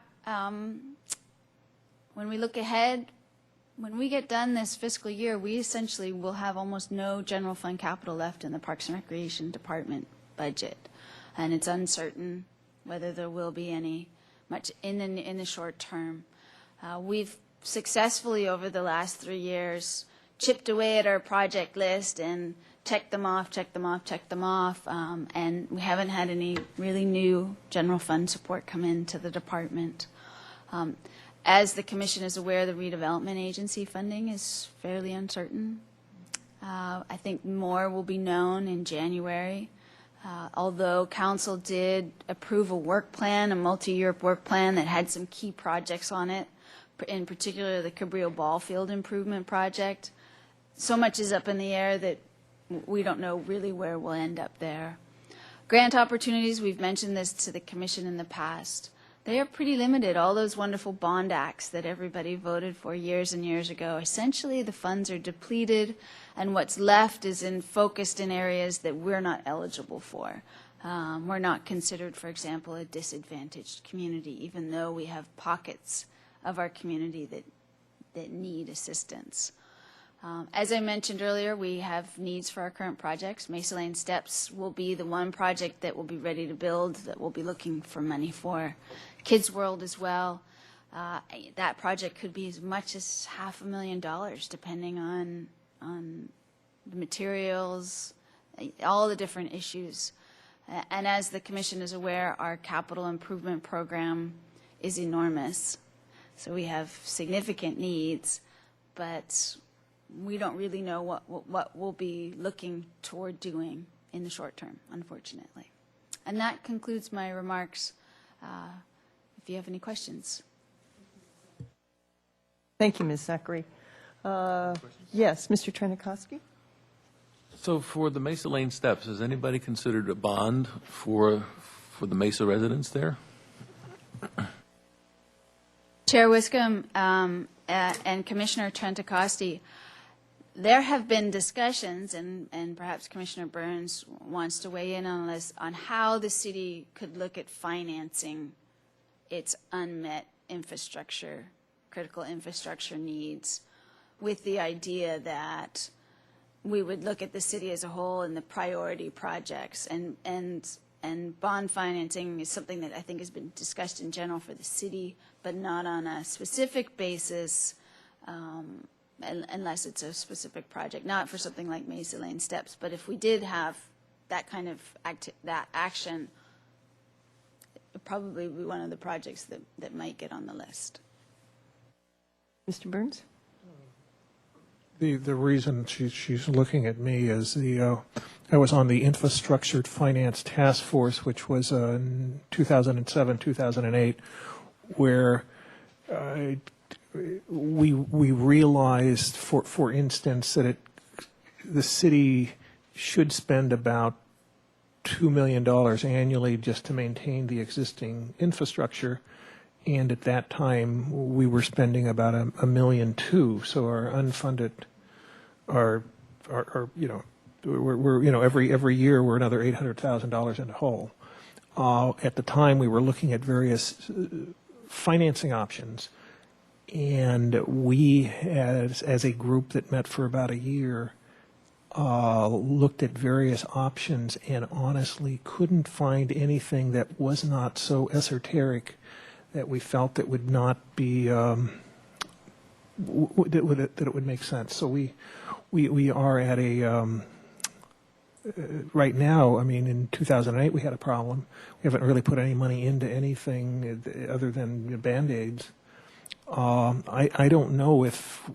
when we look ahead, when we get done this fiscal year, we essentially will have almost no general fund capital left in the Parks and Recreation Department budget. And it's uncertain whether there will be any much in the short term. We've successfully over the last 3 years chipped away at our project list and checked them off, and we haven't had any really new general fund support come into the department. As the Commission is aware, the redevelopment agency funding is fairly uncertain. I think more will be known in January. Although Council did approve a work plan, a multi-year work plan that had some key projects on it, in particular the Cabrillo Ball Field Improvement Project, so much is up in the air that we don't know really where we'll end up there. Grant opportunities, we've mentioned this to the Commission in the past. They are pretty limited. All those wonderful bond acts that everybody voted for years and years ago, essentially the funds are depleted, and what's left is focused in areas that we're not eligible for. We're not considered, for example, a disadvantaged community, even though we have pockets of our community that need assistance. As I mentioned earlier, we have needs for our current projects. Mesa Lane Steps will be the one project that will be ready to build that we'll be looking for money for. Kids World as well. That project could be as much as $500,000 depending on the materials, all the different issues. And as the Commission is aware, our capital improvement program is enormous. So we have significant needs, but we don't really know what we'll be looking toward doing in the short term, unfortunately. And that concludes my remarks. If you have any questions. Thank you, Ms. Zachary. Yes, Mr. Trenikoski? So for the Mesa Lane Steps, has anybody considered a bond for the Mesa residents there? Chair Wiscombe and Commissioner Trentacosti, there have been discussions, and perhaps Commissioner Burns wants to weigh in on this, on how the city could look at financing its unmet infrastructure, critical infrastructure needs, with the idea that we would look at the city as a whole and the priority projects, and bond financing is something that I think has been discussed in general for the city, but not on a specific basis, unless it's a specific project, not for something like Mesa Lane Steps. But if we did have that kind of action, it would probably be one of the projects that might get on the list. Mr. Burns? The reason she's looking at me is I was on the Infrastructure Finance Task Force, which was in 2007, 2008, where we realized, for instance, that the city should spend about $2 million annually just to maintain the existing infrastructure. And at that time, we were spending about $1.2 million. So our unfunded, we're every year we're another $800,000 in the hole. At the time, we were looking at various financing options, and we, as a group that met for about a year, looked at various options and honestly couldn't find anything that was not so esoteric that we felt that would not be that it would make sense. So we are at a right now. I mean, in 2008 we had a problem. We haven't really put any money into anything other than Band-Aids. I don't know if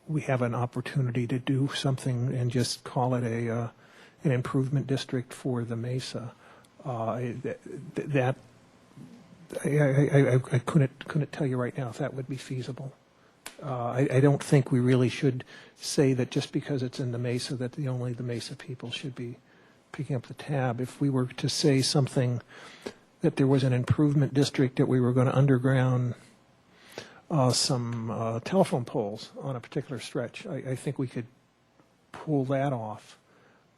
we have an opportunity to do something and just call it an improvement district for the Mesa. I couldn't tell you right now if that would be feasible. I don't think we really should say that just because it's in the Mesa that only the Mesa people should be picking up the tab. If we were to say something that there was an improvement district that we were going to underground some telephone poles on a particular stretch, I think we could pull that off,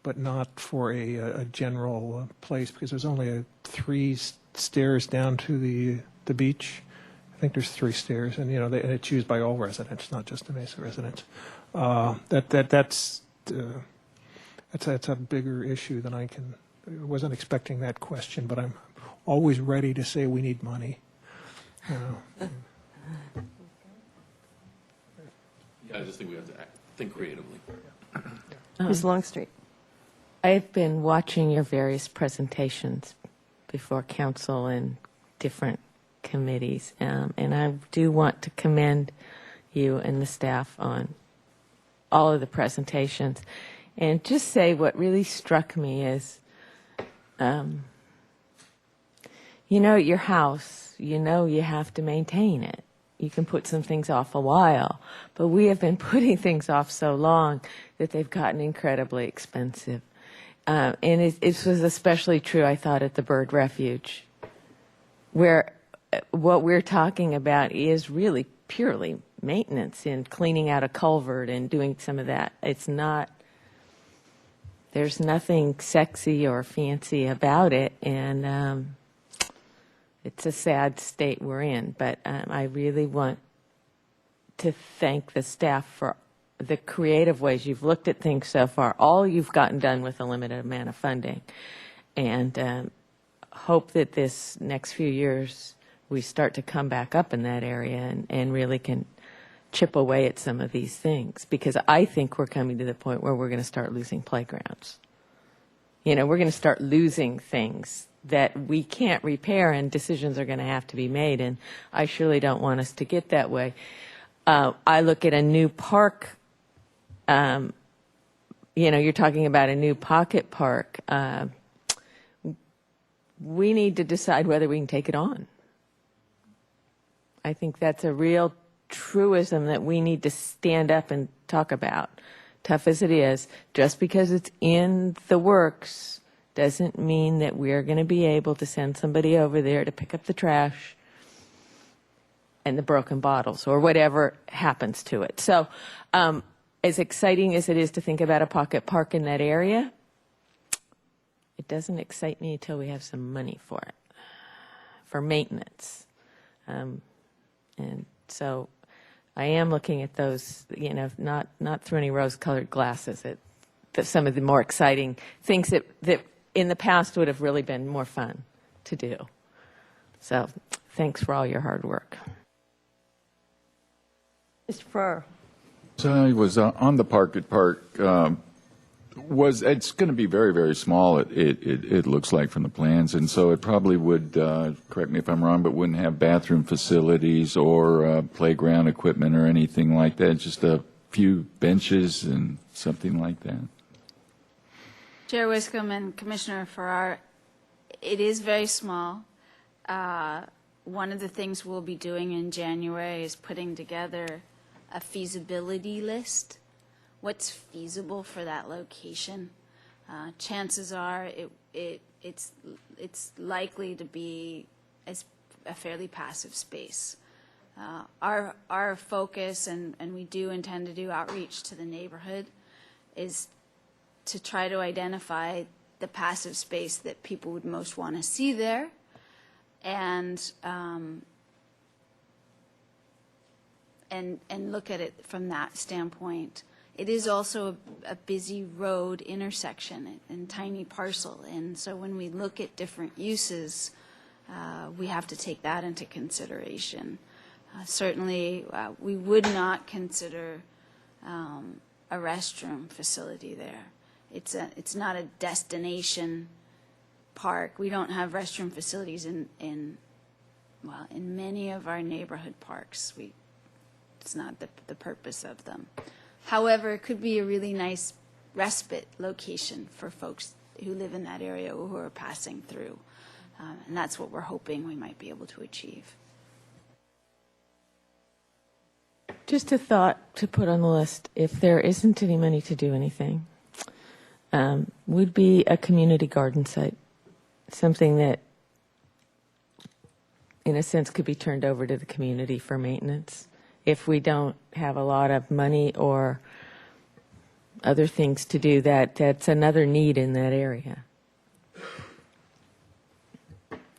but not for a general place, because there's only 3 stairs down to the beach. I think there's 3 stairs, and and it's used by all residents, not just the Mesa residents. That's a bigger issue than I wasn't expecting that question, but I'm always ready to say we need money. Yeah, I just think we have to think creatively. Ms. Longstreet. I've been watching your various presentations before council and different committees, and I do want to commend you and the staff on all of the presentations, and just say what really struck me is, your house, you have to maintain it. You can put some things off a while, but we have been putting things off so long that they've gotten incredibly expensive. And it was especially true, I thought, at the bird refuge, where what we're talking about is really purely maintenance and cleaning out a culvert and doing some of that. There's nothing sexy or fancy about it, and it's a sad state we're in. But I really want to thank the staff for the creative ways you've looked at things so far, all you've gotten done with a limited amount of funding, and hope that this next few years we start to come back up in that area and really can chip away at some of these things, because I think we're coming to the point where we're going to start losing playgrounds. We're going to start losing things that we can't repair, and decisions are going to have to be made, and I surely don't want us to get that way. I look at a new park, you're talking about a new pocket park. We need to decide whether we can take it on. I think that's a real truism that we need to stand up and talk about. Tough as it is, just because it's in the works doesn't mean that we're going to be able to send somebody over there to pick up the trash and the broken bottles or whatever happens to it. So as exciting as it is to think about a pocket park in that area, it doesn't excite me until we have some money for it, for maintenance. And so I am looking at those, not through any rose-colored glasses, at some of the more exciting things that in the past would have really been more fun to do. So thanks for all your hard work. Mr. Farrar. So I was on the pocket park. It's going to be very, very small, it looks like from the plans, and so it probably would, correct me if I'm wrong, but wouldn't have bathroom facilities or playground equipment or anything like that, just a few benches and something like that. Chair Wiscombe and Commissioner Farrar, it is very small. One of the things we'll be doing in January is putting together a feasibility list. What's feasible for that location? Chances are it's likely to be a fairly passive space. Our focus, and we do intend to do outreach to the neighborhood, is to try to identify the passive space that people would most want to see there, and look at it from that standpoint. It is also a busy road intersection and tiny parcel, and so when we look at different uses, we have to take that into consideration. Certainly, we would not consider a restroom facility there. It's not a destination park. We don't have restroom facilities in many of our neighborhood parks. It's not the purpose of them. However, it could be a really nice respite location for folks who live in that area or who are passing through. And that's what we're hoping we might be able to achieve. Just a thought to put on the list, if there isn't any money to do anything, would be a community garden site, something that, in a sense, could be turned over to the community for maintenance. If we don't have a lot of money or other things to do, that's another need in that area.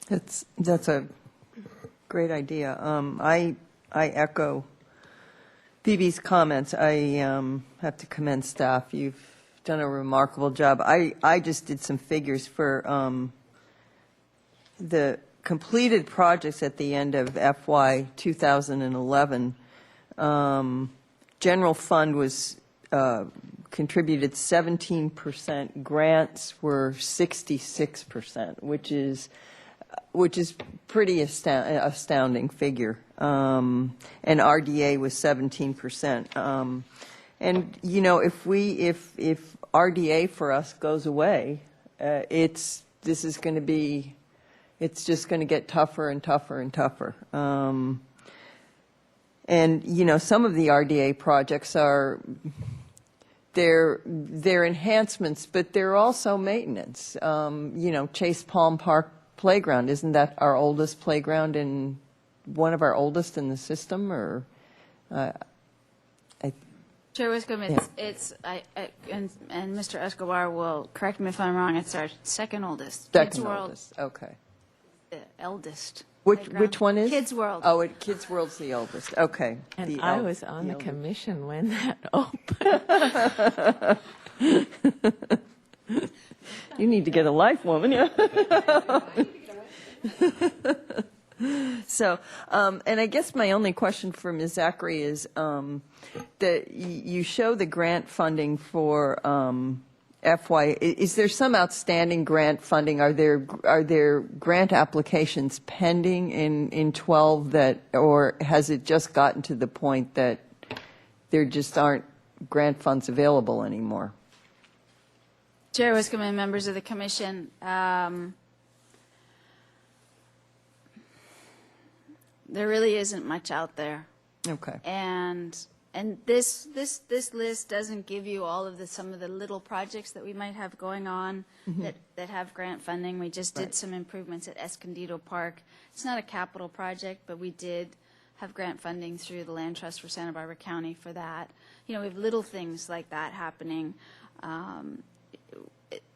That's a great idea. I echo Phoebe's comments. I have to commend staff. You've done a remarkable job. I just did some figures for the completed projects at the end of FY 2011. General fund was contributed 17%. Grants were 66%, which is pretty astounding figure. And RDA was 17%. And you know, if RDA for us goes away, it's just going to get tougher and tougher and tougher. And you know, some of the RDA projects they're enhancements, but they're also maintenance. You know, Chase Palm Park Playground, isn't that our oldest playground and one of our oldest in the system? Or Chair Wiscombe, and Mr. Escobar will correct me if I'm wrong, it's our second oldest. Second oldest, okay. Eldest. Which one is? Kids World. Oh, Kids World's the oldest, okay. And I was on the commission when that opened. You need to get a life, woman. So, and I guess my only question for Ms. Zachary is that you show the grant funding for FY. Is there some outstanding grant funding? Are there grant applications pending in 12 that, or has it just gotten to the point that there just aren't grant funds available anymore? Chair Wiscombe and members of the commission, there really isn't much out there. Okay. And this list doesn't give you all of some of the little projects that we might have going on that have grant funding. We just did some improvements at Escondido Park. It's not a capital project, but we did have grant funding through the Land Trust for Santa Barbara County for that. You know, we have little things like that happening.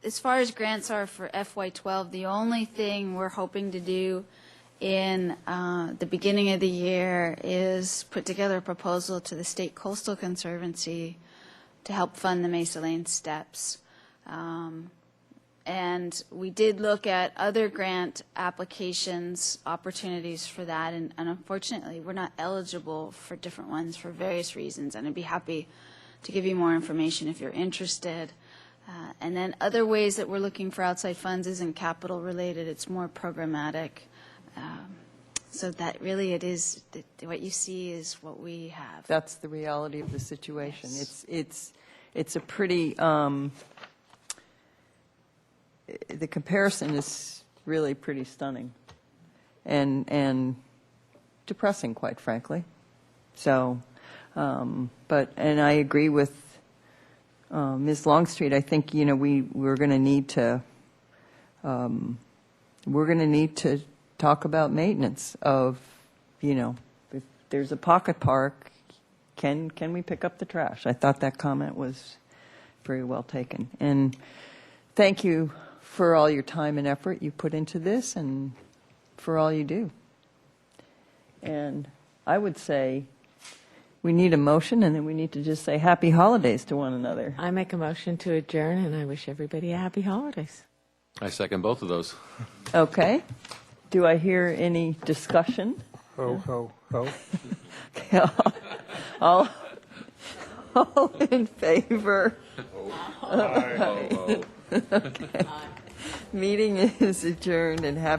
As far as grants are for FY12, the only thing we're hoping to do in the beginning of the year is put together a proposal to the State Coastal Conservancy to help fund the Mesa Lane steps. And we did look at other grant applications, opportunities for that, and unfortunately we're not eligible for different ones for various reasons, and I'd be happy to give you more information if you're interested. And then other ways that we're looking for outside funds isn't capital related, it's more programmatic. So that really it is, what you see is what we have. That's the reality of the situation. Yes. It's a pretty, the comparison is really pretty stunning and depressing, quite frankly. So, and I agree with Ms. Longstreet. I think, you know, we're going to need to talk about maintenance of, you know, if there's a pocket park, can we pick up the trash? I thought that comment was very well taken. And thank you for all your time and effort you put into this and for all you do. And I would say we need a motion, and then we need to just say happy holidays to one another. I make a motion to adjourn, and I wish everybody a happy holidays. I second both of those. Okay. Do I hear any discussion? Ho, ho, ho. Okay, all in favor? Aye. Okay. Meeting is adjourned, and happy